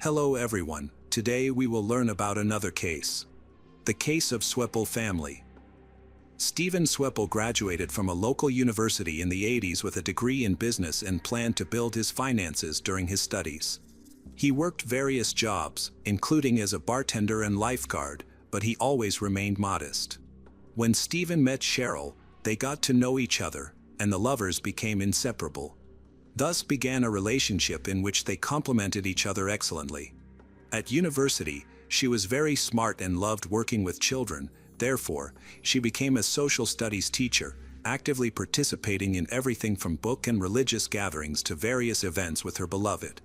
Hello everyone, today we will learn about another case. The case of Sweppel family. Stephen Sweppel graduated from a local university in the 80s with a degree in business and planned to build his finances during his studies. He worked various jobs, including as a bartender and lifeguard, but he always remained modest. When Stephen met Cheryl, they got to know each other, and the lovers became inseparable. Thus began a relationship in which they complemented each other excellently. At university, she was very smart and loved working with children, therefore, she became a social studies teacher, actively participating in everything from book and religious gatherings to various events with her beloved.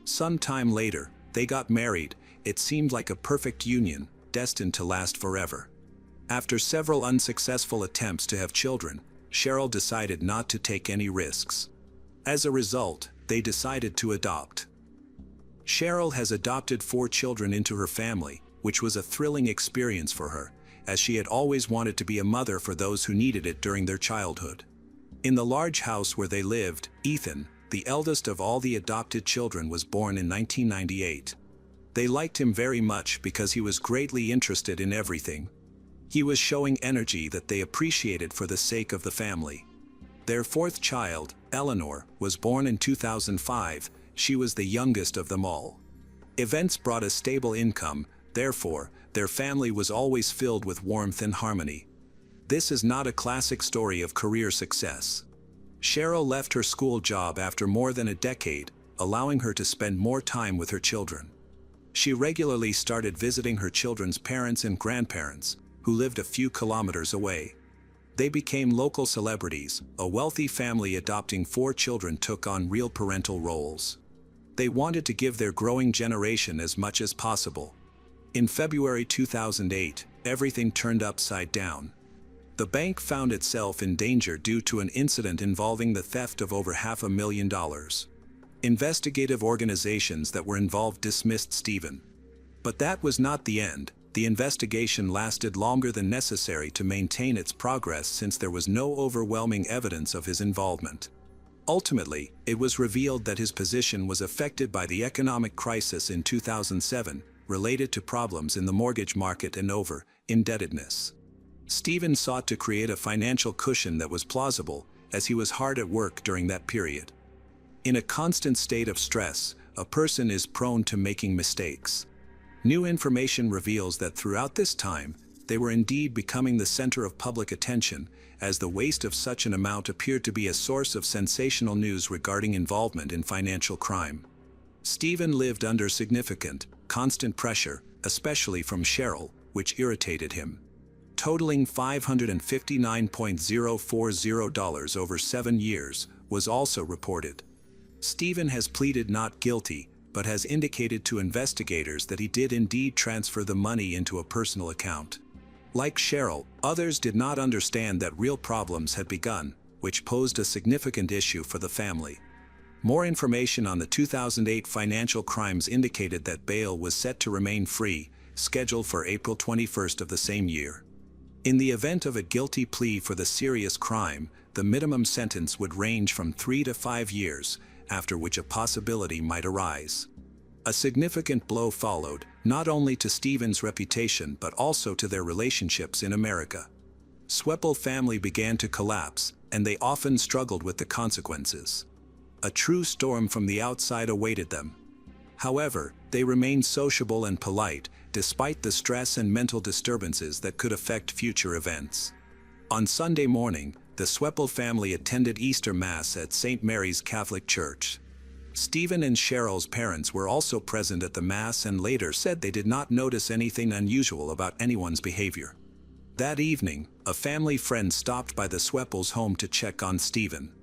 Some time later, they got married. It seemed like a perfect union, destined to last forever. After several unsuccessful attempts to have children, Cheryl decided not to take any risks. As a result, they decided to adopt. Cheryl has adopted 4 children into her family, which was a thrilling experience for her, as she had always wanted to be a mother for those who needed it during their childhood. In the large house where they lived, Ethan, the eldest of all the adopted children, was born in 1998. They liked him very much because he was greatly interested in everything. He was showing energy that they appreciated for the sake of the family. Their 4th child, Eleanor, was born in 2005. She was the youngest of them all. Events brought a stable income, therefore, their family was always filled with warmth and harmony. This is not a classic story of career success. Cheryl left her school job after more than a decade, allowing her to spend more time with her children. She regularly started visiting her children's parents and grandparents, who lived a few kilometers away. They became local celebrities. A wealthy family adopting 4 children took on real parental roles. They wanted to give their growing generation as much as possible. In February 2008, everything turned upside down. The bank found itself in danger due to an incident involving the theft of over $500,000. Investigative organizations that were involved dismissed Stephen. But that was not the end. The investigation lasted longer than necessary to maintain its progress since there was no overwhelming evidence of his involvement. Ultimately, it was revealed that his position was affected by the economic crisis in 2007, related to problems in the mortgage market and over-indebtedness. Stephen sought to create a financial cushion that was plausible, as he was hard at work during that period. In a constant state of stress, a person is prone to making mistakes. New information reveals that throughout this time, they were indeed becoming the center of public attention, as the waste of such an amount appeared to be a source of sensational news regarding involvement in financial crime. Stephen lived under significant, constant pressure, especially from Cheryl, which irritated him. Totaling $559,040 over 7 years was also reported. Stephen has pleaded not guilty, but has indicated to investigators that he did indeed transfer the money into a personal account. Like Cheryl, others did not understand that real problems had begun, which posed a significant issue for the family. More information on the 2008 financial crimes indicated that bail was set to remain free, scheduled for April 21st of the same year. In the event of a guilty plea for the serious crime, the minimum sentence would range from 3 to 5 years, after which a possibility might arise. A significant blow followed, not only to Stephen's reputation but also to their relationships in America. Sweppel family began to collapse, and they often struggled with the consequences. A true storm from the outside awaited them. However, they remained sociable and polite, despite the stress and mental disturbances that could affect future events. On Sunday morning, the Sweppel family attended Easter Mass at St. Mary's Catholic Church. Stephen and Cheryl's parents were also present at the Mass and later said they did not notice anything unusual about anyone's behavior. That evening, a family friend stopped by the Sweppels' home to check on Stephen.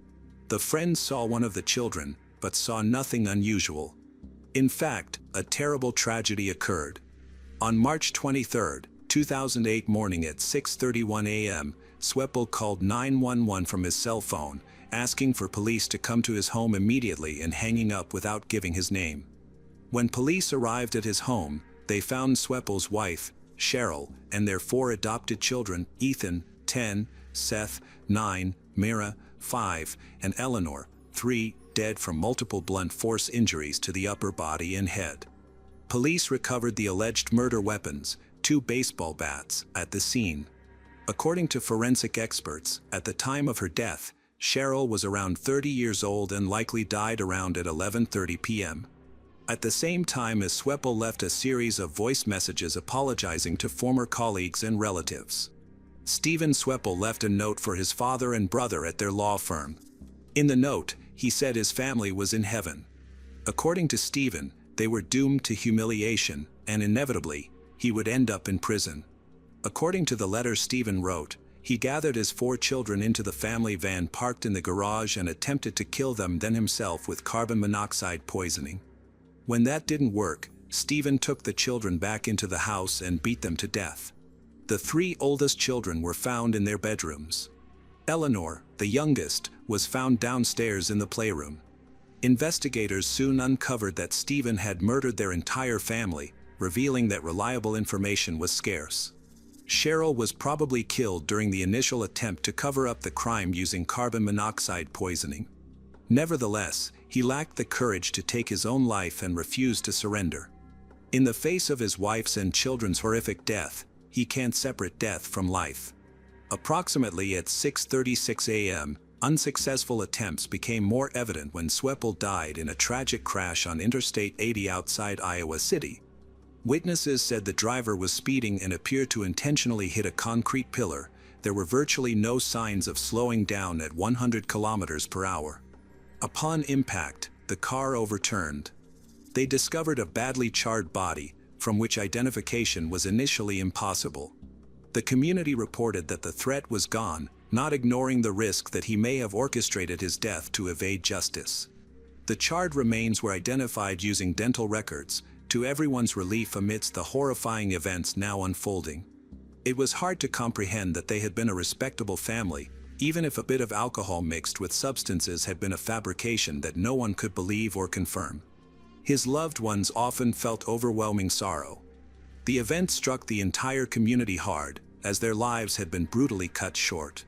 The friend saw one of the children, but saw nothing unusual. In fact, a terrible tragedy occurred. On March 23, 2008 morning at 6:31 a.m., Sweppel called 911 from his cell phone, asking for police to come to his home immediately and hanging up without giving his name. When police arrived at his home, they found Sweppel's wife, Cheryl, and their 4 adopted children, Ethan, 10, Seth, 9, Mira, 5, and Eleanor, 3, dead from multiple blunt force injuries to the upper body and head. Police recovered the alleged murder weapons, 2 baseball bats, at the scene. According to forensic experts, at the time of her death, Cheryl was around 30 years old and likely died around at 11:30 p.m. At the same time as Sweppel left a series of voice messages apologizing to former colleagues and relatives. Stephen Sweppel left a note for his father and brother at their law firm. In the note, he said his family was in heaven. According to Stephen, they were doomed to humiliation, and inevitably, he would end up in prison. According to the letter Stephen wrote, he gathered his 4 children into the family van parked in the garage and attempted to kill them then himself with carbon monoxide poisoning. When that didn't work, Stephen took the children back into the house and beat them to death. The 3 oldest children were found in their bedrooms. Eleanor, the youngest, was found downstairs in the playroom. Investigators soon uncovered that Stephen had murdered their entire family, revealing that reliable information was scarce. Cheryl was probably killed during the initial attempt to cover up the crime using carbon monoxide poisoning. Nevertheless, he lacked the courage to take his own life and refused to surrender. In the face of his wife's and children's horrific death, he can't separate death from life. Approximately at 6:36 a.m., unsuccessful attempts became more evident when Sweppel died in a tragic crash on Interstate 80 outside Iowa City. Witnesses said the driver was speeding and appeared to intentionally hit a concrete pillar. There were virtually no signs of slowing down at 100 kilometers per hour. Upon impact, the car overturned. They discovered a badly charred body, from which identification was initially impossible. The community reported that the threat was gone, not ignoring the risk that he may have orchestrated his death to evade justice. The charred remains were identified using dental records, to everyone's relief amidst the horrifying events now unfolding. It was hard to comprehend that they had been a respectable family, even if a bit of alcohol mixed with substances had been a fabrication that no one could believe or confirm. His loved ones often felt overwhelming sorrow. The event struck the entire community hard, as their lives had been brutally cut short.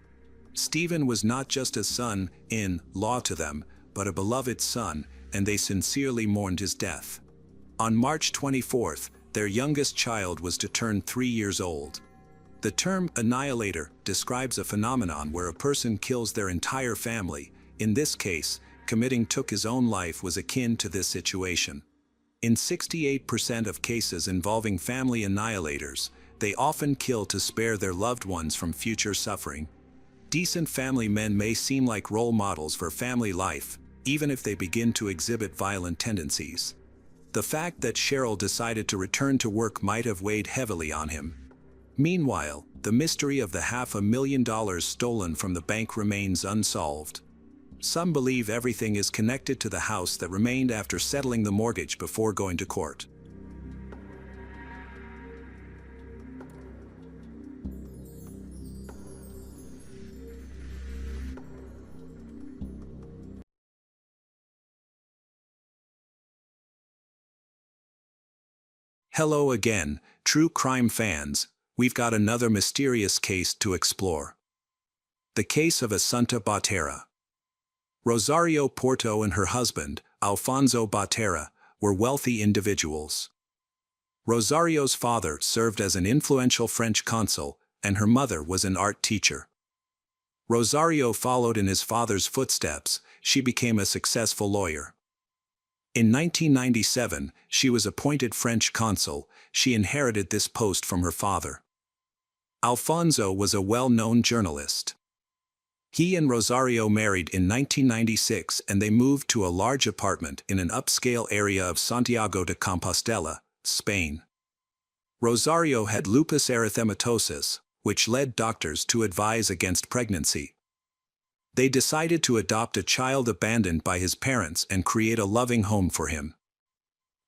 Stephen was not just a son-in-law to them, but a beloved son, and they sincerely mourned his death. On March 24th, their youngest child was to turn 3 years old. The term annihilator describes a phenomenon where a person kills their entire family. In this case, committing took his own life was akin to this situation. In 68% of cases involving family annihilators, they often kill to spare their loved ones from future suffering. Decent family men may seem like role models for family life, even if they begin to exhibit violent tendencies. The fact that Cheryl decided to return to work might have weighed heavily on him. Meanwhile, the mystery of the $500,000 stolen from the bank remains unsolved. Some believe everything is connected to the house that remained after settling the mortgage before going to court. Hello again, true crime fans. We've got another mysterious case to explore. The case of Assunta Botera. Rosario Porto and her husband, Alfonso Botera, were wealthy individuals. Rosario's father served as an influential French consul, and her mother was an art teacher. Rosario followed in his father's footsteps. She became a successful lawyer. In 1997, she was appointed French consul. She inherited this post from her father. Alfonso was a well-known journalist. He and Rosario married in 1996 and they moved to a large apartment in an upscale area of Santiago de Compostela, Spain. Rosario had lupus erythematosus, which led doctors to advise against pregnancy. They decided to adopt a child abandoned by his parents and create a loving home for him.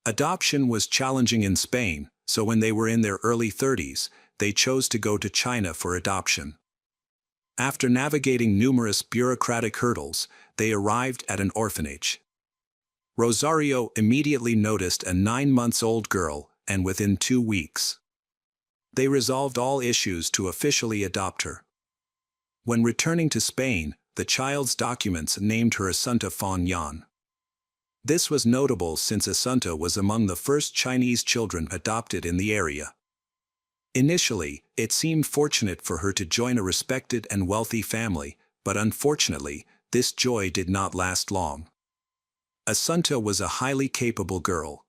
Adoption was challenging in Spain, so when they were in their early 30s, they chose to go to China for adoption. After navigating numerous bureaucratic hurdles, they arrived at an orphanage. Rosario immediately noticed a 9-month-old girl, and within 2 weeks, they resolved all issues to officially adopt her. When returning to Spain, the child's documents named her Assunta Fon Yan. This was notable since Asunta was among the first Chinese children adopted in the area. Initially, it seemed fortunate for her to join a respected and wealthy family, but unfortunately, this joy did not last long. Asunta was a highly capable girl.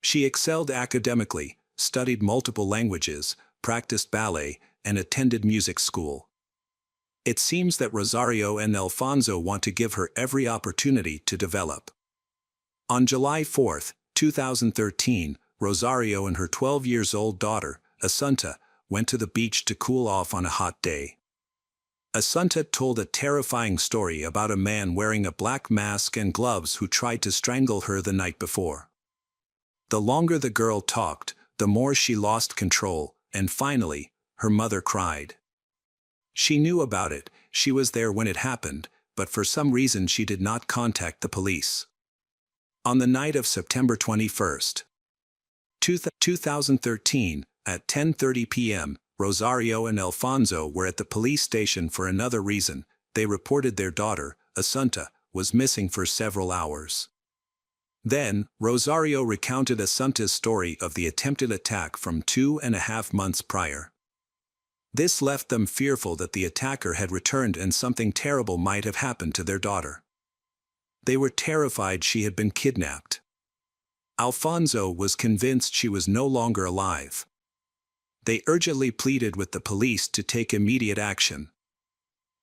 She excelled academically, studied multiple languages, practiced ballet, and attended music school. It seems that Rosario and Alfonso want to give her every opportunity to develop. On July 4, 2013, Rosario and her 12-year-old daughter, Asunta, went to the beach to cool off on a hot day. Asunta told a terrifying story about a man wearing a black mask and gloves who tried to strangle her the night before. The longer the girl talked, the more she lost control, and finally, her mother cried. She knew about it, she was there when it happened, but for some reason she did not contact the police. On the night of September 21, 2013, at 10:30 p.m., Rosario and Alfonso were at the police station for another reason. They reported their daughter, Asunta, was missing for several hours. Then, Rosario recounted Asunta's story of the attempted attack from 2.5 months prior. This left them fearful that the attacker had returned and something terrible might have happened to their daughter. They were terrified she had been kidnapped. Alfonso was convinced she was no longer alive. They urgently pleaded with the police to take immediate action.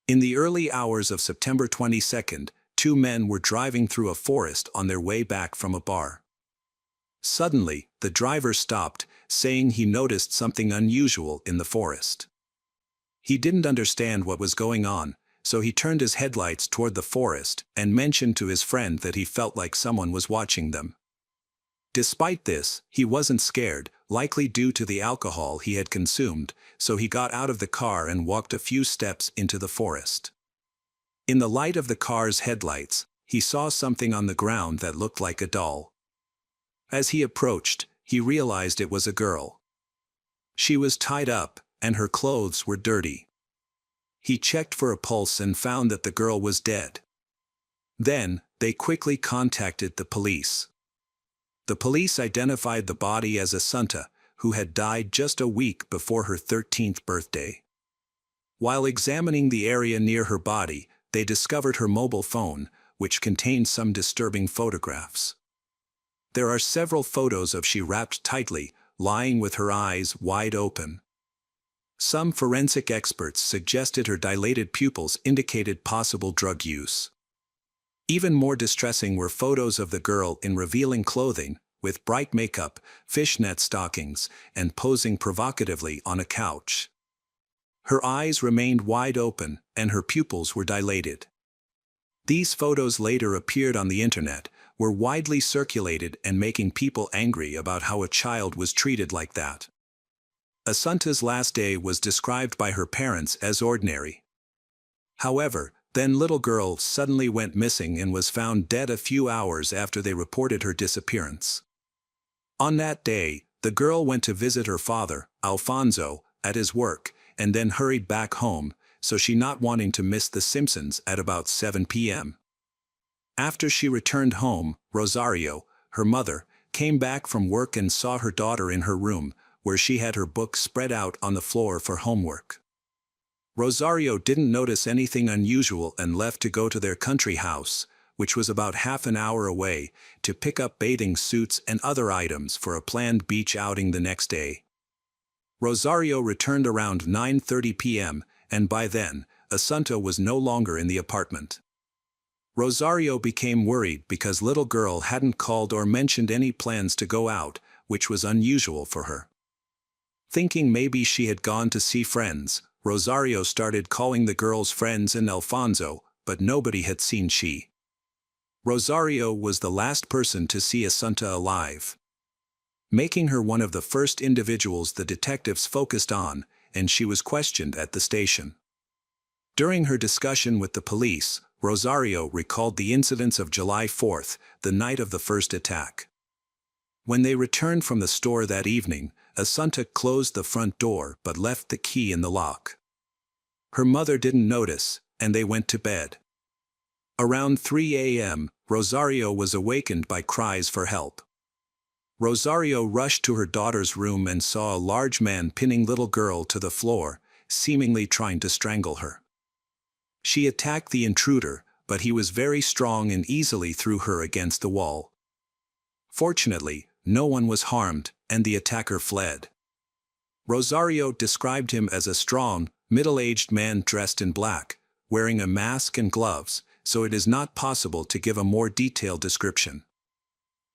In the early hours of September 22, two men were driving through a forest on their way back from a bar. Suddenly, the driver stopped, saying he noticed something unusual in the forest. He didn't understand what was going on, so he turned his headlights toward the forest and mentioned to his friend that he felt like someone was watching them. Despite this, he wasn't scared, likely due to the alcohol he had consumed, so he got out of the car and walked a few steps into the forest. In the light of the car's headlights, he saw something on the ground that looked like a doll. As he approached, he realized it was a girl. She was tied up, and her clothes were dirty. He checked for a pulse and found that the girl was dead. Then, they quickly contacted the police. The police identified the body as Asunta, who had died just a week before her 13th birthday. While examining the area near her body, they discovered her mobile phone, which contained some disturbing photographs. There are several photos of she wrapped tightly, lying with her eyes wide open. Some forensic experts suggested her dilated pupils indicated possible drug use. Even more distressing were photos of the girl in revealing clothing, with bright makeup, fishnet stockings, and posing provocatively on a couch. Her eyes remained wide open, and her pupils were dilated. These photos later appeared on the internet, were widely circulated and making people angry about how a child was treated like that. Asunta's last day was described by her parents as ordinary. However, then little girl suddenly went missing and was found dead a few hours after they reported her disappearance. On that day, the girl went to visit her father, Alfonso, at his work, and then hurried back home, so she not wanting to miss The Simpsons at about 7 p.m. After she returned home, Rosario, her mother, came back from work and saw her daughter in her room, where she had her books spread out on the floor for homework. Rosario didn't notice anything unusual and left to go to their country house, which was about half an hour away, to pick up bathing suits and other items for a planned beach outing the next day. Rosario returned around 9:30 p.m., and by then, Asunta was no longer in the apartment. Rosario became worried because little girl hadn't called or mentioned any plans to go out, which was unusual for her. Thinking maybe she had gone to see friends, Rosario started calling the girl's friends and Alfonso, but nobody had seen she. Rosario was the last person to see Asunta alive, making her one of the first individuals the detectives focused on, and she was questioned at the station. During her discussion with the police, Rosario recalled the incidents of July 4th, the night of the first attack. When they returned from the store that evening, Asunta closed the front door but left the key in the lock. Her mother didn't notice, and they went to bed. Around 3 a.m., Rosario was awakened by cries for help. Rosario rushed to her daughter's room and saw a large man pinning little girl to the floor, seemingly trying to strangle her. She attacked the intruder, but he was very strong and easily threw her against the wall. Fortunately, no one was harmed, and the attacker fled. Rosario described him as a strong, middle-aged man dressed in black, wearing a mask and gloves, so it is not possible to give a more detailed description.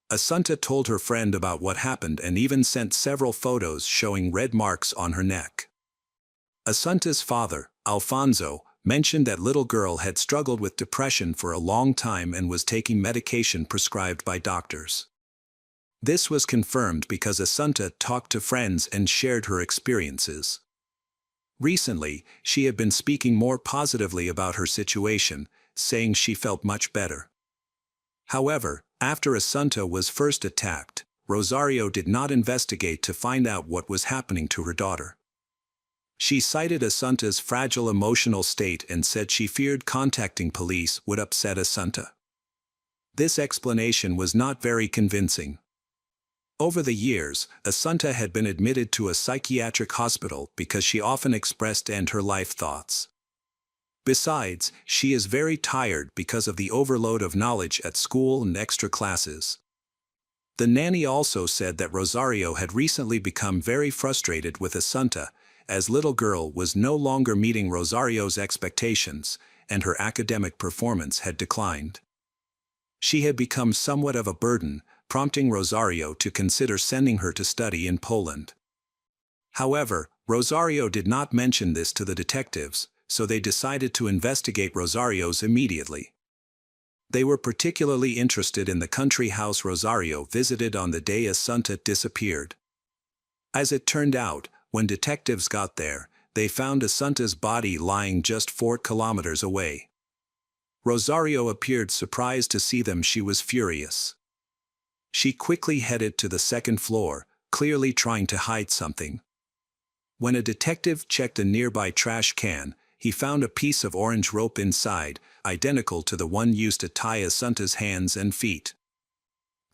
Assunta told her friend about what happened and even sent several photos showing red marks on her neck. Assunta's father, Alfonso, mentioned that little girl had struggled with depression for a long time and was taking medication prescribed by doctors. This was confirmed because Assunta talked to friends and shared her experiences. Recently, she had been speaking more positively about her situation, saying she felt much better. However, after Assunta was first attacked, Rosario did not investigate to find out what was happening to her daughter. She cited Assunta's fragile emotional state and said she feared contacting police would upset Assunta. This explanation was not very convincing. Over the years, Assunta had been admitted to a psychiatric hospital because she often expressed end-her-life thoughts. Besides, she is very tired because of the overload of knowledge at school and extra classes. The nanny also said that Rosario had recently become very frustrated with Assunta, as little girl was no longer meeting Rosario's expectations, and her academic performance had declined. She had become somewhat of a burden, prompting Rosario to consider sending her to study in Poland. However, Rosario did not mention this to the detectives, so they decided to investigate Rosario's immediately. They were particularly interested in the country house Rosario visited on the day Assunta disappeared. As it turned out, when detectives got there, they found Assunta's body lying just 4 kilometers away. Rosario appeared surprised to see them. She was furious. She quickly headed to the second floor, clearly trying to hide something. When a detective checked a nearby trash can, he found a piece of orange rope inside, identical to the one used to tie Assunta's hands and feet.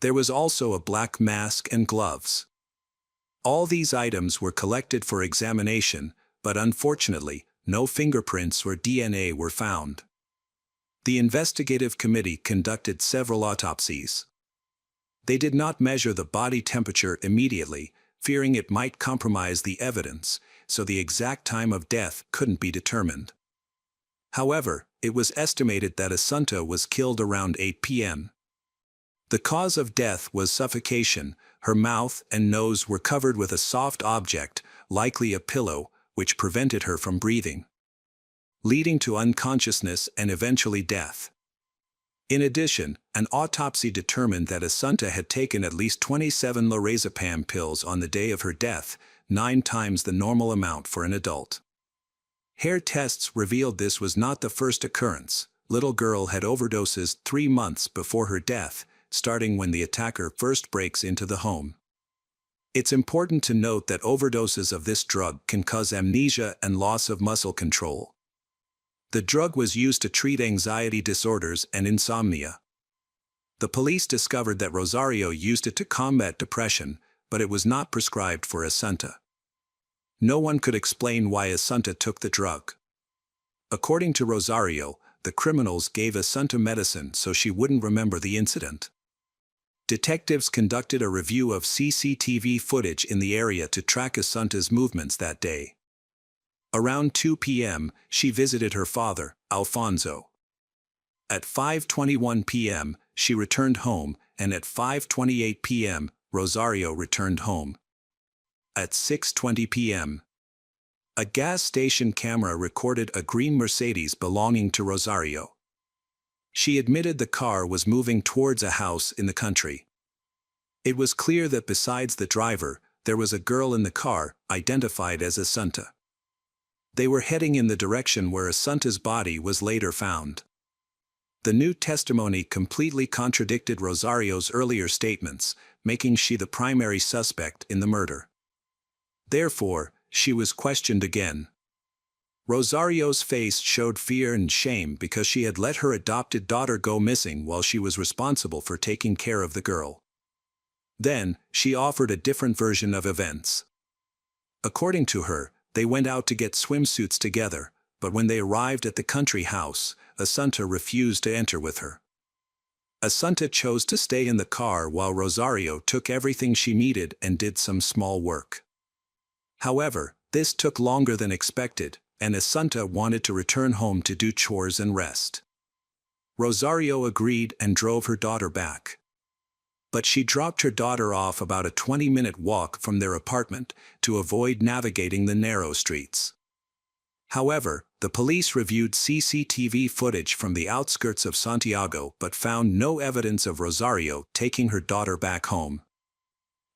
There was also a black mask and gloves. All these items were collected for examination, but unfortunately, no fingerprints or DNA were found. The investigative committee conducted several autopsies. They did not measure the body temperature immediately, fearing it might compromise the evidence, so the exact time of death couldn't be determined. However, it was estimated that Assunta was killed around 8 p.m. The cause of death was suffocation. Her mouth and nose were covered with a soft object, likely a pillow, which prevented her from breathing, leading to unconsciousness and eventually death. In addition, an autopsy determined that Assunta had taken at least 27 lorazepam pills on the day of her death, 9 times the normal amount for an adult. Hair tests revealed this was not the first occurrence. Little girl had overdoses 3 months before her death, starting when the attacker first breaks into the home. It's important to note that overdoses of this drug can cause amnesia and loss of muscle control. The drug was used to treat anxiety disorders and insomnia. The police discovered that Rosario used it to combat depression, but it was not prescribed for Assunta. No one could explain why Assunta took the drug. According to Rosario, the criminals gave Assunta medicine so she wouldn't remember the incident. Detectives conducted a review of CCTV footage in the area to track Assunta's movements that day. Around 2 p.m., she visited her father, Alfonso. At 5:21 p.m., she returned home, and at 5:28 p.m., Rosario returned home. At 6:20 p.m., a gas station camera recorded a green Mercedes belonging to Rosario. She admitted the car was moving towards a house in the country. It was clear that besides the driver, there was a girl in the car, identified as Assunta. They were heading in the direction where Assunta's body was later found. The new testimony completely contradicted Rosario's earlier statements, making she the primary suspect in the murder. Therefore, she was questioned again. Rosario's face showed fear and shame because she had let her adopted daughter go missing while she was responsible for taking care of the girl. Then, she offered a different version of events. According to her, they went out to get swimsuits together, but when they arrived at the country house, Assunta refused to enter with her. Assunta chose to stay in the car while Rosario took everything she needed and did some small work. However, this took longer than expected, and Assunta wanted to return home to do chores and rest. Rosario agreed and drove her daughter back. But she dropped her daughter off about a 20-minute walk from their apartment to avoid navigating the narrow streets. However, the police reviewed CCTV footage from the outskirts of Santiago but found no evidence of Rosario taking her daughter back home.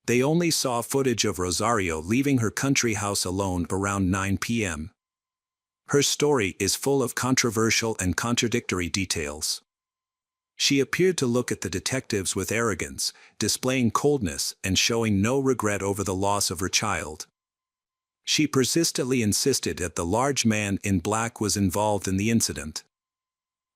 They only saw footage of Rosario leaving her country house alone around 9 p.m. Her story is full of controversial and contradictory details. She appeared to look at the detectives with arrogance, displaying coldness and showing no regret over the loss of her child. She persistently insisted that the large man in black was involved in the incident.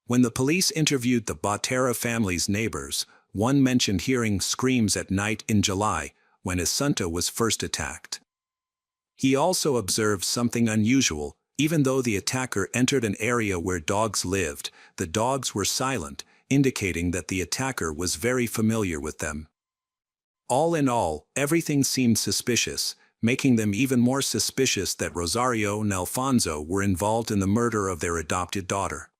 When the police interviewed the Botera family's neighbors, one mentioned hearing screams at night in July, when Assunta was first attacked. He also observed something unusual. Even though the attacker entered an area where dogs lived, the dogs were silent, indicating that the attacker was very familiar with them. All in all, everything seemed suspicious, making them even more suspicious that Rosario and Alfonso were involved in the murder of their adopted daughter.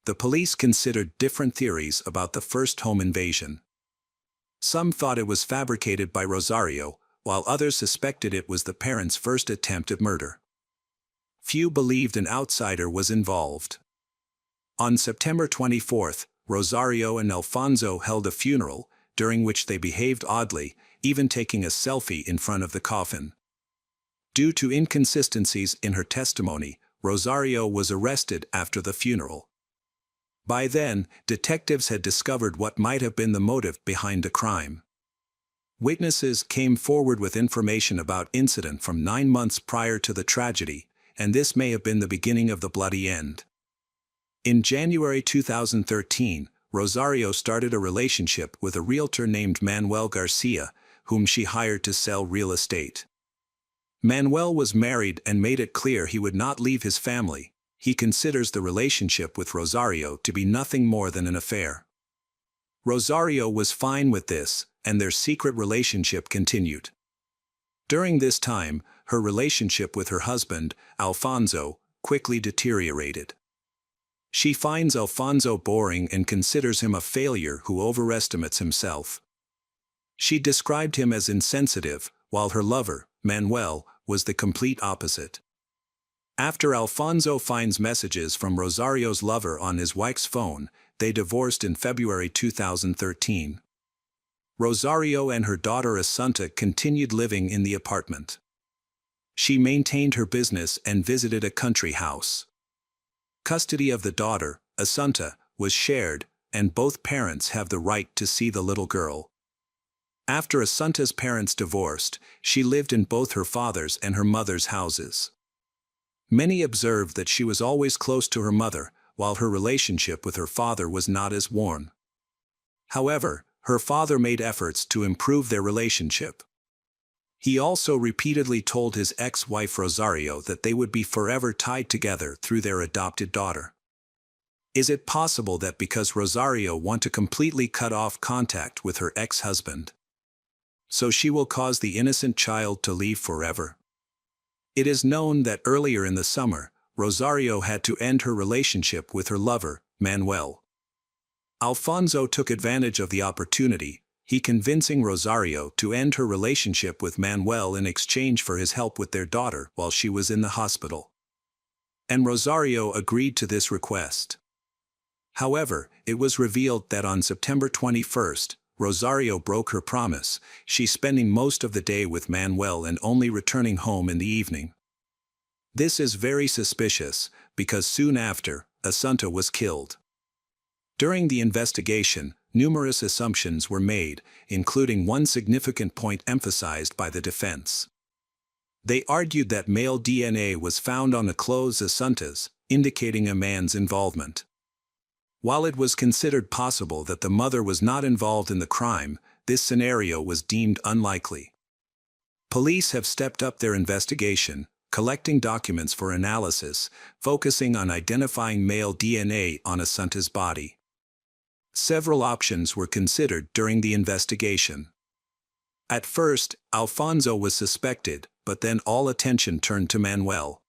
The police considered different theories about the first home invasion. Some thought it was fabricated by Rosario, while others suspected it was the parents' first attempt at murder. Few believed an outsider was involved. On September 24th, Rosario and Alfonso held a funeral, during which they behaved oddly, even taking a selfie in front of the coffin. Due to inconsistencies in her testimony, Rosario was arrested after the funeral. By then, detectives had discovered what might have been the motive behind the crime. Witnesses came forward with information about incident from 9 months prior to the tragedy, and this may have been the beginning of the bloody end. In January 2013, Rosario started a relationship with a realtor named Manuel Garcia, whom she hired to sell real estate. Manuel was married and made it clear he would not leave his family. He considers the relationship with Rosario to be nothing more than an affair. Rosario was fine with this, and their secret relationship continued. During this time, her relationship with her husband, Alfonso, quickly deteriorated. She finds Alfonso boring and considers him a failure who overestimates himself. She described him as insensitive, while her lover, Manuel, was the complete opposite. After Alfonso finds messages from Rosario's lover on his wife's phone, they divorced in February 2013. Rosario and her daughter Assunta continued living in the apartment. She maintained her business and visited a country house. Custody of the daughter, Assunta, was shared, and both parents have the right to see the little girl. After Assunta's parents divorced, she lived in both her father's and her mother's houses. Many observed that she was always close to her mother, while her relationship with her father was not as warm. However, her father made efforts to improve their relationship. He also repeatedly told his ex-wife Rosario that they would be forever tied together through their adopted daughter. Is it possible that because Rosario wants to completely cut off contact with her ex-husband, so she will cause the innocent child to leave forever? It is known that earlier in the summer, Rosario had to end her relationship with her lover, Manuel. Alfonso took advantage of the opportunity, he convincing Rosario to end her relationship with Manuel in exchange for his help with their daughter while she was in the hospital. And Rosario agreed to this request. However, it was revealed that on September 21st, Rosario broke her promise, she spending most of the day with Manuel and only returning home in the evening. This is very suspicious, because soon after, Assunta was killed. During the investigation, numerous assumptions were made, including one significant point emphasized by the defense. They argued that male DNA was found on the clothes of Santas, indicating a man's involvement. While it was considered possible that the mother was not involved in the crime, this scenario was deemed unlikely. Police have stepped up their investigation, collecting documents for analysis, focusing on identifying male DNA on Assunta's body. Several options were considered during the investigation. At first, Alfonso was suspected, but then all attention turned to Manuel.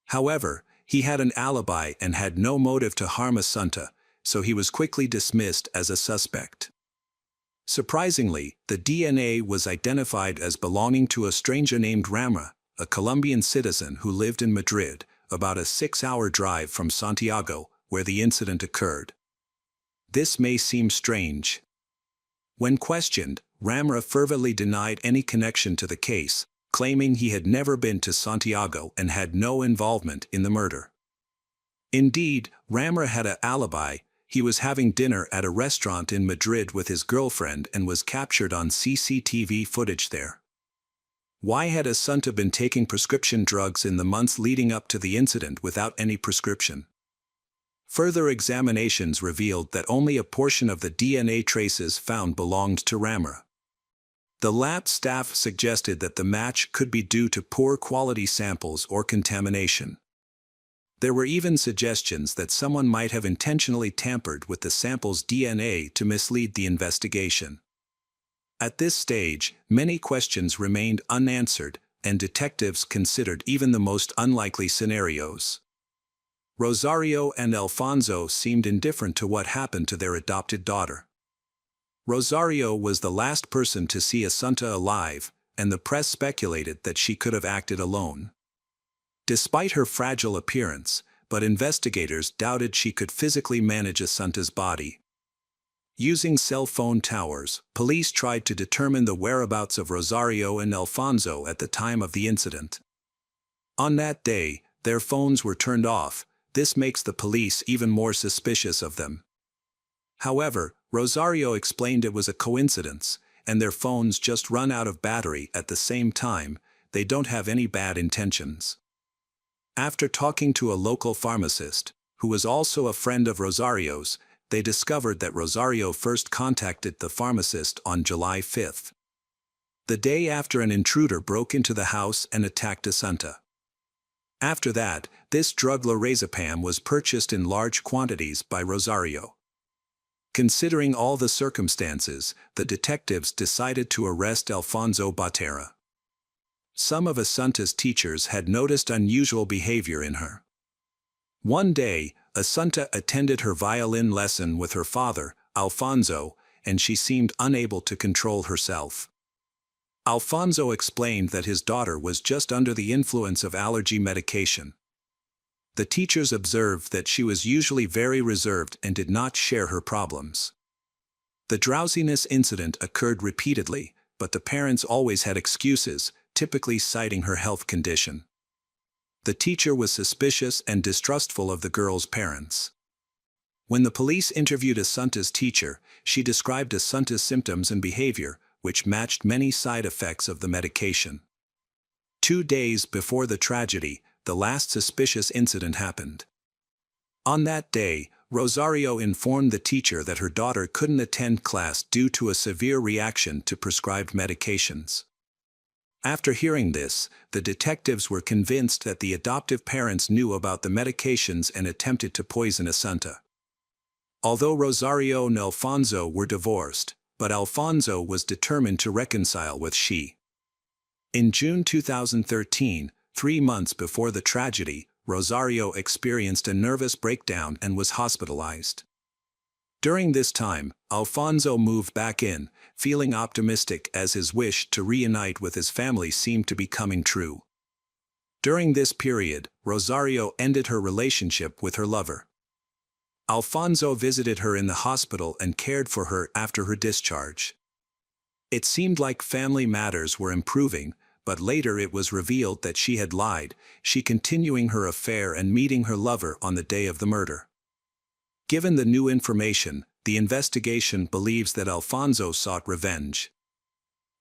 However, he had an alibi and had no motive to harm Assunta, so he was quickly dismissed as a suspect. Surprisingly, the DNA was identified as belonging to a stranger named Ramra, a Colombian citizen who lived in Madrid, about a 6-hour drive from Santiago, where the incident occurred. This may seem strange. When questioned, Ramra fervently denied any connection to the case, claiming he had never been to Santiago and had no involvement in the murder. Indeed, Ramra had an alibi. He was having dinner at a restaurant in Madrid with his girlfriend and was captured on CCTV footage there. Why had Assunta been taking prescription drugs in the months leading up to the incident without any prescription? Further examinations revealed that only a portion of the DNA traces found belonged to Ramra. The lab staff suggested that the match could be due to poor quality samples or contamination. There were even suggestions that someone might have intentionally tampered with the sample's DNA to mislead the investigation. At this stage, many questions remained unanswered, and detectives considered even the most unlikely scenarios. Rosario and Alfonso seemed indifferent to what happened to their adopted daughter. Rosario was the last person to see Assunta alive, and the press speculated that she could have acted alone. Despite her fragile appearance, but investigators doubted she could physically manage Assunta's body. Using cell phone towers, police tried to determine the whereabouts of Rosario and Alfonso at the time of the incident. On that day, their phones were turned off. This makes the police even more suspicious of them. However, Rosario explained it was a coincidence, and their phones just run out of battery at the same time. They don't have any bad intentions. After talking to a local pharmacist, who was also a friend of Rosario's, they discovered that Rosario first contacted the pharmacist on July 5th. The day after an intruder broke into the house and attacked Assunta. After that, this drug lorazepam was purchased in large quantities by Rosario. Considering all the circumstances, the detectives decided to arrest Alfonso Botera. Some of Assunta's teachers had noticed unusual behavior in her. One day, Assunta attended her violin lesson with her father, Alfonso, and she seemed unable to control herself. Alfonso explained that his daughter was just under the influence of allergy medication. The teachers observed that she was usually very reserved and did not share her problems. The drowsiness incident occurred repeatedly, but the parents always had excuses, typically citing her health condition. The teacher was suspicious and distrustful of the girl's parents. When the police interviewed Assunta's teacher, she described Assunta's symptoms and behavior, which matched many side effects of the medication. 2 days before the tragedy, the last suspicious incident happened. On that day, Rosario informed the teacher that her daughter couldn't attend class due to a severe reaction to prescribed medications. After hearing this, the detectives were convinced that the adoptive parents knew about the medications and attempted to poison Assunta. Although Rosario and Alfonso were divorced, but Alfonso was determined to reconcile with she. In June 2013, 3 months before the tragedy, Rosario experienced a nervous breakdown and was hospitalized. During this time, Alfonso moved back in, feeling optimistic as his wish to reunite with his family seemed to be coming true. During this period, Rosario ended her relationship with her lover. Alfonso visited her in the hospital and cared for her after her discharge. It seemed like family matters were improving, but later it was revealed that she had lied, she continuing her affair and meeting her lover on the day of the murder. Given the new information, the investigation believes that Alfonso sought revenge.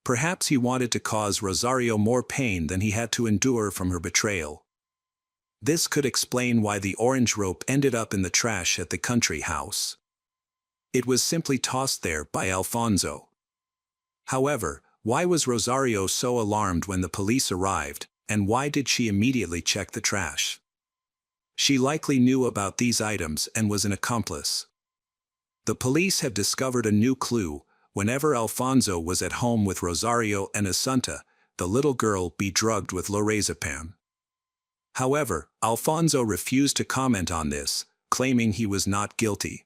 Perhaps he wanted to cause Rosario more pain than he had to endure from her betrayal. This could explain why the orange rope ended up in the trash at the country house. It was simply tossed there by Alfonso. However, why was Rosario so alarmed when the police arrived, and why did she immediately check the trash? She likely knew about these items and was an accomplice. The police have discovered a new clue. Whenever Alfonso was at home with Rosario and Assunta, the little girl be drugged with lorazepam. However, Alfonso refused to comment on this, claiming he was not guilty.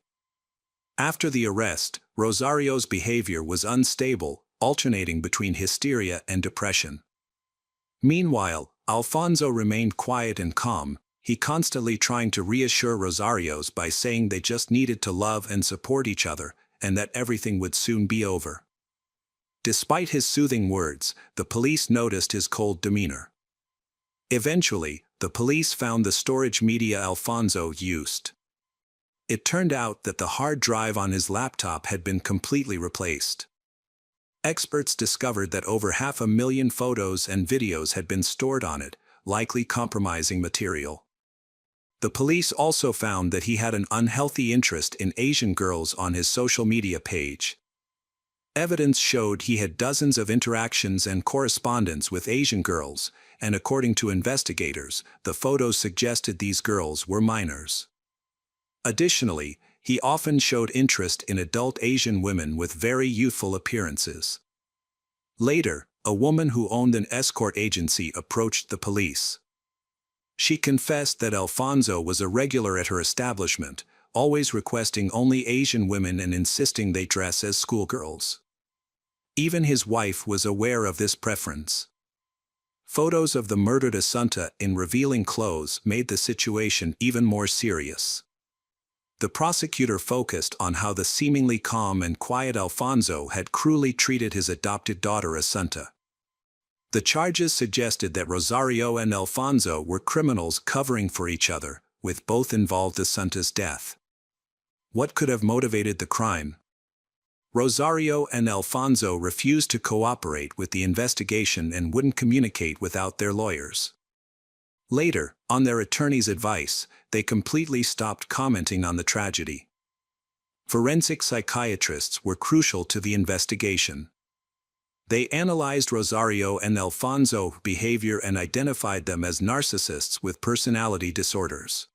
After the arrest, Rosario's behavior was unstable, alternating between hysteria and depression. Meanwhile, Alfonso remained quiet and calm, he constantly trying to reassure Rosario's by saying they just needed to love and support each other, and that everything would soon be over. Despite his soothing words, the police noticed his cold demeanor. Eventually, the police found the storage media Alfonso used. It turned out that the hard drive on his laptop had been completely replaced. Experts discovered that over 500,000 photos and videos had been stored on it, likely compromising material. The police also found that he had an unhealthy interest in Asian girls on his social media page. Evidence showed he had dozens of interactions and correspondence with Asian girls, and according to investigators, the photos suggested these girls were minors. Additionally, he often showed interest in adult Asian women with very youthful appearances. Later, a woman who owned an escort agency approached the police. She confessed that Alfonso was a regular at her establishment, always requesting only Asian women and insisting they dress as schoolgirls. Even his wife was aware of this preference. Photos of the murdered Assunta in revealing clothes made the situation even more serious. The prosecutor focused on how the seemingly calm and quiet Alfonso had cruelly treated his adopted daughter Assunta. The charges suggested that Rosario and Alfonso were criminals covering for each other, with both involved Assunta's death. What could have motivated the crime? Rosario and Alfonso refused to cooperate with the investigation and wouldn't communicate without their lawyers. Later, on their attorney's advice, they completely stopped commenting on the tragedy. Forensic psychiatrists were crucial to the investigation. They analyzed Rosario and Alfonso's behavior and identified them as narcissists with personality disorders.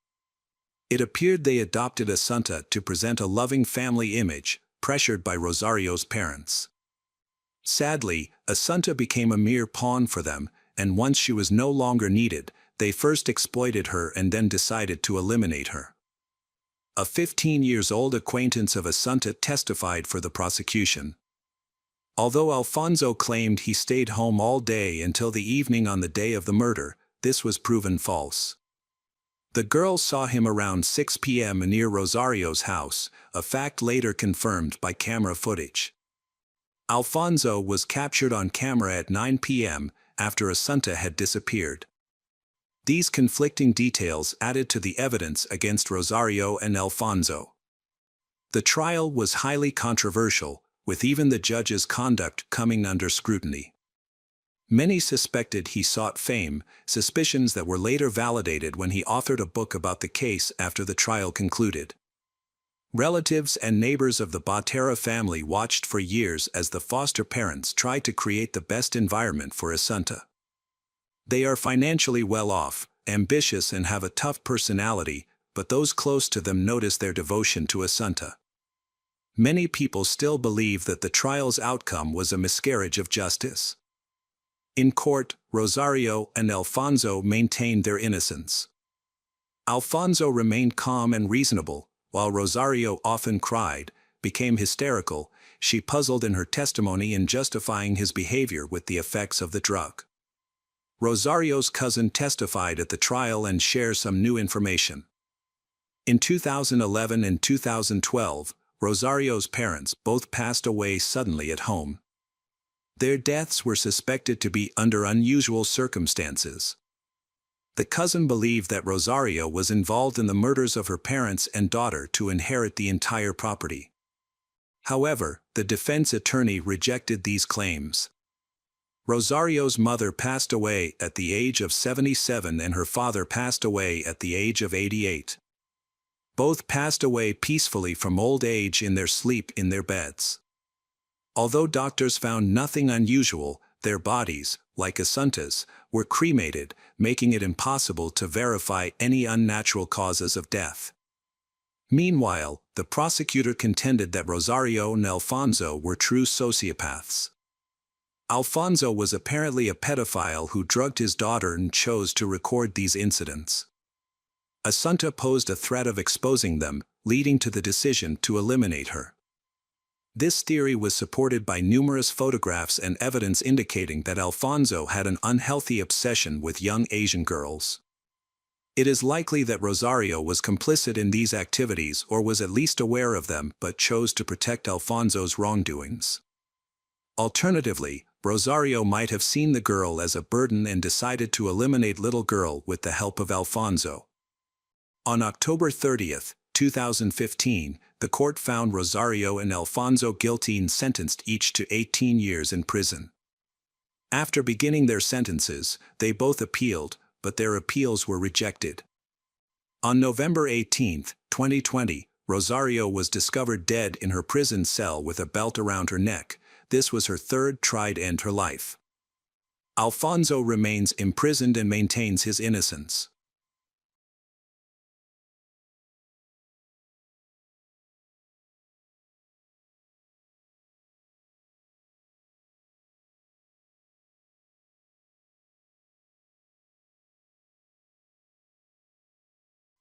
It appeared they adopted Assunta to present a loving family image, pressured by Rosario's parents. Sadly, Assunta became a mere pawn for them, and once she was no longer needed, they first exploited her and then decided to eliminate her. A 15-year-old acquaintance of Assunta testified for the prosecution. Although Alfonso claimed he stayed home all day until the evening on the day of the murder, this was proven false. The girl saw him around 6 p.m. near Rosario's house, a fact later confirmed by camera footage. Alfonso was captured on camera at 9 p.m. after Assunta had disappeared. These conflicting details added to the evidence against Rosario and Alfonso. The trial was highly controversial, with even the judge's conduct coming under scrutiny. Many suspected he sought fame, suspicions that were later validated when he authored a book about the case after the trial concluded. Relatives and neighbors of the Botera family watched for years as the foster parents tried to create the best environment for Assunta. They are financially well off, ambitious and have a tough personality, but those close to them notice their devotion to Assunta. Many people still believe that the trial's outcome was a miscarriage of justice. In court, Rosario and Alfonso maintained their innocence. Alfonso remained calm and reasonable, while Rosario often cried, became hysterical. She puzzled in her testimony in justifying his behavior with the effects of the drug. Rosario's cousin testified at the trial and shared some new information. In 2011 and 2012, Rosario's parents both passed away suddenly at home. Their deaths were suspected to be under unusual circumstances. The cousin believed that Rosario was involved in the murders of her parents and daughter to inherit the entire property. However, the defense attorney rejected these claims. Rosario's mother passed away at the age of 77 and her father passed away at the age of 88. Both passed away peacefully from old age in their sleep in their beds. Although doctors found nothing unusual, their bodies, like Asunta's, were cremated, making it impossible to verify any unnatural causes of death. Meanwhile, the prosecutor contended that Rosario and Alfonso were true sociopaths. Alfonso was apparently a pedophile who drugged his daughter and chose to record these incidents. Asunta posed a threat of exposing them, leading to the decision to eliminate her. This theory was supported by numerous photographs and evidence indicating that Alfonso had an unhealthy obsession with young Asian girls. It is likely that Rosario was complicit in these activities or was at least aware of them but chose to protect Alfonso's wrongdoings. Alternatively, Rosario might have seen the girl as a burden and decided to eliminate little girl with the help of Alfonso. On October 30, 2015, the court found Rosario and Alfonso guilty and sentenced each to 18 years in prison. After beginning their sentences, they both appealed, but their appeals were rejected. On November 18, 2020, Rosario was discovered dead in her prison cell with a belt around her neck. This was her third try to end her life. Alfonso remains imprisoned and maintains his innocence.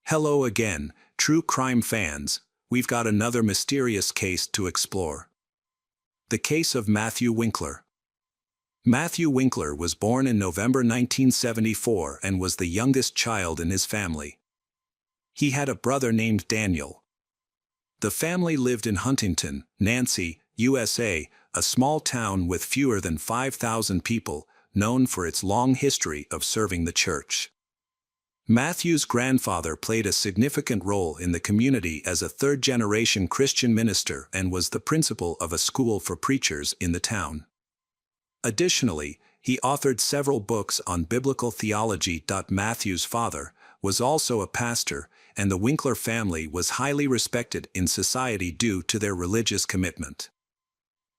Hello again, true crime fans. We've got another mysterious case to explore. The case of Matthew Winkler. Matthew Winkler was born in November 1974 and was the youngest child in his family. He had a brother named Daniel. The family lived in Huntington, Nancy, USA, a small town with fewer than 5,000 people, known for its long history of serving the church. Matthew's grandfather played a significant role in the community as a third-generation Christian minister and was the principal of a school for preachers in the town. Additionally, he authored several books on biblical theology. Matthew's father was also a pastor, and the Winkler family was highly respected in society due to their religious commitment.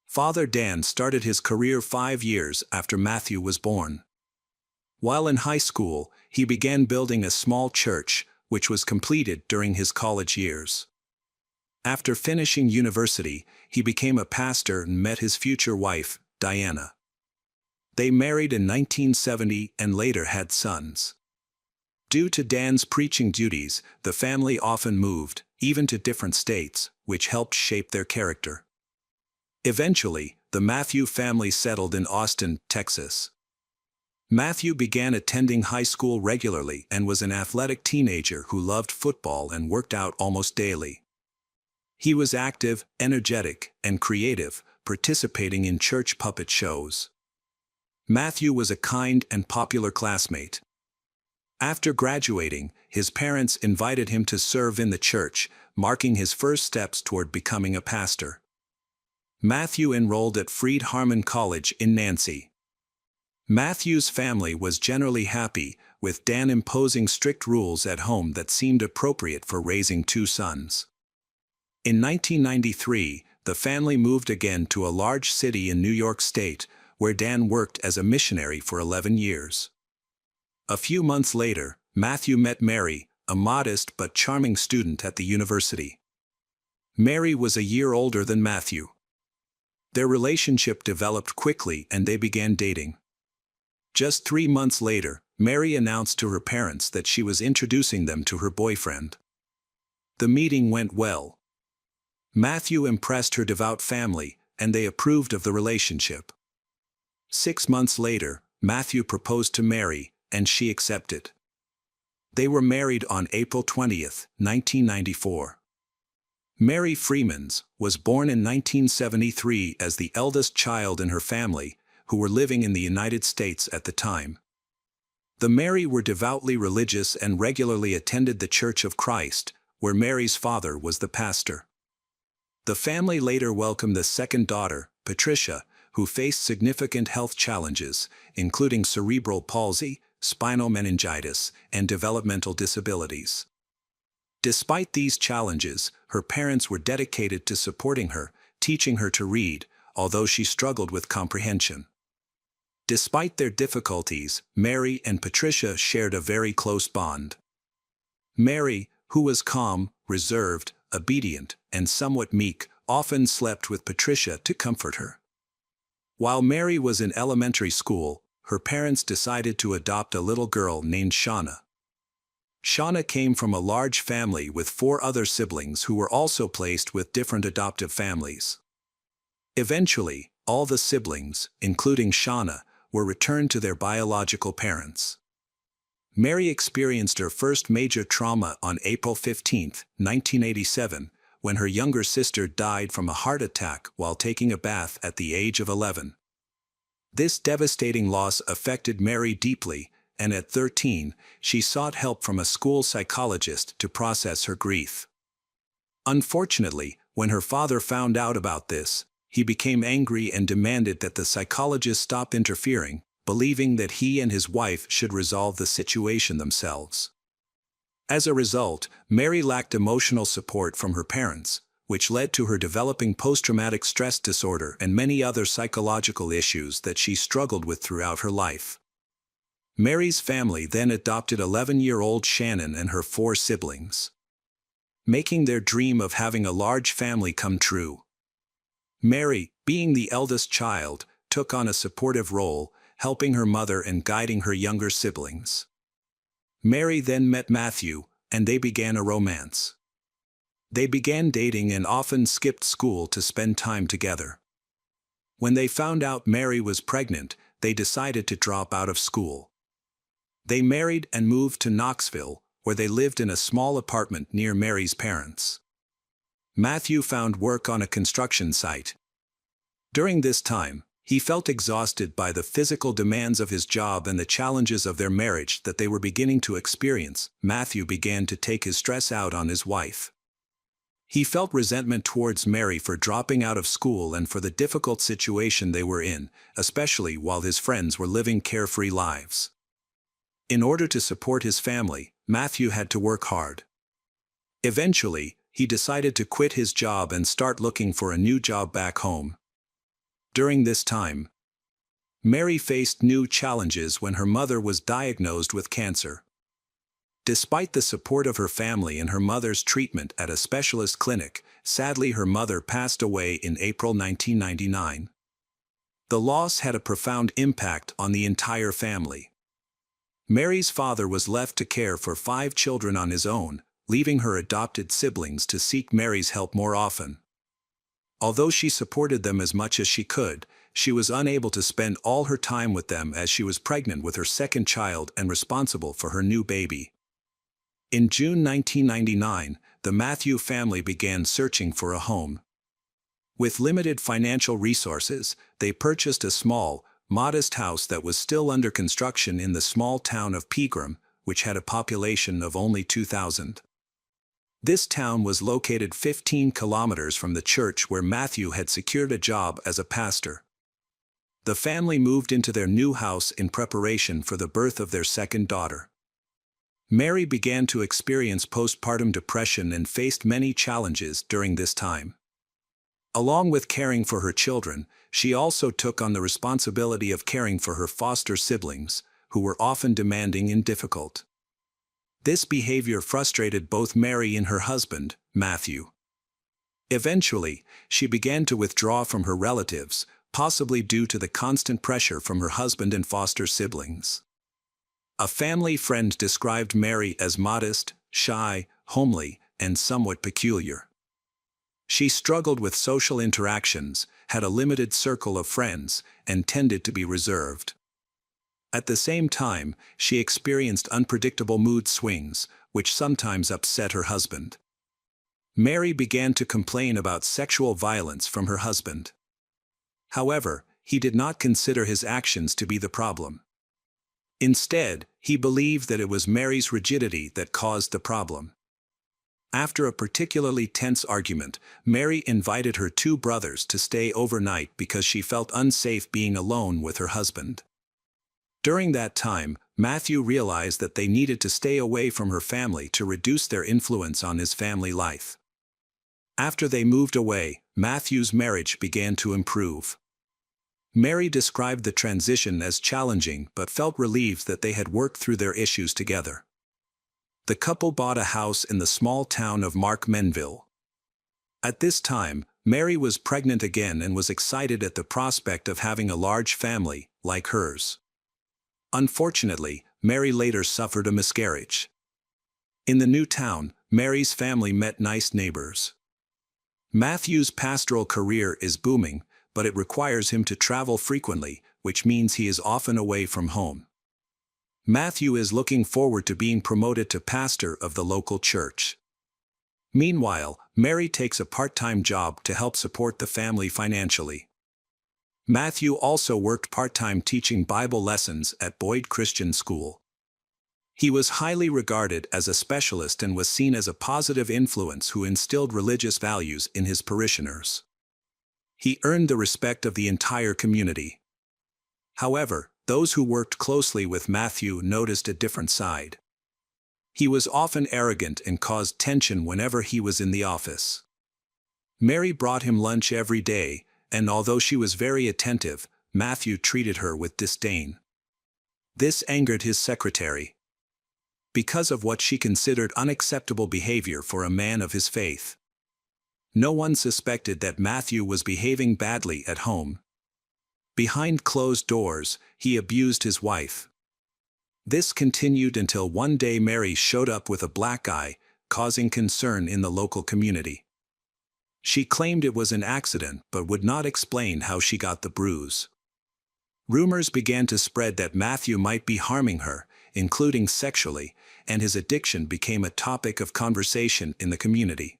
Father Dan started his career 5 years after Matthew was born. While in high school, he began building a small church, which was completed during his college years. After finishing university, he became a pastor and met his future wife, Diana. They married in 1970 and later had sons. Due to Dan's preaching duties, the family often moved, even to different states, which helped shape their character. Eventually, the Matthew family settled in Austin, Texas. Matthew began attending high school regularly and was an athletic teenager who loved football and worked out almost daily. He was active, energetic, and creative, participating in church puppet shows. Matthew was a kind and popular classmate. After graduating, his parents invited him to serve in the church, marking his first steps toward becoming a pastor. Matthew enrolled at Freed Harmon College in Nancy. Matthew's family was generally happy, with Dan imposing strict rules at home that seemed appropriate for raising 2 sons. In 1993, the family moved again to a large city in New York State, where Dan worked as a missionary for 11 years. A few months later, Matthew met Mary, a modest but charming student at the university. Mary was a year older than Matthew. Their relationship developed quickly and they began dating. Just 3 months later, Mary announced to her parents that she was introducing them to her boyfriend. The meeting went well. Matthew impressed her devout family, and they approved of the relationship. 6 months later, Matthew proposed to Mary, and she accepted. They were married on April 20, 1994. Mary Freemans was born in 1973 as the eldest child in her family, who were living in the United States at the time. The Mary were devoutly religious and regularly attended the Church of Christ, where Mary's father was the pastor. The family later welcomed the second daughter, Patricia, who faced significant health challenges, including cerebral palsy, spinal meningitis, and developmental disabilities. Despite these challenges, her parents were dedicated to supporting her, teaching her to read, although she struggled with comprehension. Despite their difficulties, Mary and Patricia shared a very close bond. Mary, who was calm, reserved, obedient, and somewhat meek, often slept with Patricia to comfort her. While Mary was in elementary school, her parents decided to adopt a little girl named Shauna. Shauna came from a large family with 4 other siblings who were also placed with different adoptive families. Eventually, all the siblings, including Shauna, were returned to their biological parents. Mary experienced her first major trauma on April 15, 1987, when her younger sister died from a heart attack while taking a bath at the age of 11. This devastating loss affected Mary deeply, and at 13, she sought help from a school psychologist to process her grief. Unfortunately, when her father found out about this, he became angry and demanded that the psychologist stop interfering, believing that he and his wife should resolve the situation themselves. As a result, Mary lacked emotional support from her parents, which led to her developing post-traumatic stress disorder and many other psychological issues that she struggled with throughout her life. Mary's family then adopted 11-year-old Shannon and her 4 siblings, making their dream of having a large family come true. Mary, being the eldest child, took on a supportive role, helping her mother and guiding her younger siblings. Mary then met Matthew, and they began a romance. They began dating and often skipped school to spend time together. When they found out Mary was pregnant, they decided to drop out of school. They married and moved to Knoxville, where they lived in a small apartment near Mary's parents. Matthew found work on a construction site. During this time, he felt exhausted by the physical demands of his job and the challenges of their marriage that they were beginning to experience. Matthew began to take his stress out on his wife. He felt resentment towards Mary for dropping out of school and for the difficult situation they were in, especially while his friends were living carefree lives. In order to support his family, Matthew had to work hard. Eventually, he decided to quit his job and start looking for a new job back home. During this time, Mary faced new challenges when her mother was diagnosed with cancer. Despite the support of her family and her mother's treatment at a specialist clinic, sadly her mother passed away in April 1999. The loss had a profound impact on the entire family. Mary's father was left to care for 5 children on his own, leaving her adopted siblings to seek Mary's help more often. Although she supported them as much as she could, she was unable to spend all her time with them as she was pregnant with her second child and responsible for her new baby. In June 1999, the Matthew family began searching for a home. With limited financial resources, they purchased a small, modest house that was still under construction in the small town of Pegram, which had a population of only 2,000. This town was located 15 kilometers from the church where Matthew had secured a job as a pastor. The family moved into their new house in preparation for the birth of their second daughter. Mary began to experience postpartum depression and faced many challenges during this time. Along with caring for her children, she also took on the responsibility of caring for her foster siblings, who were often demanding and difficult. This behavior frustrated both Mary and her husband, Matthew. Eventually, she began to withdraw from her relatives, possibly due to the constant pressure from her husband and foster siblings. A family friend described Mary as modest, shy, homely, and somewhat peculiar. She struggled with social interactions, had a limited circle of friends, and tended to be reserved. At the same time, she experienced unpredictable mood swings, which sometimes upset her husband. Mary began to complain about sexual violence from her husband. However, he did not consider his actions to be the problem. Instead, he believed that it was Mary's rigidity that caused the problem. After a particularly tense argument, Mary invited her two brothers to stay overnight because she felt unsafe being alone with her husband. During that time, Matthew realized that they needed to stay away from her family to reduce their influence on his family life. After they moved away, Matthew's marriage began to improve. Mary described the transition as challenging but felt relieved that they had worked through their issues together. The couple bought a house in the small town of Markmenville. At this time, Mary was pregnant again and was excited at the prospect of having a large family, like hers. Unfortunately, Mary later suffered a miscarriage. In the new town, Mary's family met nice neighbors. Matthew's pastoral career is booming, but it requires him to travel frequently, which means he is often away from home. Matthew is looking forward to being promoted to pastor of the local church. Meanwhile, Mary takes a part-time job to help support the family financially. Matthew also worked part-time teaching Bible lessons at Boyd Christian School. He was highly regarded as a specialist and was seen as a positive influence who instilled religious values in his parishioners. He earned the respect of the entire community. However, those who worked closely with Matthew noticed a different side. He was often arrogant and caused tension whenever he was in the office. Mary brought him lunch every day, and although she was very attentive, Matthew treated her with disdain. This angered his secretary. Because of what she considered unacceptable behavior for a man of his faith. No one suspected that Matthew was behaving badly at home. Behind closed doors, he abused his wife. This continued until one day Mary showed up with a black eye, causing concern in the local community. She claimed it was an accident but would not explain how she got the bruise. Rumors began to spread that Matthew might be harming her, including sexually, and his addiction became a topic of conversation in the community.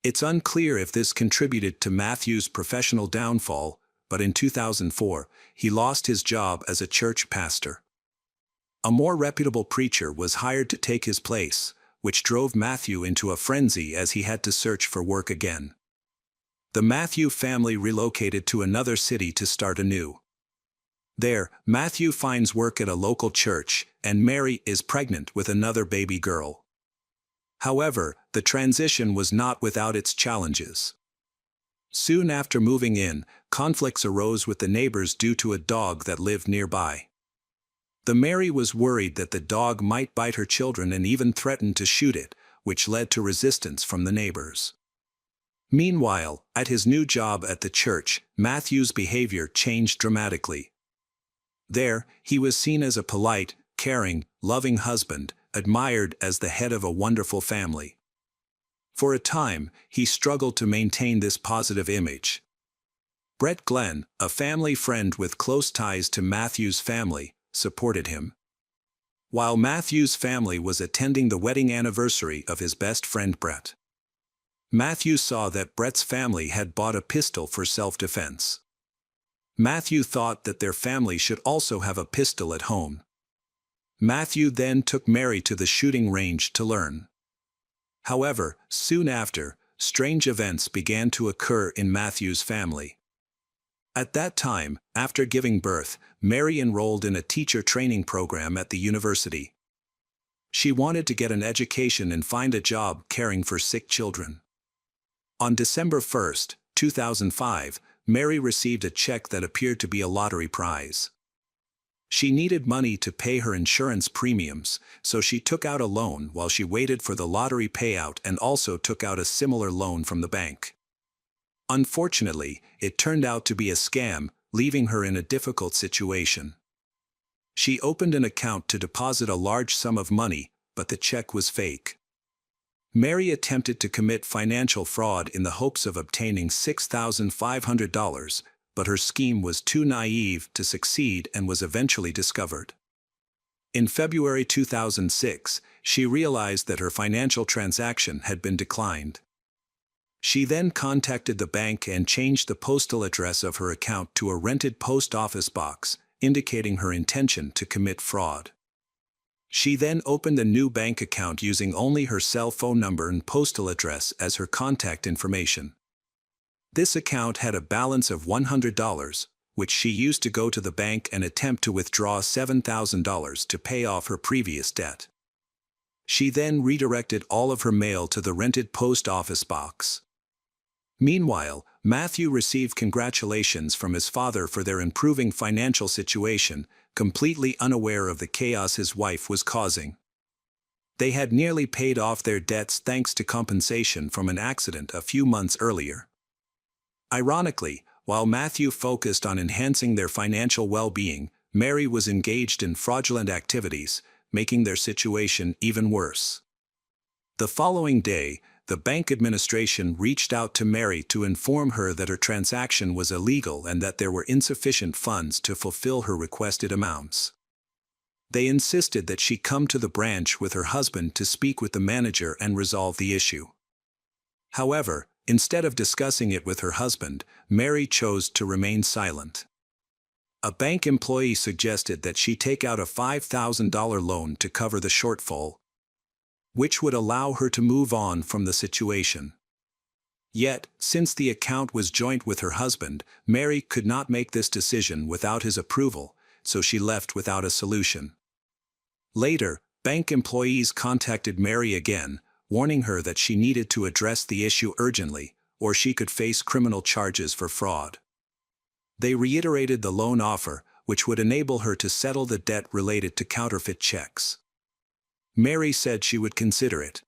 It's unclear if this contributed to Matthew's professional downfall, but in 2004, he lost his job as a church pastor. A more reputable preacher was hired to take his place, which drove Matthew into a frenzy as he had to search for work again. The Matthew family relocated to another city to start anew. There, Matthew finds work at a local church, and Mary is pregnant with another baby girl. However, the transition was not without its challenges. Soon after moving in, conflicts arose with the neighbors due to a dog that lived nearby. Mary was worried that the dog might bite her children and even threatened to shoot it, which led to resistance from the neighbors. Meanwhile, at his new job at the church, Matthew's behavior changed dramatically. There, he was seen as a polite, caring, loving husband, admired as the head of a wonderful family. For a time, he struggled to maintain this positive image. Brett Glenn, a family friend with close ties to Matthew's family, supported him. While Matthew's family was attending the wedding anniversary of his best friend Brett, Matthew saw that Brett's family had bought a pistol for self-defense. Matthew thought that their family should also have a pistol at home. Matthew then took Mary to the shooting range to learn. However, soon after, strange events began to occur in Matthew's family. At that time, after giving birth, Mary enrolled in a teacher training program at the university. She wanted to get an education and find a job caring for sick children. On December 1, 2005, Mary received a check that appeared to be a lottery prize. She needed money to pay her insurance premiums, so she took out a loan while she waited for the lottery payout and also took out a similar loan from the bank. Unfortunately, it turned out to be a scam, leaving her in a difficult situation. She opened an account to deposit a large sum of money, but the check was fake. Mary attempted to commit financial fraud in the hopes of obtaining $6,500, but her scheme was too naive to succeed and was eventually discovered. In February 2006, she realized that her financial transaction had been declined. She then contacted the bank and changed the postal address of her account to a rented post office box, indicating her intention to commit fraud. She then opened a new bank account using only her cell phone number and postal address as her contact information. This account had a balance of $100, which she used to go to the bank and attempt to withdraw $7,000 to pay off her previous debt. She then redirected all of her mail to the rented post office box. Meanwhile, Matthew received congratulations from his father for their improving financial situation, completely unaware of the chaos his wife was causing. They had nearly paid off their debts thanks to compensation from an accident a few months earlier. Ironically, while Matthew focused on enhancing their financial well-being, Mary was engaged in fraudulent activities, making their situation even worse. The following day, the bank administration reached out to Mary to inform her that her transaction was illegal and that there were insufficient funds to fulfill her requested amounts. They insisted that she come to the branch with her husband to speak with the manager and resolve the issue. However, instead of discussing it with her husband, Mary chose to remain silent. A bank employee suggested that she take out a $5,000 loan to cover the shortfall, which would allow her to move on from the situation. Yet, since the account was joint with her husband, Mary could not make this decision without his approval, so she left without a solution. Later, bank employees contacted Mary again, warning her that she needed to address the issue urgently, or she could face criminal charges for fraud. They reiterated the loan offer, which would enable her to settle the debt related to counterfeit checks. Mary said she would consider it.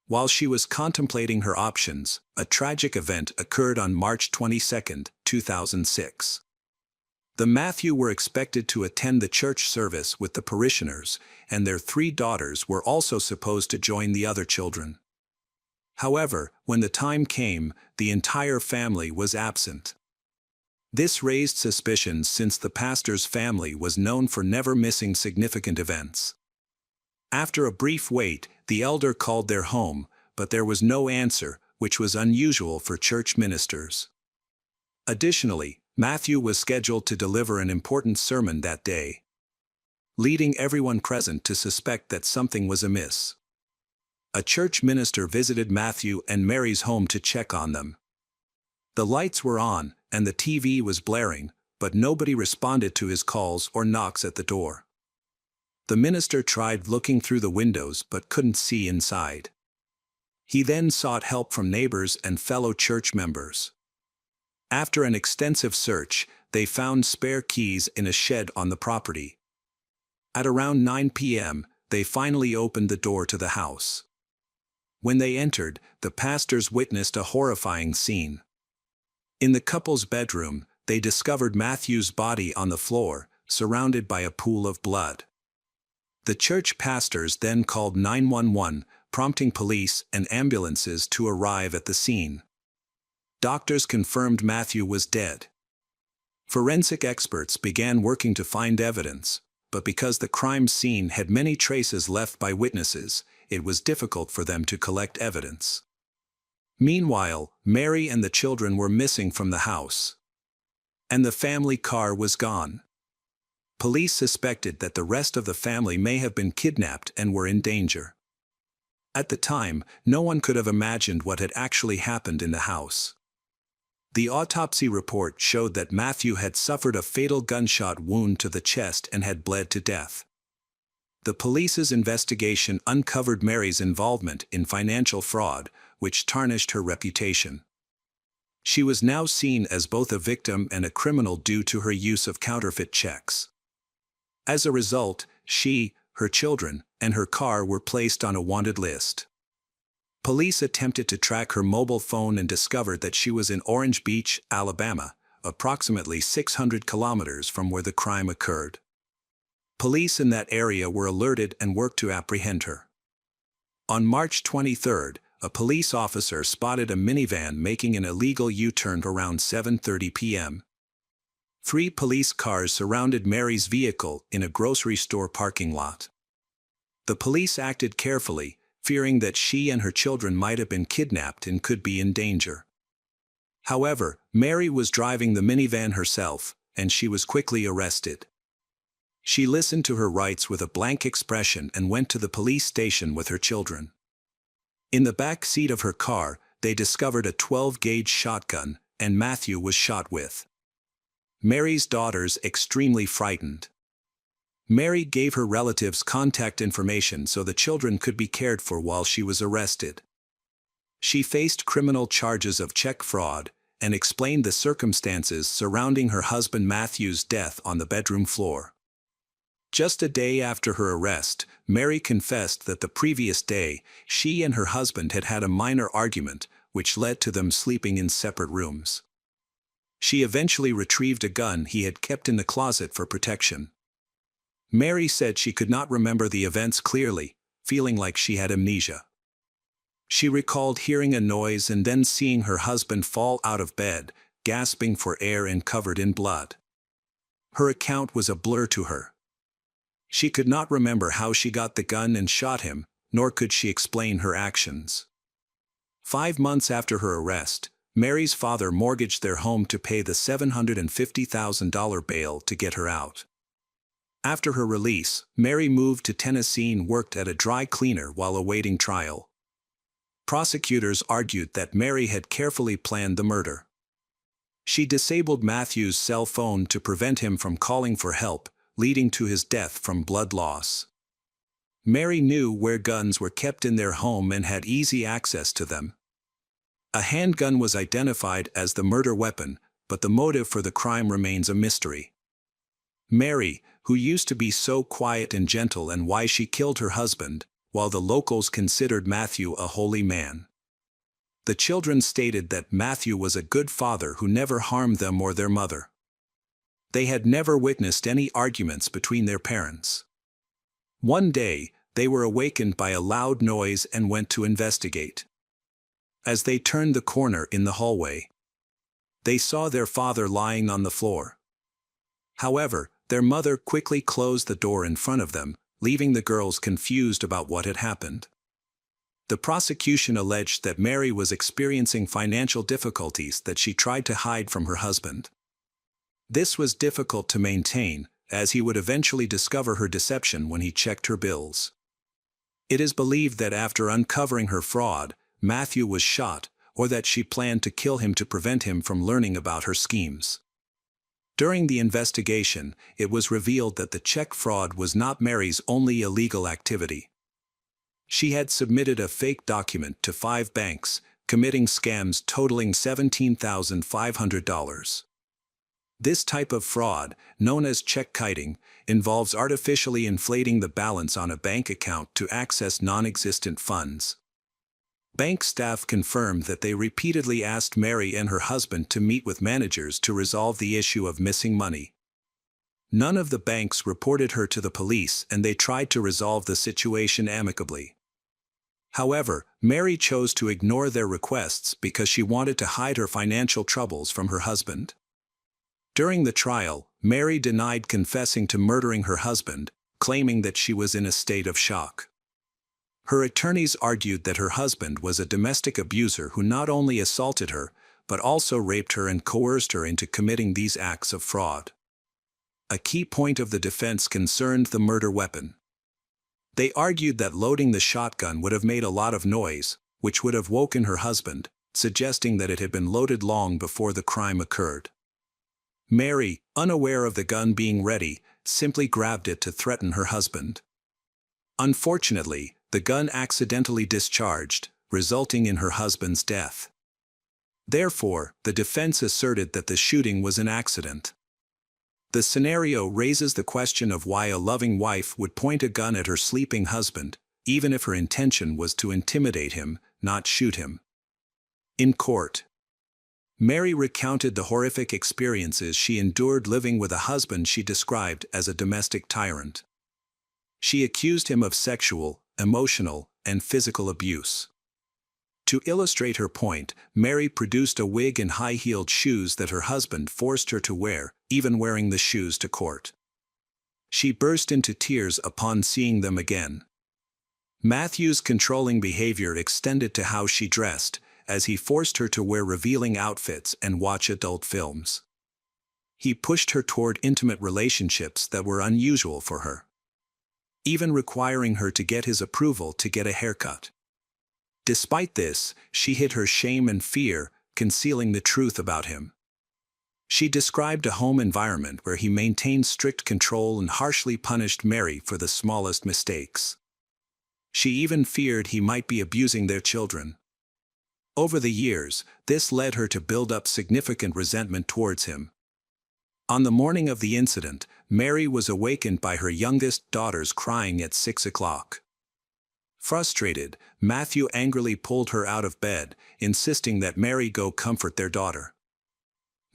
While she was contemplating her options, a tragic event occurred on March 22, 2006. The Matthew were expected to attend the church service with the parishioners, and their 3 daughters were also supposed to join the other children. However, when the time came, the entire family was absent. This raised suspicions since the pastor's family was known for never missing significant events. After a brief wait, the elder called their home, but there was no answer, which was unusual for church ministers. Additionally, Matthew was scheduled to deliver an important sermon that day, leading everyone present to suspect that something was amiss. A church minister visited Matthew and Mary's home to check on them. The lights were on, and the TV was blaring, but nobody responded to his calls or knocks at the door. The minister tried looking through the windows but couldn't see inside. He then sought help from neighbors and fellow church members. After an extensive search, they found spare keys in a shed on the property. At around 9 p.m., they finally opened the door to the house. When they entered, the pastors witnessed a horrifying scene. In the couple's bedroom, they discovered Matthew's body on the floor, surrounded by a pool of blood. The church pastors then called 911, prompting police and ambulances to arrive at the scene. Doctors confirmed Matthew was dead. Forensic experts began working to find evidence, but because the crime scene had many traces left by witnesses, it was difficult for them to collect evidence. Meanwhile, Mary and the children were missing from the house, and the family car was gone. Police suspected that the rest of the family may have been kidnapped and were in danger. At the time, no one could have imagined what had actually happened in the house. The autopsy report showed that Matthew had suffered a fatal gunshot wound to the chest and had bled to death. The police's investigation uncovered Mary's involvement in financial fraud, which tarnished her reputation. She was now seen as both a victim and a criminal due to her use of counterfeit checks. As a result, she, her children, and her car were placed on a wanted list. Police attempted to track her mobile phone and discovered that she was in Orange Beach, Alabama, approximately 600 kilometers from where the crime occurred. Police in that area were alerted and worked to apprehend her. On March 23, a police officer spotted a minivan making an illegal U-turn around 7:30 p.m. 3 police cars surrounded Mary's vehicle in a grocery store parking lot. The police acted carefully, fearing that she and her children might have been kidnapped and could be in danger. However, Mary was driving the minivan herself, and she was quickly arrested. She listened to her rights with a blank expression and went to the police station with her children. In the back seat of her car, they discovered a 12-gauge shotgun, and Matthew was shot with. Mary's daughters extremely frightened. Mary gave her relatives contact information so the children could be cared for while she was arrested. She faced criminal charges of check fraud and explained the circumstances surrounding her husband Matthew's death on the bedroom floor. Just a day after her arrest, Mary confessed that the previous day, she and her husband had had a minor argument, which led to them sleeping in separate rooms. She eventually retrieved a gun he had kept in the closet for protection. Mary said she could not remember the events clearly, feeling like she had amnesia. She recalled hearing a noise and then seeing her husband fall out of bed, gasping for air and covered in blood. Her account was a blur to her. She could not remember how she got the gun and shot him, nor could she explain her actions. 5 months after her arrest, Mary's father mortgaged their home to pay the $750,000 bail to get her out. After her release, Mary moved to Tennessee and worked at a dry cleaner while awaiting trial. Prosecutors argued that Mary had carefully planned the murder. She disabled Matthew's cell phone to prevent him from calling for help, leading to his death from blood loss. Mary knew where guns were kept in their home and had easy access to them. A handgun was identified as the murder weapon, but the motive for the crime remains a mystery. Mary, who used to be so quiet and gentle, and why she killed her husband, while the locals considered Matthew a holy man. The children stated that Matthew was a good father who never harmed them or their mother. They had never witnessed any arguments between their parents. One day, they were awakened by a loud noise and went to investigate. As they turned the corner in the hallway, they saw their father lying on the floor. However, their mother quickly closed the door in front of them, leaving the girls confused about what had happened. The prosecution alleged that Mary was experiencing financial difficulties that she tried to hide from her husband. This was difficult to maintain, as he would eventually discover her deception when he checked her bills. It is believed that after uncovering her fraud, Matthew was shot, or that she planned to kill him to prevent him from learning about her schemes. During the investigation, it was revealed that the check fraud was not Mary's only illegal activity. She had submitted a fake document to 5 banks, committing scams totaling $17,500. This type of fraud, known as check kiting, involves artificially inflating the balance on a bank account to access non-existent funds. Bank staff confirmed that they repeatedly asked Mary and her husband to meet with managers to resolve the issue of missing money. None of the banks reported her to the police, and they tried to resolve the situation amicably. However, Mary chose to ignore their requests because she wanted to hide her financial troubles from her husband. During the trial, Mary denied confessing to murdering her husband, claiming that she was in a state of shock. Her attorneys argued that her husband was a domestic abuser who not only assaulted her, but also raped her and coerced her into committing these acts of fraud. A key point of the defense concerned the murder weapon. They argued that loading the shotgun would have made a lot of noise, which would have woken her husband, suggesting that it had been loaded long before the crime occurred. Mary, unaware of the gun being ready, simply grabbed it to threaten her husband. Unfortunately, the gun accidentally discharged, resulting in her husband's death. Therefore, the defense asserted that the shooting was an accident. The scenario raises the question of why a loving wife would point a gun at her sleeping husband, even if her intention was to intimidate him, not shoot him. In court, Mary recounted the horrific experiences she endured living with a husband she described as a domestic tyrant. She accused him of sexual, emotional, and physical abuse. To illustrate her point, Mary produced a wig and high-heeled shoes that her husband forced her to wear, even wearing the shoes to court. She burst into tears upon seeing them again. Matthew's controlling behavior extended to how she dressed, as he forced her to wear revealing outfits and watch adult films. He pushed her toward intimate relationships that were unusual for her, even requiring her to get his approval to get a haircut. Despite this, she hid her shame and fear, concealing the truth about him. She described a home environment where he maintained strict control and harshly punished Mary for the smallest mistakes. She even feared he might be abusing their children. Over the years, this led her to build up significant resentment towards him. On the morning of the incident, Mary was awakened by her youngest daughter's crying at 6 o'clock. Frustrated, Matthew angrily pulled her out of bed, insisting that Mary go comfort their daughter.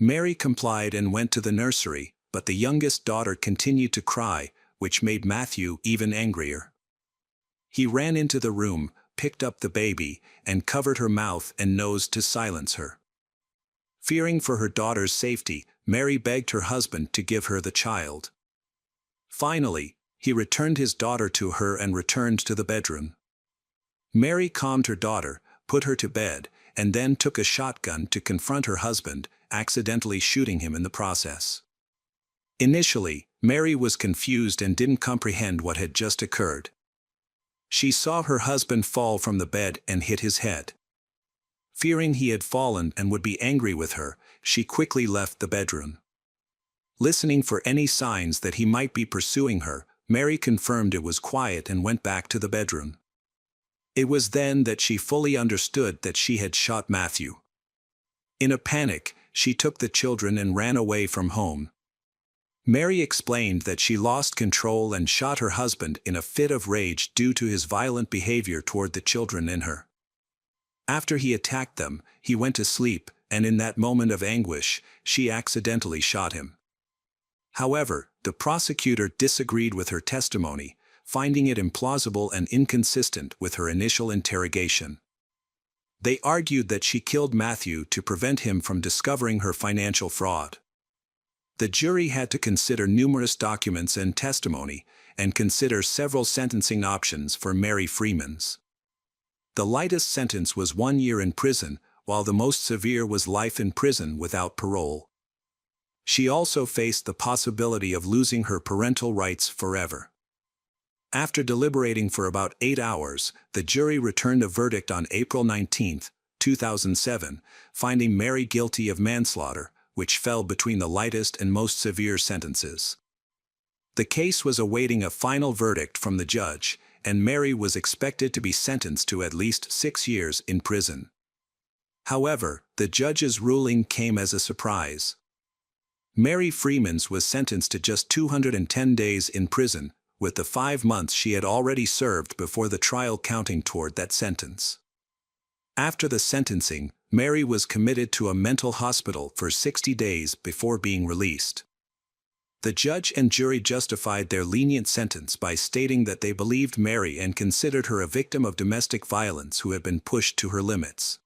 Mary complied and went to the nursery, but the youngest daughter continued to cry, which made Matthew even angrier. He ran into the room, picked up the baby, and covered her mouth and nose to silence her. Fearing for her daughter's safety, Mary begged her husband to give her the child. Finally, he returned his daughter to her and returned to the bedroom. Mary calmed her daughter, put her to bed, and then took a shotgun to confront her husband, accidentally shooting him in the process. Initially, Mary was confused and didn't comprehend what had just occurred. She saw her husband fall from the bed and hit his head. Fearing he had fallen and would be angry with her, she quickly left the bedroom. Listening for any signs that he might be pursuing her, Mary confirmed it was quiet and went back to the bedroom. It was then that she fully understood that she had shot Matthew. In a panic, she took the children and ran away from home. Mary explained that she lost control and shot her husband in a fit of rage due to his violent behavior toward the children and her. After he attacked them, he went to sleep, and in that moment of anguish, she accidentally shot him. However, the prosecutor disagreed with her testimony, finding it implausible and inconsistent with her initial interrogation. They argued that she killed Matthew to prevent him from discovering her financial fraud. The jury had to consider numerous documents and testimony, and consider several sentencing options for Mary Freemans. The lightest sentence was 1 year in prison, while the most severe was life in prison without parole. She also faced the possibility of losing her parental rights forever. After deliberating for about 8 hours, the jury returned a verdict on April 19, 2007, finding Mary guilty of manslaughter, which fell between the lightest and most severe sentences. The case was awaiting a final verdict from the judge, and Mary was expected to be sentenced to at least 6 years in prison. However, the judge's ruling came as a surprise. Mary Freemans was sentenced to just 210 days in prison, with the 5 months she had already served before the trial counting toward that sentence. After the sentencing, Mary was committed to a mental hospital for 60 days before being released. The judge and jury justified their lenient sentence by stating that they believed Mary and considered her a victim of domestic violence who had been pushed to her limits.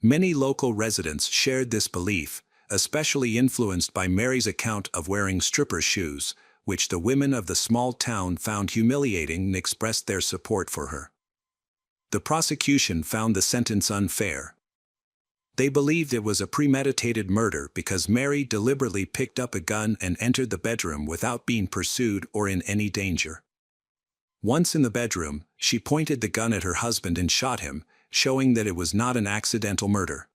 Many local residents shared this belief, especially influenced by Mary's account of wearing stripper shoes, which the women of the small town found humiliating and expressed their support for her. The prosecution found the sentence unfair. They believed it was a premeditated murder because Mary deliberately picked up a gun and entered the bedroom without being pursued or in any danger. Once in the bedroom, she pointed the gun at her husband and shot him, showing that it was not an accidental murder.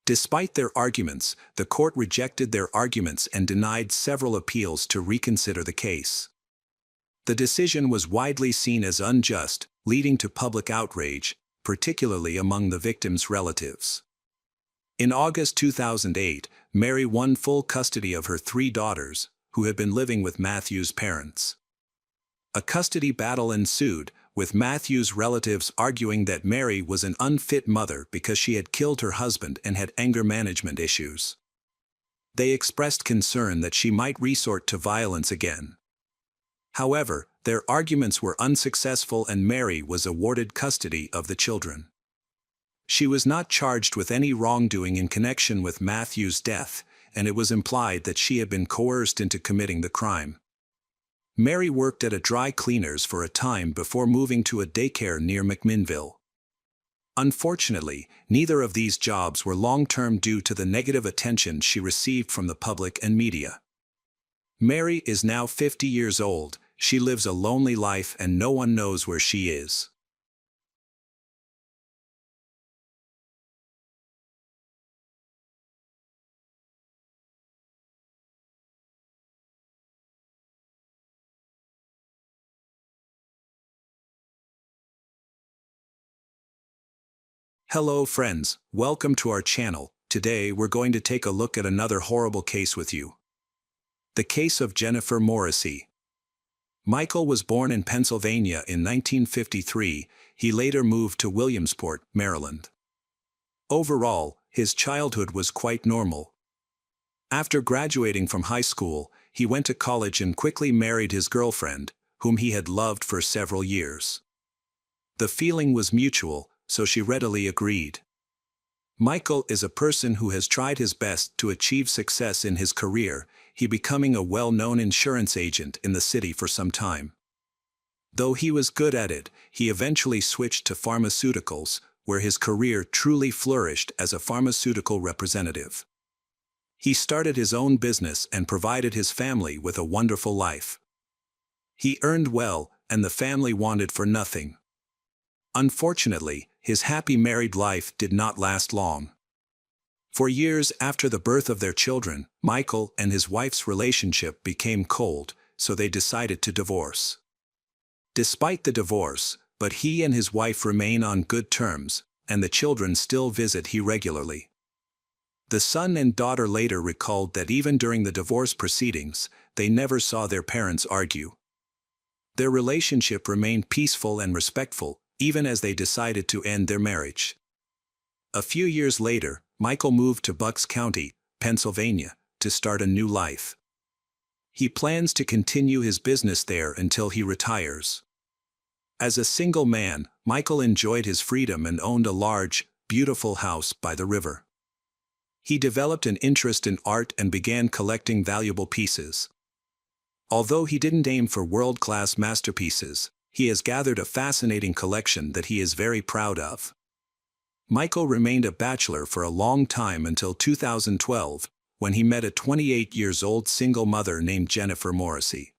Despite their arguments, the court rejected their arguments and denied several appeals to reconsider the case. The decision was widely seen as unjust, leading to public outrage, particularly among the victims' relatives. In August 2008, Mary won full custody of her 3 daughters, who had been living with Matthew's parents. A custody battle ensued, with Matthew's relatives arguing that Mary was an unfit mother because she had killed her husband and had anger management issues. They expressed concern that she might resort to violence again. However, their arguments were unsuccessful and Mary was awarded custody of the children. She was not charged with any wrongdoing in connection with Matthew's death, and it was implied that she had been coerced into committing the crime. Mary worked at a dry cleaner's for a time before moving to a daycare near McMinnville. Unfortunately, neither of these jobs were long-term due to the negative attention she received from the public and media. Mary is now 50 years old. She lives a lonely life and no one knows where she is. Hello friends, welcome to our channel. Today we're going to take a look at another horrible case with you. The case of Jennifer Morrissey. Michael was born in Pennsylvania in 1953. He later moved to Williamsport, Maryland. Overall, his childhood was quite normal. After graduating from high school, he went to college and quickly married his girlfriend, whom he had loved for several years. The feeling was mutual, so she readily agreed. Michael is a person who has tried his best to achieve success in his career, he becoming a well-known insurance agent in the city for some time. Though he was good at it, he eventually switched to pharmaceuticals, where his career truly flourished as a pharmaceutical representative. He started his own business and provided his family with a wonderful life. He earned well, and the family wanted for nothing. Unfortunately, his happy married life did not last long. For years after the birth of their children, Michael and his wife's relationship became cold, so they decided to divorce. Despite the divorce, but he and his wife remain on good terms, and the children still visit him regularly. The son and daughter later recalled that even during the divorce proceedings, they never saw their parents argue. Their relationship remained peaceful and respectful, even as they decided to end their marriage. A few years later, Michael moved to Bucks County, Pennsylvania, to start a new life. He plans to continue his business there until he retires. As a single man, Michael enjoyed his freedom and owned a large, beautiful house by the river. He developed an interest in art and began collecting valuable pieces. Although he didn't aim for world-class masterpieces, he has gathered a fascinating collection that he is very proud of. Michael remained a bachelor for a long time until 2012, when he met a 28-year-old single mother named Jennifer Morrissey.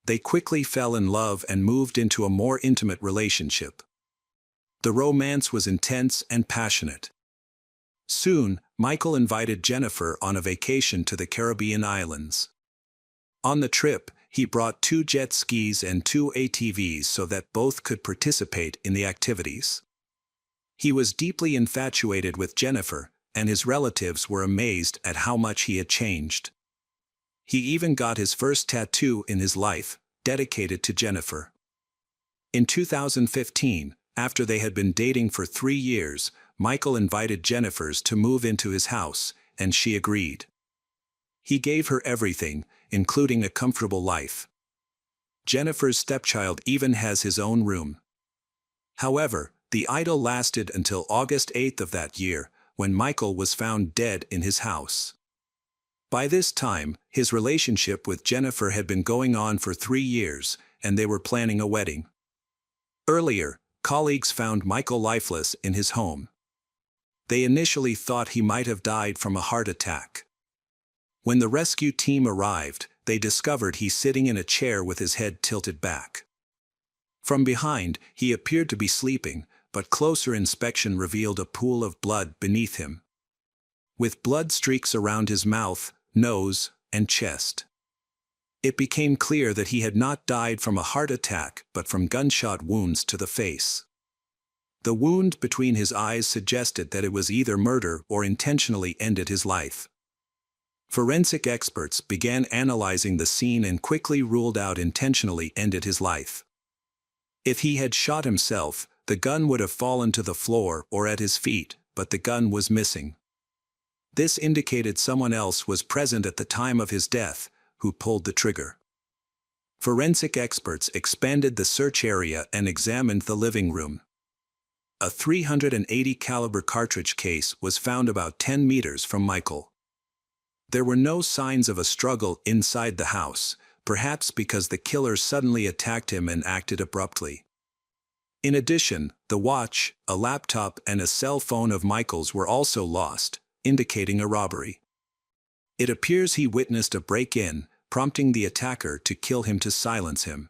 They quickly fell in love and moved into a more intimate relationship. The romance was intense and passionate. Soon, Michael invited Jennifer on a vacation to the Caribbean islands. On the trip, he brought 2 jet skis and 2 ATVs so that both could participate in the activities. He was deeply infatuated with Jennifer, and his relatives were amazed at how much he had changed. He even got his first tattoo in his life, dedicated to Jennifer. In 2015, after they had been dating for 3 years, Michael invited Jennifer to move into his house, and she agreed. He gave her everything, including a comfortable life. Jennifer's stepchild even has his own room. However, the idyll lasted until August 8 of that year, when Michael was found dead in his house. By this time, his relationship with Jennifer had been going on for 3 years, and they were planning a wedding. Earlier, colleagues found Michael lifeless in his home. They initially thought he might have died from a heart attack. When the rescue team arrived, they discovered he's sitting in a chair with his head tilted back. From behind, he appeared to be sleeping, but closer inspection revealed a pool of blood beneath him, with blood streaks around his mouth, nose, and chest. It became clear that he had not died from a heart attack but from gunshot wounds to the face. The wound between his eyes suggested that it was either murder or intentionally ended his life. Forensic experts began analyzing the scene and quickly ruled out intentionally ended his life. If he had shot himself, the gun would have fallen to the floor or at his feet, but the gun was missing. This indicated someone else was present at the time of his death, who pulled the trigger. Forensic experts expanded the search area and examined the living room. A .380 caliber cartridge case was found about 10 meters from Michael. There were no signs of a struggle inside the house, perhaps because the killer suddenly attacked him and acted abruptly. In addition, the watch, a laptop, and a cell phone of Michael's were also lost, indicating a robbery. It appears he witnessed a break-in, prompting the attacker to kill him to silence him.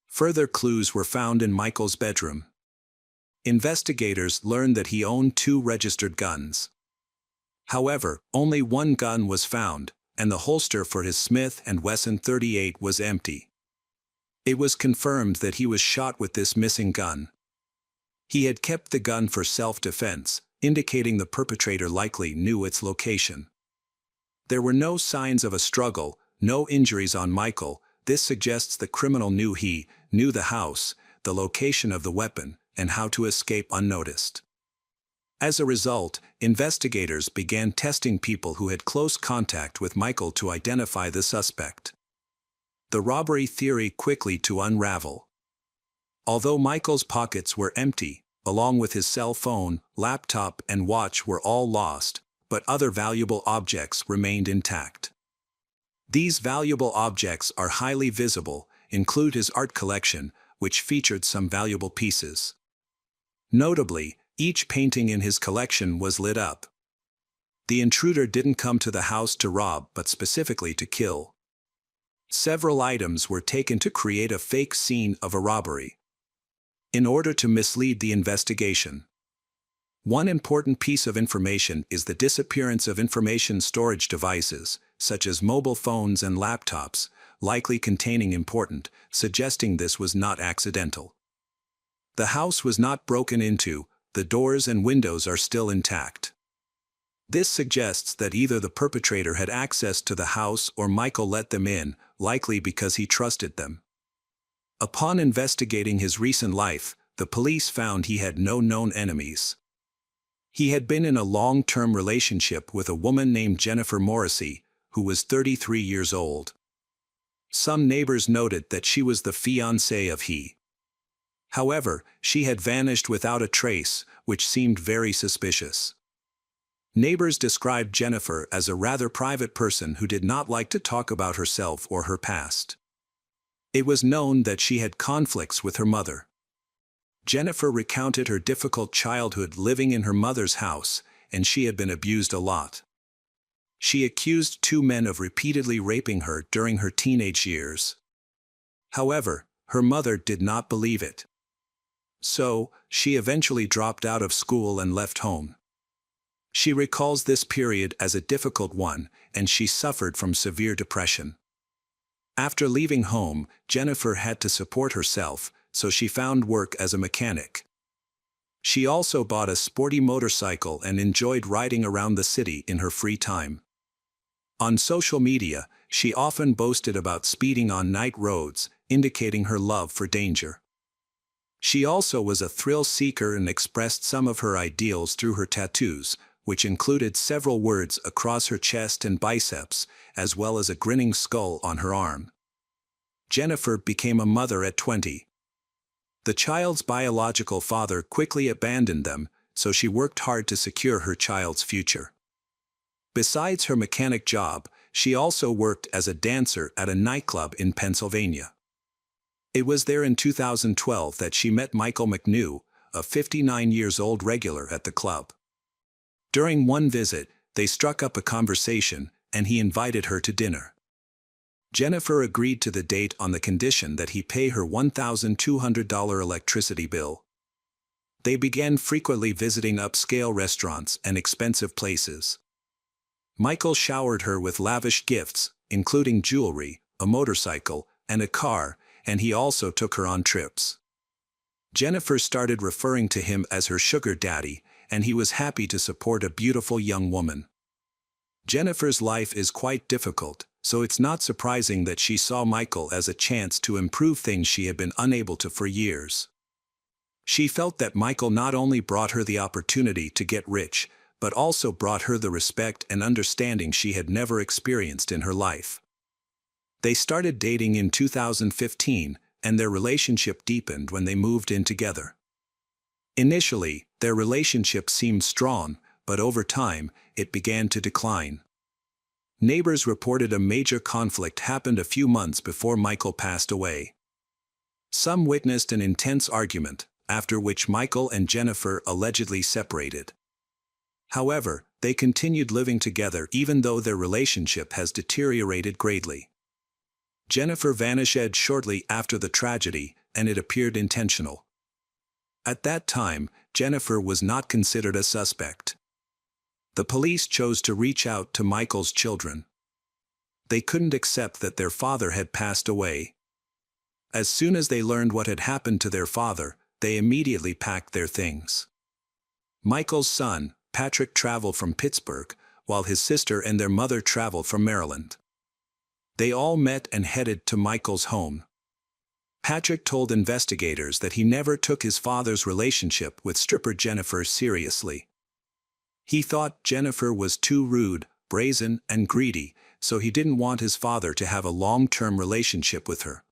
Further clues were found in Michael's bedroom. Investigators learned that he owned 2 registered guns. However, only one gun was found, and the holster for his Smith & Wesson .38 was empty. It was confirmed that he was shot with this missing gun. He had kept the gun for self-defense, indicating the perpetrator likely knew its location. There were no signs of a struggle, no injuries on Michael. This suggests the criminal knew the house, the location of the weapon, and how to escape unnoticed. As a result, investigators began testing people who had close contact with Michael to identify the suspect. The robbery theory quickly to unravel. Although Michael's pockets were empty, along with his cell phone, laptop, and watch were all lost, but other valuable objects remained intact. These valuable objects are highly visible, include his art collection, which featured some valuable pieces. Notably, each painting in his collection was lit up. The intruder didn't come to the house to rob but specifically to kill. Several items were taken to create a fake scene of a robbery, in order to mislead the investigation. One important piece of information is the disappearance of information storage devices, such as mobile phones and laptops, likely containing important, suggesting this was not accidental. The house was not broken into, the doors and windows are still intact. This suggests that either the perpetrator had access to the house or Michael let them in, likely because he trusted them. Upon investigating his recent life, the police found he had no known enemies. He had been in a long-term relationship with a woman named Jennifer Morrissey, who was 33 years old. Some neighbors noted that she was the fiancée of he. However, she had vanished without a trace, which seemed very suspicious. Neighbors described Jennifer as a rather private person who did not like to talk about herself or her past. It was known that she had conflicts with her mother. Jennifer recounted her difficult childhood living in her mother's house, and she had been abused a lot. She accused 2 men of repeatedly raping her during her teenage years. However, her mother did not believe it. So, she eventually dropped out of school and left home. She recalls this period as a difficult one, and she suffered from severe depression. After leaving home, Jennifer had to support herself, so she found work as a mechanic. She also bought a sporty motorcycle and enjoyed riding around the city in her free time. On social media, she often boasted about speeding on night roads, indicating her love for danger. She also was a thrill seeker and expressed some of her ideals through her tattoos, which included several words across her chest and biceps, as well as a grinning skull on her arm. Jennifer became a mother at 20. The child's biological father quickly abandoned them, so she worked hard to secure her child's future. Besides her mechanic job, she also worked as a dancer at a nightclub in Pennsylvania. It was there in 2012 that she met Michael McNew, a 59-year-old regular at the club. During one visit, they struck up a conversation, and he invited her to dinner. Jennifer agreed to the date on the condition that he pay her $1,200 electricity bill. They began frequently visiting upscale restaurants and expensive places. Michael showered her with lavish gifts, including jewelry, a motorcycle, and a car, and he also took her on trips. Jennifer started referring to him as her sugar daddy, and he was happy to support a beautiful young woman. Jennifer's life is quite difficult, so it's not surprising that she saw Michael as a chance to improve things she had been unable to for years. She felt that Michael not only brought her the opportunity to get rich, but also brought her the respect and understanding she had never experienced in her life. They started dating in 2015, and their relationship deepened when they moved in together. Initially, their relationship seemed strong, but over time, it began to decline. Neighbors reported a major conflict happened a few months before Michael passed away. Some witnessed an intense argument, after which Michael and Jennifer allegedly separated. However, they continued living together even though their relationship has deteriorated greatly. Jennifer vanished shortly after the tragedy, and it appeared intentional. At that time, Jennifer was not considered a suspect. The police chose to reach out to Michael's children. They couldn't accept that their father had passed away. As soon as they learned what had happened to their father, they immediately packed their things. Michael's son, Patrick, traveled from Pittsburgh, while his sister and their mother traveled from Maryland. They all met and headed to Michael's home. Patrick told investigators that he never took his father's relationship with stripper Jennifer seriously. He thought Jennifer was too rude, brazen, and greedy, so he didn't want his father to have a long-term relationship with her.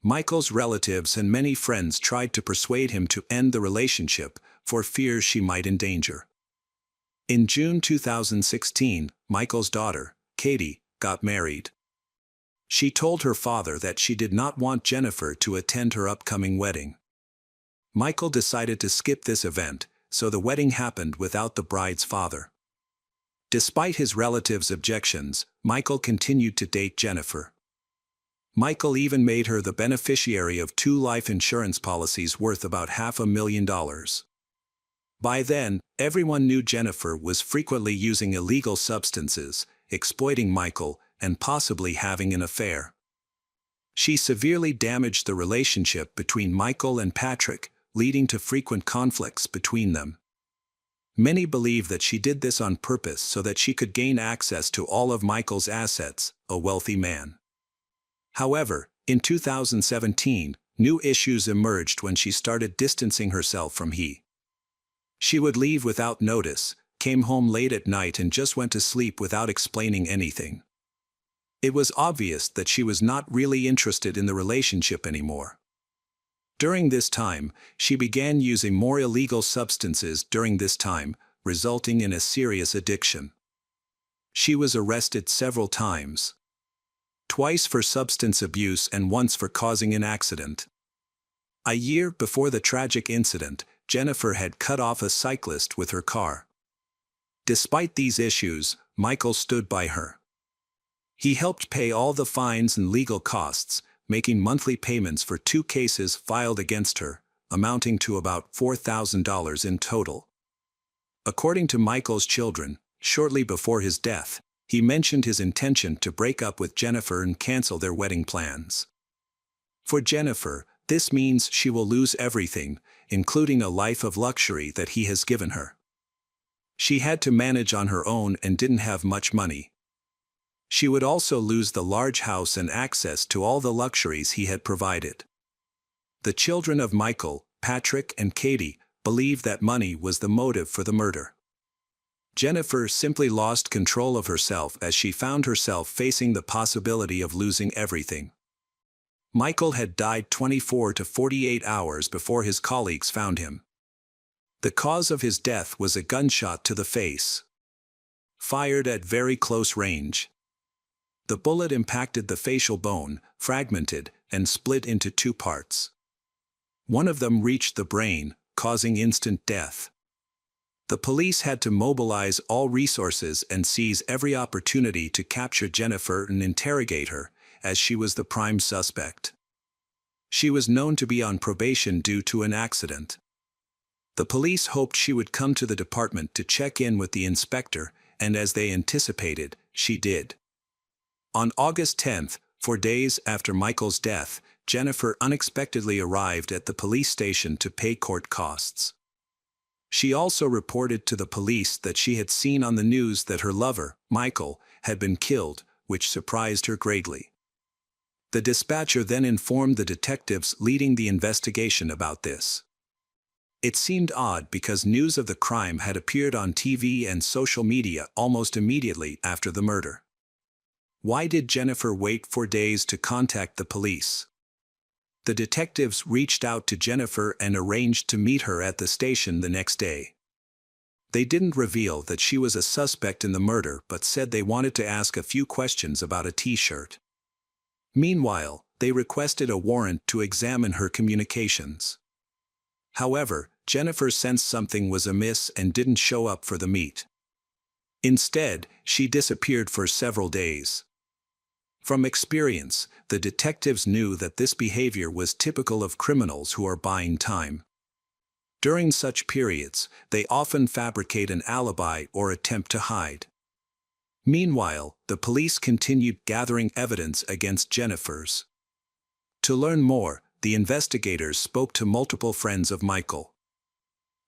Michael's relatives and many friends tried to persuade him to end the relationship for fear she might endanger. In June 2016, Michael's daughter, Katie, got married. She told her father that she did not want Jennifer to attend her upcoming wedding. Michael decided to skip this event, so the wedding happened without the bride's father. Despite his relatives' objections, Michael continued to date Jennifer. Michael even made her the beneficiary of 2 life insurance policies worth about $500,000. By then, everyone knew Jennifer was frequently using illegal substances, exploiting Michael, and possibly having an affair. She severely damaged the relationship between Michael and Patrick, leading to frequent conflicts between them. Many believe that she did this on purpose so that she could gain access to all of Michael's assets, a wealthy man. However, in 2017, new issues emerged when she started distancing herself from him. She would leave without notice, came home late at night and just went to sleep without explaining anything. It was obvious that she was not really interested in the relationship anymore. During this time, she began using more illegal substances during this time, resulting in a serious addiction. She was arrested several times. Twice for substance abuse and once for causing an accident. A year before the tragic incident, Jennifer had cut off a cyclist with her car. Despite these issues, Michael stood by her. He helped pay all the fines and legal costs, making monthly payments for 2 cases filed against her, amounting to about $4,000 in total. According to Michael's children, shortly before his death, he mentioned his intention to break up with Jennifer and cancel their wedding plans. For Jennifer, this means she will lose everything, including a life of luxury that he has given her. She had to manage on her own and didn't have much money. She would also lose the large house and access to all the luxuries he had provided. The children of Michael, Patrick, and Katie believe that money was the motive for the murder. Jennifer simply lost control of herself as she found herself facing the possibility of losing everything. Michael had died 24 to 48 hours before his colleagues found him. The cause of his death was a gunshot to the face, fired at very close range. The bullet impacted the facial bone, fragmented, and split into 2 parts. One of them reached the brain, causing instant death. The police had to mobilize all resources and seize every opportunity to capture Jennifer and interrogate her, as she was the prime suspect. She was known to be on probation due to an accident. The police hoped she would come to the department to check in with the inspector, and as they anticipated, she did. On August 10th, 4 days after Michael's death, Jennifer unexpectedly arrived at the police station to pay court costs. She also reported to the police that she had seen on the news that her lover, Michael, had been killed, which surprised her greatly. The dispatcher then informed the detectives leading the investigation about this. It seemed odd because news of the crime had appeared on TV and social media almost immediately after the murder. Why did Jennifer wait 4 days to contact the police? The detectives reached out to Jennifer and arranged to meet her at the station the next day. They didn't reveal that she was a suspect in the murder but said they wanted to ask a few questions about a T-shirt. Meanwhile, they requested a warrant to examine her communications. However, Jennifer sensed something was amiss and didn't show up for the meet. Instead, she disappeared for several days. From experience, the detectives knew that this behavior was typical of criminals who are buying time. During such periods, they often fabricate an alibi or attempt to hide. Meanwhile, the police continued gathering evidence against Jennifer's. To learn more, the investigators spoke to multiple friends of Michael.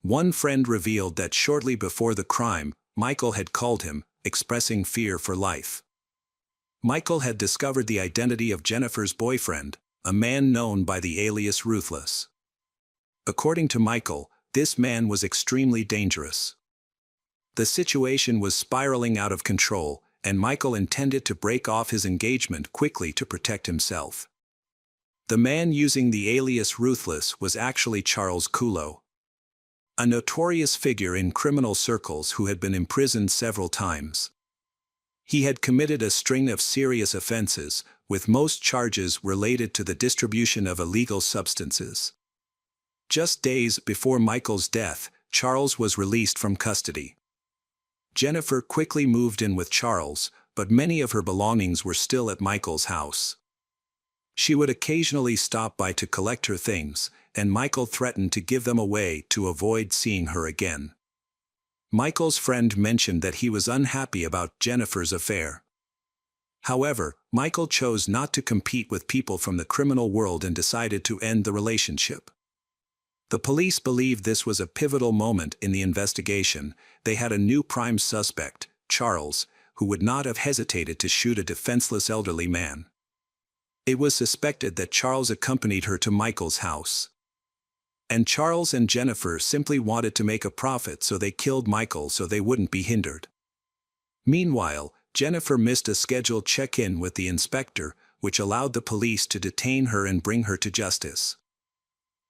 One friend revealed that shortly before the crime, Michael had called him, expressing fear for life. Michael had discovered the identity of Jennifer's boyfriend, a man known by the alias Ruthless. According to Michael, this man was extremely dangerous. The situation was spiraling out of control, and Michael intended to break off his engagement quickly to protect himself. The man using the alias Ruthless was actually Charles Culo, a notorious figure in criminal circles who had been imprisoned several times. He had committed a string of serious offenses, with most charges related to the distribution of illegal substances. Just days before Michael's death, Charles was released from custody. Jennifer quickly moved in with Charles, but many of her belongings were still at Michael's house. She would occasionally stop by to collect her things, and Michael threatened to give them away to avoid seeing her again. Michael's friend mentioned that he was unhappy about Jennifer's affair. However, Michael chose not to compete with people from the criminal world and decided to end the relationship. The police believed this was a pivotal moment in the investigation. They had a new prime suspect, Charles, who would not have hesitated to shoot a defenseless elderly man. It was suspected that Charles accompanied her to Michael's house. And Charles and Jennifer simply wanted to make a profit, so they killed Michael so they wouldn't be hindered. Meanwhile, Jennifer missed a scheduled check-in with the inspector, which allowed the police to detain her and bring her to justice.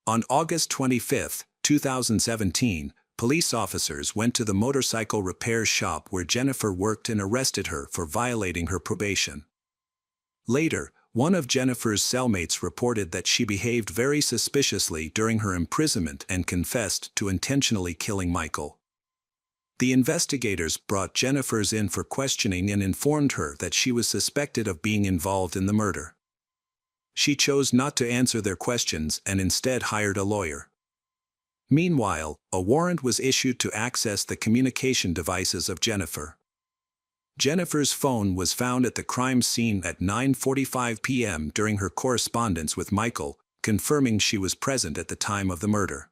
On August 25, 2017, police officers went to the motorcycle repair shop where Jennifer worked and arrested her for violating her probation. Later, one of Jennifer's cellmates reported that she behaved very suspiciously during her imprisonment and confessed to intentionally killing Michael. The investigators brought Jennifer's in for questioning and informed her that she was suspected of being involved in the murder. She chose not to answer their questions and instead hired a lawyer. Meanwhile, a warrant was issued to access the communication devices of Jennifer. Jennifer's phone was found at the crime scene at 9:45 p.m. during her correspondence with Michael, confirming she was present at the time of the murder.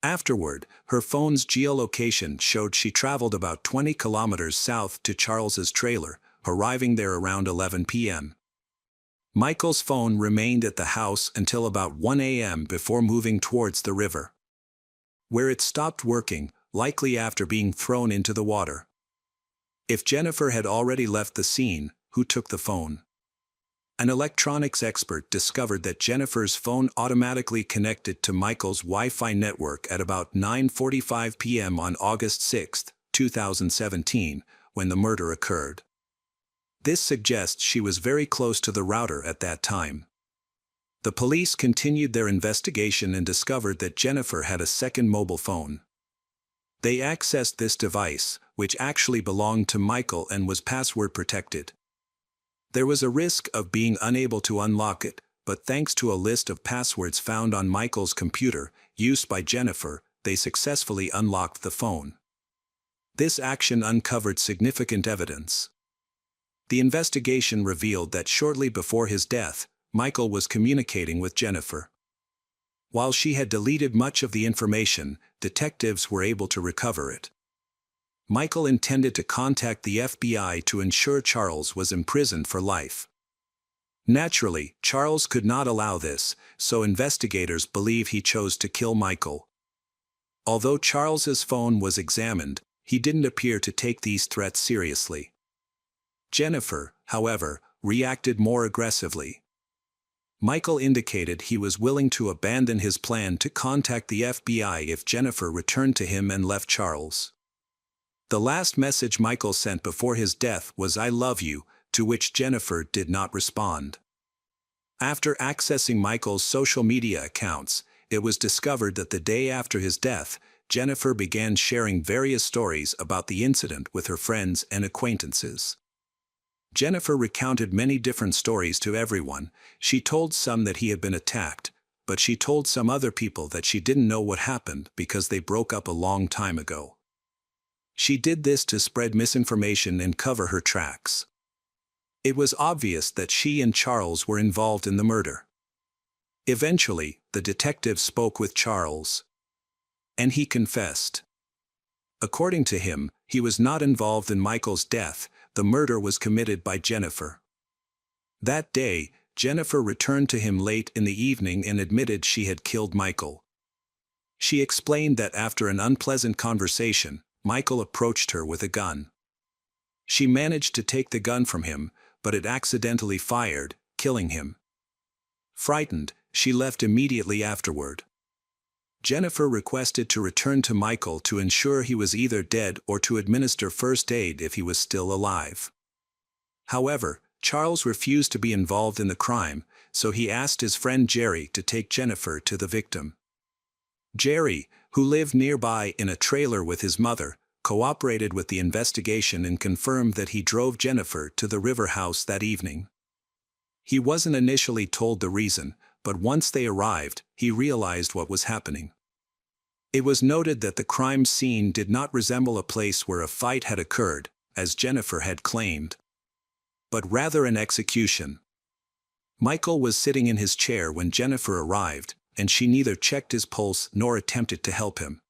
Afterward, her phone's geolocation showed she traveled about 20 kilometers south to Charles's trailer, arriving there around 11 p.m. Michael's phone remained at the house until about 1 a.m. before moving towards the river, where it stopped working, likely after being thrown into the water. If Jennifer had already left the scene, who took the phone? An electronics expert discovered that Jennifer's phone automatically connected to Michael's Wi-Fi network at about 9:45 p.m. on August 6, 2017, when the murder occurred. This suggests she was very close to the router at that time. The police continued their investigation and discovered that Jennifer had a second mobile phone. They accessed this device, which actually belonged to Michael and was password protected. There was a risk of being unable to unlock it, but thanks to a list of passwords found on Michael's computer, used by Jennifer, they successfully unlocked the phone. This action uncovered significant evidence. The investigation revealed that shortly before his death, Michael was communicating with Jennifer. While she had deleted much of the information, detectives were able to recover it. Michael intended to contact the FBI to ensure Charles was imprisoned for life. Naturally, Charles could not allow this, so investigators believe he chose to kill Michael. Although Charles's phone was examined, he didn't appear to take these threats seriously. Jennifer, however, reacted more aggressively. Michael indicated he was willing to abandon his plan to contact the FBI if Jennifer returned to him and left Charles. The last message Michael sent before his death was "I love you," to which Jennifer did not respond. After accessing Michael's social media accounts, it was discovered that the day after his death, Jennifer began sharing various stories about the incident with her friends and acquaintances. Jennifer recounted many different stories to everyone. She told some that he had been attacked, but she told some other people that she didn't know what happened because they broke up a long time ago. She did this to spread misinformation and cover her tracks. It was obvious that she and Charles were involved in the murder. Eventually, the detective spoke with Charles, and he confessed. According to him, he was not involved in Michael's death. The murder was committed by Jennifer. That day, Jennifer returned to him late in the evening and admitted she had killed Michael. She explained that after an unpleasant conversation, Michael approached her with a gun. She managed to take the gun from him, but it accidentally fired, killing him. Frightened, she left immediately afterward. Jennifer requested to return to Michael to ensure he was either dead or to administer first aid if he was still alive. However, Charles refused to be involved in the crime, so he asked his friend Jerry to take Jennifer to the victim. Jerry, who lived nearby in a trailer with his mother, cooperated with the investigation and confirmed that he drove Jennifer to the river house that evening. He wasn't initially told the reason, but once they arrived, he realized what was happening. It was noted that the crime scene did not resemble a place where a fight had occurred, as Jennifer had claimed, but rather an execution. Michael was sitting in his chair when Jennifer arrived, and she neither checked his pulse nor attempted to help him.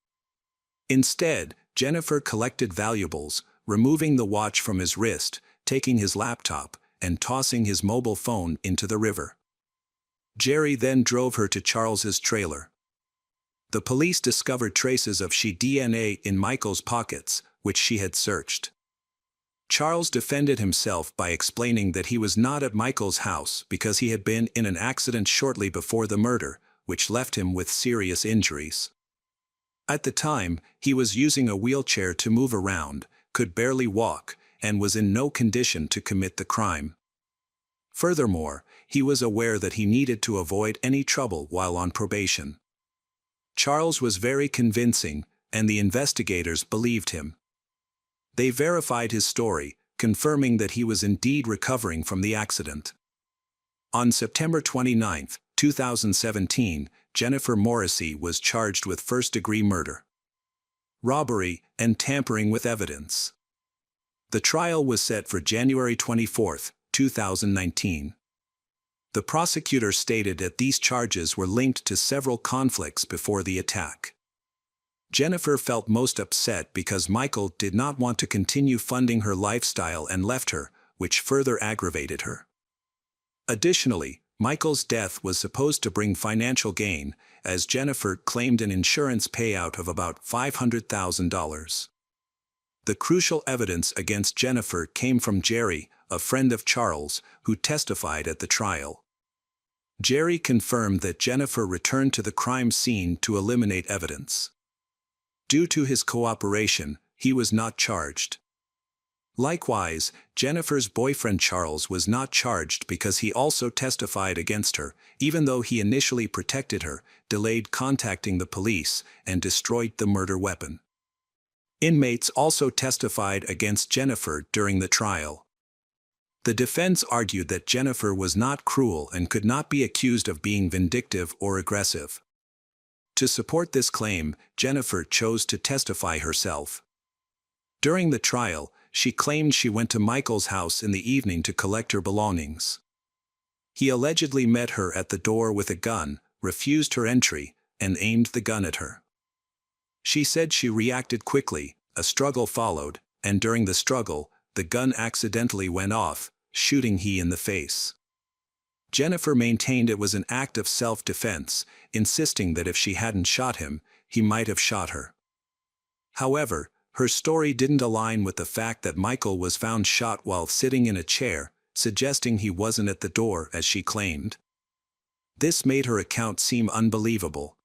Instead, Jennifer collected valuables, removing the watch from his wrist, taking his laptop, and tossing his mobile phone into the river. Jerry then drove her to Charles's trailer. The police discovered traces of she DNA in Michael's pockets, which she had searched. Charles defended himself by explaining that he was not at Michael's house because he had been in an accident shortly before the murder, which left him with serious injuries. At the time, he was using a wheelchair to move around, could barely walk, and was in no condition to commit the crime. Furthermore, he was aware that he needed to avoid any trouble while on probation. Charles was very convincing, and the investigators believed him. They verified his story, confirming that he was indeed recovering from the accident. On September 29, 2017, Jennifer Morrissey was charged with first-degree murder, robbery, and tampering with evidence. The trial was set for January 24, 2019. The prosecutor stated that these charges were linked to several conflicts before the attack. Jennifer felt most upset because Michael did not want to continue funding her lifestyle and left her, which further aggravated her. Additionally, Michael's death was supposed to bring financial gain, as Jennifer claimed an insurance payout of about $500,000. The crucial evidence against Jennifer came from Jerry, a friend of Charles, who testified at the trial. Jerry confirmed that Jennifer returned to the crime scene to eliminate evidence. Due to his cooperation, he was not charged. Likewise, Jennifer's boyfriend Charles was not charged because he also testified against her, even though he initially protected her, delayed contacting the police, and destroyed the murder weapon. Inmates also testified against Jennifer during the trial. The defense argued that Jennifer was not cruel and could not be accused of being vindictive or aggressive. To support this claim, Jennifer chose to testify herself. During the trial, she claimed she went to Michael's house in the evening to collect her belongings. He allegedly met her at the door with a gun, refused her entry, and aimed the gun at her. She said she reacted quickly, a struggle followed, and during the struggle, the gun accidentally went off, shooting he in the face. Jennifer maintained it was an act of self-defense, insisting that if she hadn't shot him, he might have shot her. However, her story didn't align with the fact that Michael was found shot while sitting in a chair, suggesting he wasn't at the door as she claimed. This made her account seem unbelievable.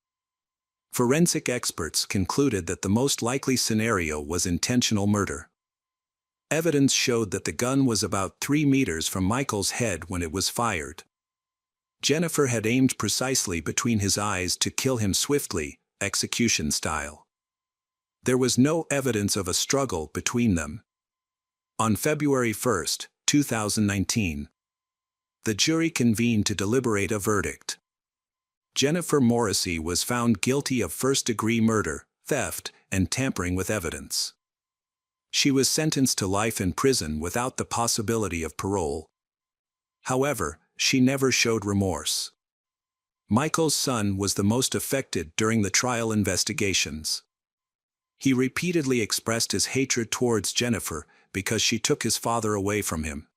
Forensic experts concluded that the most likely scenario was intentional murder. Evidence showed that the gun was about 3 meters from Michael's head when it was fired. Jennifer had aimed precisely between his eyes to kill him swiftly, execution style. There was no evidence of a struggle between them. On February 1, 2019, the jury convened to deliberate a verdict. Jennifer Morrissey was found guilty of first-degree murder, theft, and tampering with evidence. She was sentenced to life in prison without the possibility of parole. However, she never showed remorse. Michael's son was the most affected during the trial investigations. He repeatedly expressed his hatred towards Jennifer because she took his father away from him.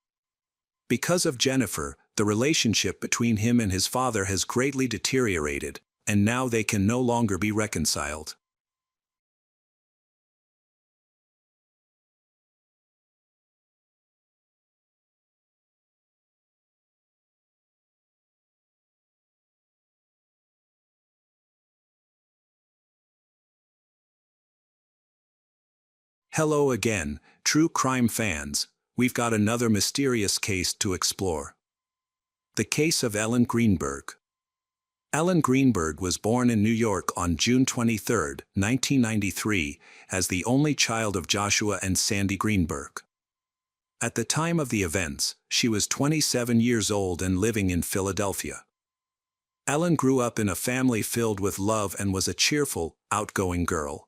Because of Jennifer, the relationship between him and his father has greatly deteriorated, and now they can no longer be reconciled. Hello again, true crime fans. We've got another mysterious case to explore. The case of Ellen Greenberg. Ellen Greenberg was born in New York on June 23, 1993, as the only child of Joshua and Sandy Greenberg. At the time of the events, she was 27 years old and living in Philadelphia. Ellen grew up in a family filled with love and was a cheerful, outgoing girl.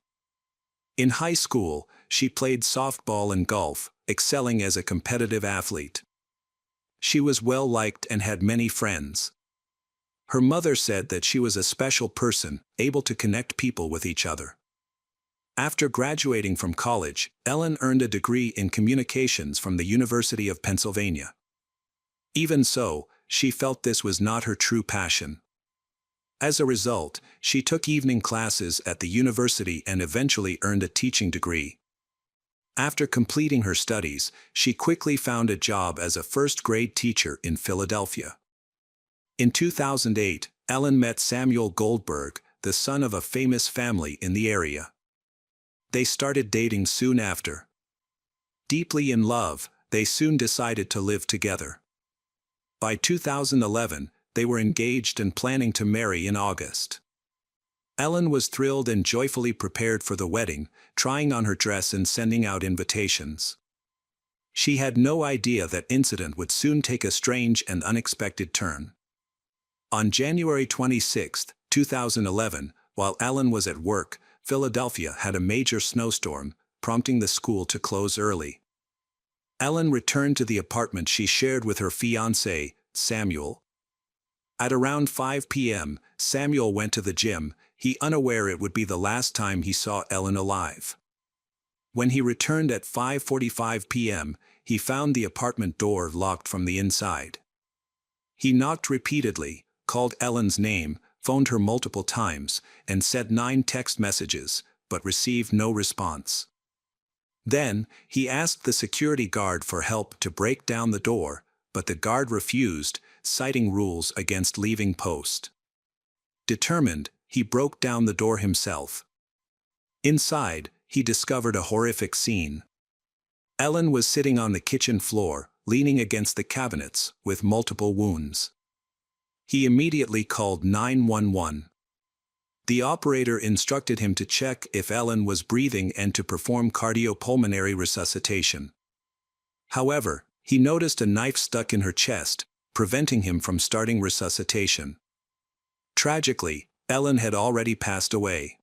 In high school, she played softball and golf, excelling as a competitive athlete. She was well-liked and had many friends. Her mother said that she was a special person, able to connect people with each other. After graduating from college, Ellen earned a degree in communications from the University of Pennsylvania. Even so, she felt this was not her true passion. As a result, she took evening classes at the university and eventually earned a teaching degree. After completing her studies, she quickly found a job as a first-grade teacher in Philadelphia. In 2008, Ellen met Samuel Goldberg, the son of a famous family in the area. They started dating soon after. Deeply in love, they soon decided to live together. By 2011, they were engaged and planning to marry in August. Ellen was thrilled and joyfully prepared for the wedding, trying on her dress and sending out invitations. She had no idea that incident would soon take a strange and unexpected turn. On January 26, 2011, while Ellen was at work, Philadelphia had a major snowstorm, prompting the school to close early. Ellen returned to the apartment she shared with her fiancé, Samuel. At around 5 p.m., Samuel went to the gym, he unaware it would be the last time he saw Ellen alive. When he returned at 5:45 p.m., he found the apartment door locked from the inside. He knocked repeatedly, called Ellen's name, phoned her multiple times, and sent 9 text messages, but received no response. Then, he asked the security guard for help to break down the door, but the guard refused, citing rules against leaving post. Determined, he broke down the door himself. Inside, he discovered a horrific scene. Ellen was sitting on the kitchen floor, leaning against the cabinets, with multiple wounds. He immediately called 911. The operator instructed him to check if Ellen was breathing and to perform cardiopulmonary resuscitation. However, he noticed a knife stuck in her chest, preventing him from starting resuscitation. Tragically, Ellen had already passed away.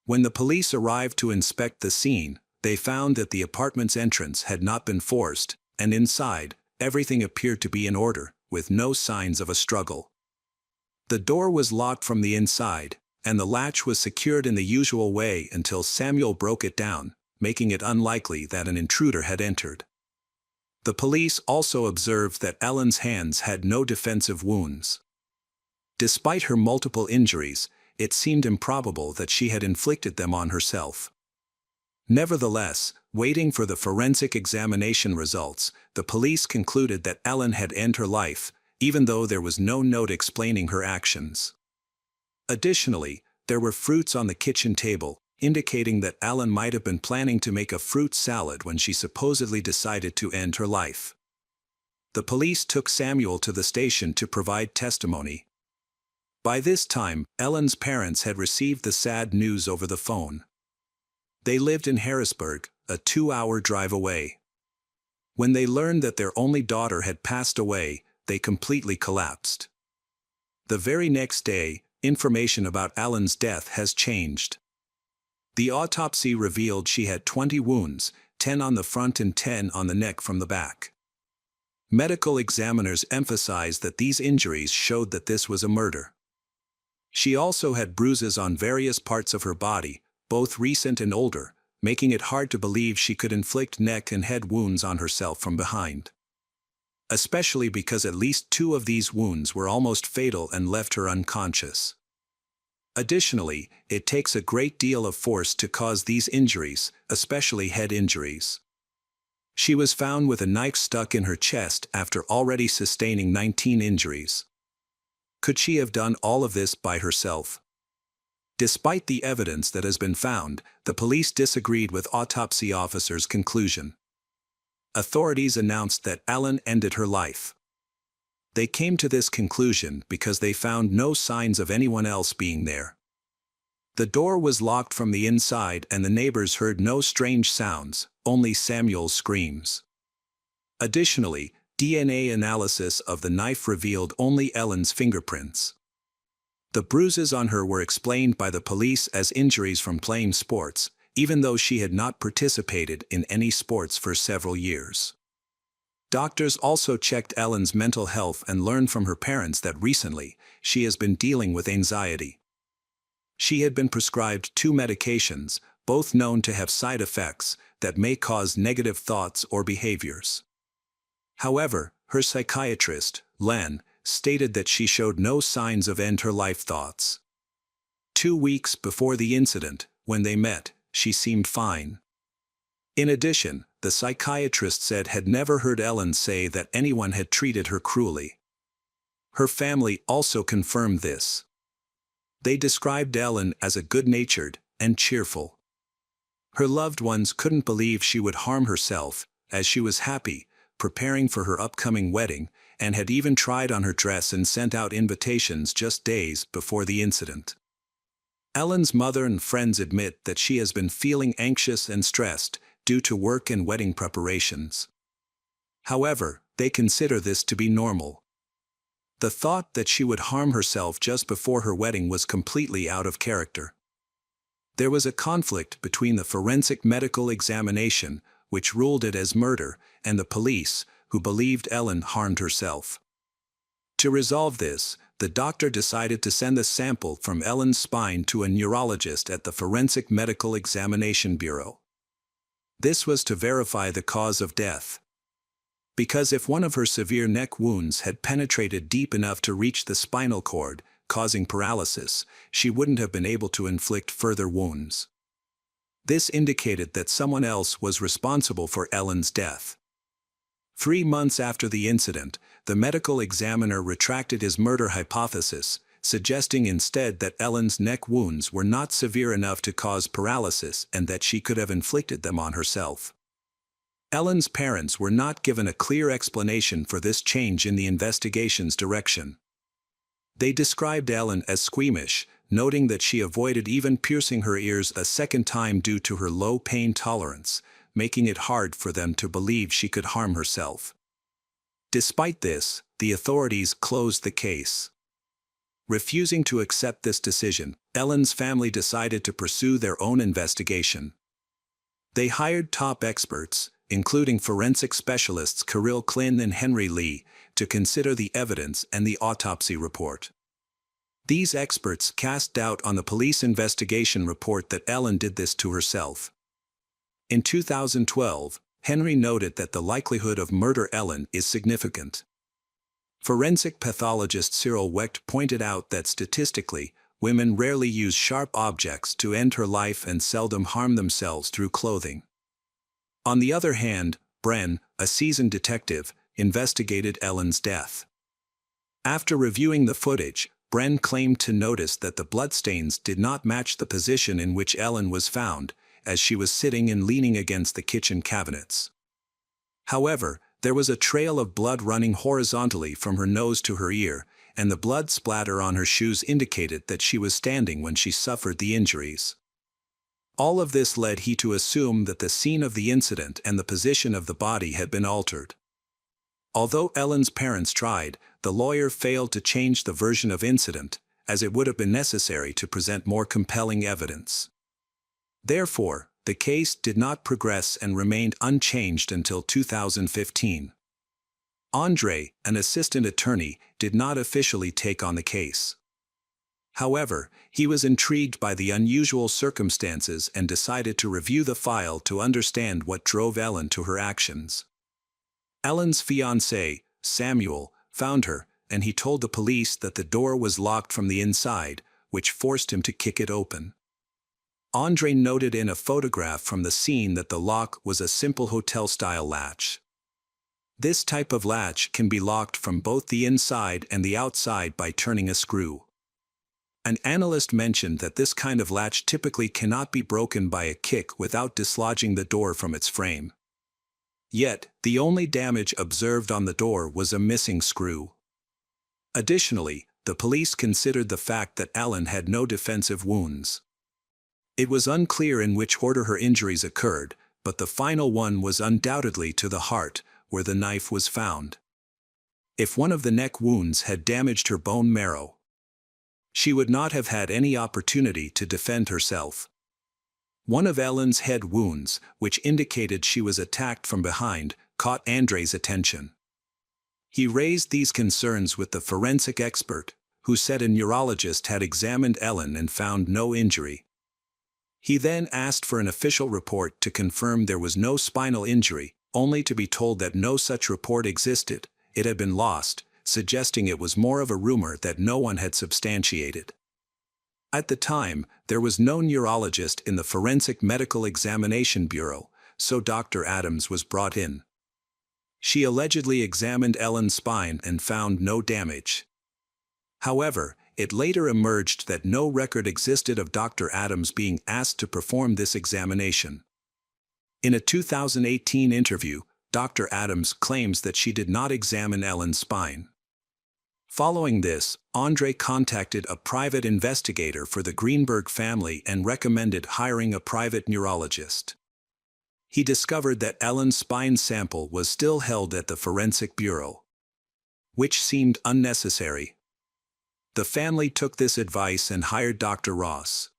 When the police arrived to inspect the scene, they found that the apartment's entrance had not been forced, and inside, everything appeared to be in order, with no signs of a struggle. The door was locked from the inside, and the latch was secured in the usual way until Samuel broke it down, making it unlikely that an intruder had entered. The police also observed that Ellen's hands had no defensive wounds. Despite her multiple injuries, it seemed improbable that she had inflicted them on herself. Nevertheless, waiting for the forensic examination results, the police concluded that Ellen had ended her life, even though there was no note explaining her actions. Additionally, there were fruits on the kitchen table, indicating that Ellen might have been planning to make a fruit salad when she supposedly decided to end her life. The police took Samuel to the station to provide testimony. By this time, Ellen's parents had received the sad news over the phone. They lived in Harrisburg, a 2-hour drive away. When they learned that their only daughter had passed away, they completely collapsed. The very next day, information about Ellen's death has changed. The autopsy revealed she had 20 wounds, 10 on the front and 10 on the neck from the back. Medical examiners emphasized that these injuries showed that this was a murder. She also had bruises on various parts of her body, both recent and older, making it hard to believe she could inflict neck and head wounds on herself from behind. Especially because at least 2 of these wounds were almost fatal and left her unconscious. Additionally, it takes a great deal of force to cause these injuries, especially head injuries. She was found with a knife stuck in her chest after already sustaining 19 injuries. Could she have done all of this by herself? Despite the evidence that has been found, the police disagreed with autopsy officers' conclusion. Authorities announced that Ellen ended her life. They came to this conclusion because they found no signs of anyone else being there. The door was locked from the inside and the neighbors heard no strange sounds, only Samuel's screams. Additionally, DNA analysis of the knife revealed only Ellen's fingerprints. The bruises on her were explained by the police as injuries from playing sports, even though she had not participated in any sports for several years. Doctors also checked Ellen's mental health and learned from her parents that recently, she has been dealing with anxiety. She had been prescribed 2 medications, both known to have side effects that may cause negative thoughts or behaviors. However, her psychiatrist, Len, stated that she showed no signs of end-her-life thoughts. 2 weeks before the incident, when they met, she seemed fine. In addition, the psychiatrist said had never heard Ellen say that anyone had treated her cruelly. Her family also confirmed this. They described Ellen as a good-natured and cheerful. Her loved ones couldn't believe she would harm herself, as she was happy, preparing for her upcoming wedding, and had even tried on her dress and sent out invitations just days before the incident. Ellen's mother and friends admit that she has been feeling anxious and stressed due to work and wedding preparations. However, they consider this to be normal. The thought that she would harm herself just before her wedding was completely out of character. There was a conflict between the forensic medical examination, which ruled it as murder, and the police, who believed Ellen harmed herself. To resolve this, the doctor decided to send a sample from Ellen's spine to a neurologist at the Forensic Medical Examination Bureau. This was to verify the cause of death. Because if one of her severe neck wounds had penetrated deep enough to reach the spinal cord, causing paralysis, she wouldn't have been able to inflict further wounds. This indicated that someone else was responsible for Ellen's death. 3 months after the incident, the medical examiner retracted his murder hypothesis, suggesting instead that Ellen's neck wounds were not severe enough to cause paralysis and that she could have inflicted them on herself. Ellen's parents were not given a clear explanation for this change in the investigation's direction. They described Ellen as squeamish, noting that she avoided even piercing her ears a second time due to her low pain tolerance, making it hard for them to believe she could harm herself. Despite this, the authorities closed the case. Refusing to accept this decision, Ellen's family decided to pursue their own investigation. They hired top experts, including forensic specialists Kirill Klin and Henry Lee, to consider the evidence and the autopsy report. These experts cast doubt on the police investigation report that Ellen did this to herself. In 2012, Henry noted that the likelihood of murder Ellen is significant. Forensic pathologist Cyril Wecht pointed out that statistically, women rarely use sharp objects to end her life and seldom harm themselves through clothing. On the other hand, Bren, a seasoned detective, investigated Ellen's death. After reviewing the footage, Bren claimed to notice that the bloodstains did not match the position in which Ellen was found, as she was sitting and leaning against the kitchen cabinets. However, There was a trail of blood running horizontally from her nose to her ear, and the blood splatter on her shoes indicated that she was standing when she suffered the injuries. All of this led he to assume that the scene of the incident and the position of the body had been altered. Although Ellen's parents tried, the lawyer failed to change the version of incident, as it would have been necessary to present more compelling evidence. Therefore, the case did not progress and remained unchanged until 2015. Andre, an assistant attorney, did not officially take on the case. However, he was intrigued by the unusual circumstances and decided to review the file to understand what drove Ellen to her actions. Ellen's fiancé, Samuel, found her, and he told the police that the door was locked from the inside, which forced him to kick it open. Andre noted in a photograph from the scene that the lock was a simple hotel-style latch. This type of latch can be locked from both the inside and the outside by turning a screw. An analyst mentioned that this kind of latch typically cannot be broken by a kick without dislodging the door from its frame. Yet, the only damage observed on the door was a missing screw. Additionally, the police considered the fact that Ellen had no defensive wounds. It was unclear in which order her injuries occurred, but the final one was undoubtedly to the heart, where the knife was found. If one of the neck wounds had damaged her bone marrow, she would not have had any opportunity to defend herself. One of Ellen's head wounds, which indicated she was attacked from behind, caught Andre's attention. He raised these concerns with the forensic expert, who said a neurologist had examined Ellen and found no injury. He then asked for an official report to confirm there was no spinal injury, only to be told that no such report existed. It had been lost, suggesting it was more of a rumor that no one had substantiated. At the time, there was no neurologist in the Forensic Medical Examination Bureau, so Dr. Adams was brought in. She allegedly examined Ellen's spine and found no damage. However, it later emerged that no record existed of Dr. Adams being asked to perform this examination. In a 2018 interview, Dr. Adams claims that she did not examine Ellen's spine. Following this, Andre contacted a private investigator for the Greenberg family and recommended hiring a private neurologist. He discovered that Ellen's spine sample was still held at the Forensic Bureau, which seemed unnecessary. The family took this advice and hired Dr. Ross.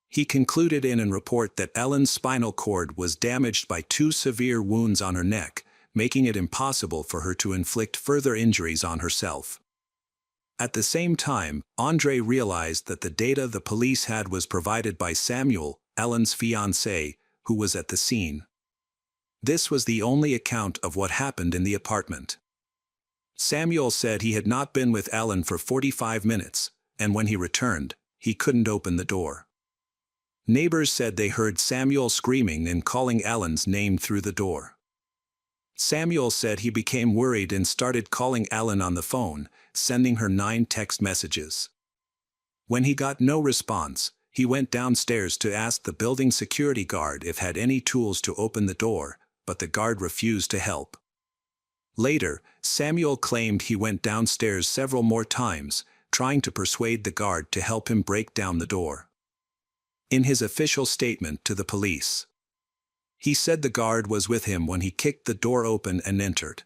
He concluded in a report that Ellen's spinal cord was damaged by 2 severe wounds on her neck, making it impossible for her to inflict further injuries on herself. At the same time, Andre realized that the data the police had was provided by Samuel, Ellen's fiancé, who was at the scene. This was the only account of what happened in the apartment. Samuel said he had not been with Ellen for 45 minutes, and when he returned, he couldn't open the door. Neighbors said they heard Samuel screaming and calling Ellen's name through the door. Samuel said he became worried and started calling Ellen on the phone, sending her 9 text messages. When he got no response, he went downstairs to ask the building security guard if had any tools to open the door, but the guard refused to help. Later, Samuel claimed he went downstairs several more times, trying to persuade the guard to help him break down the door. In his official statement to the police, he said the guard was with him when he kicked the door open and entered.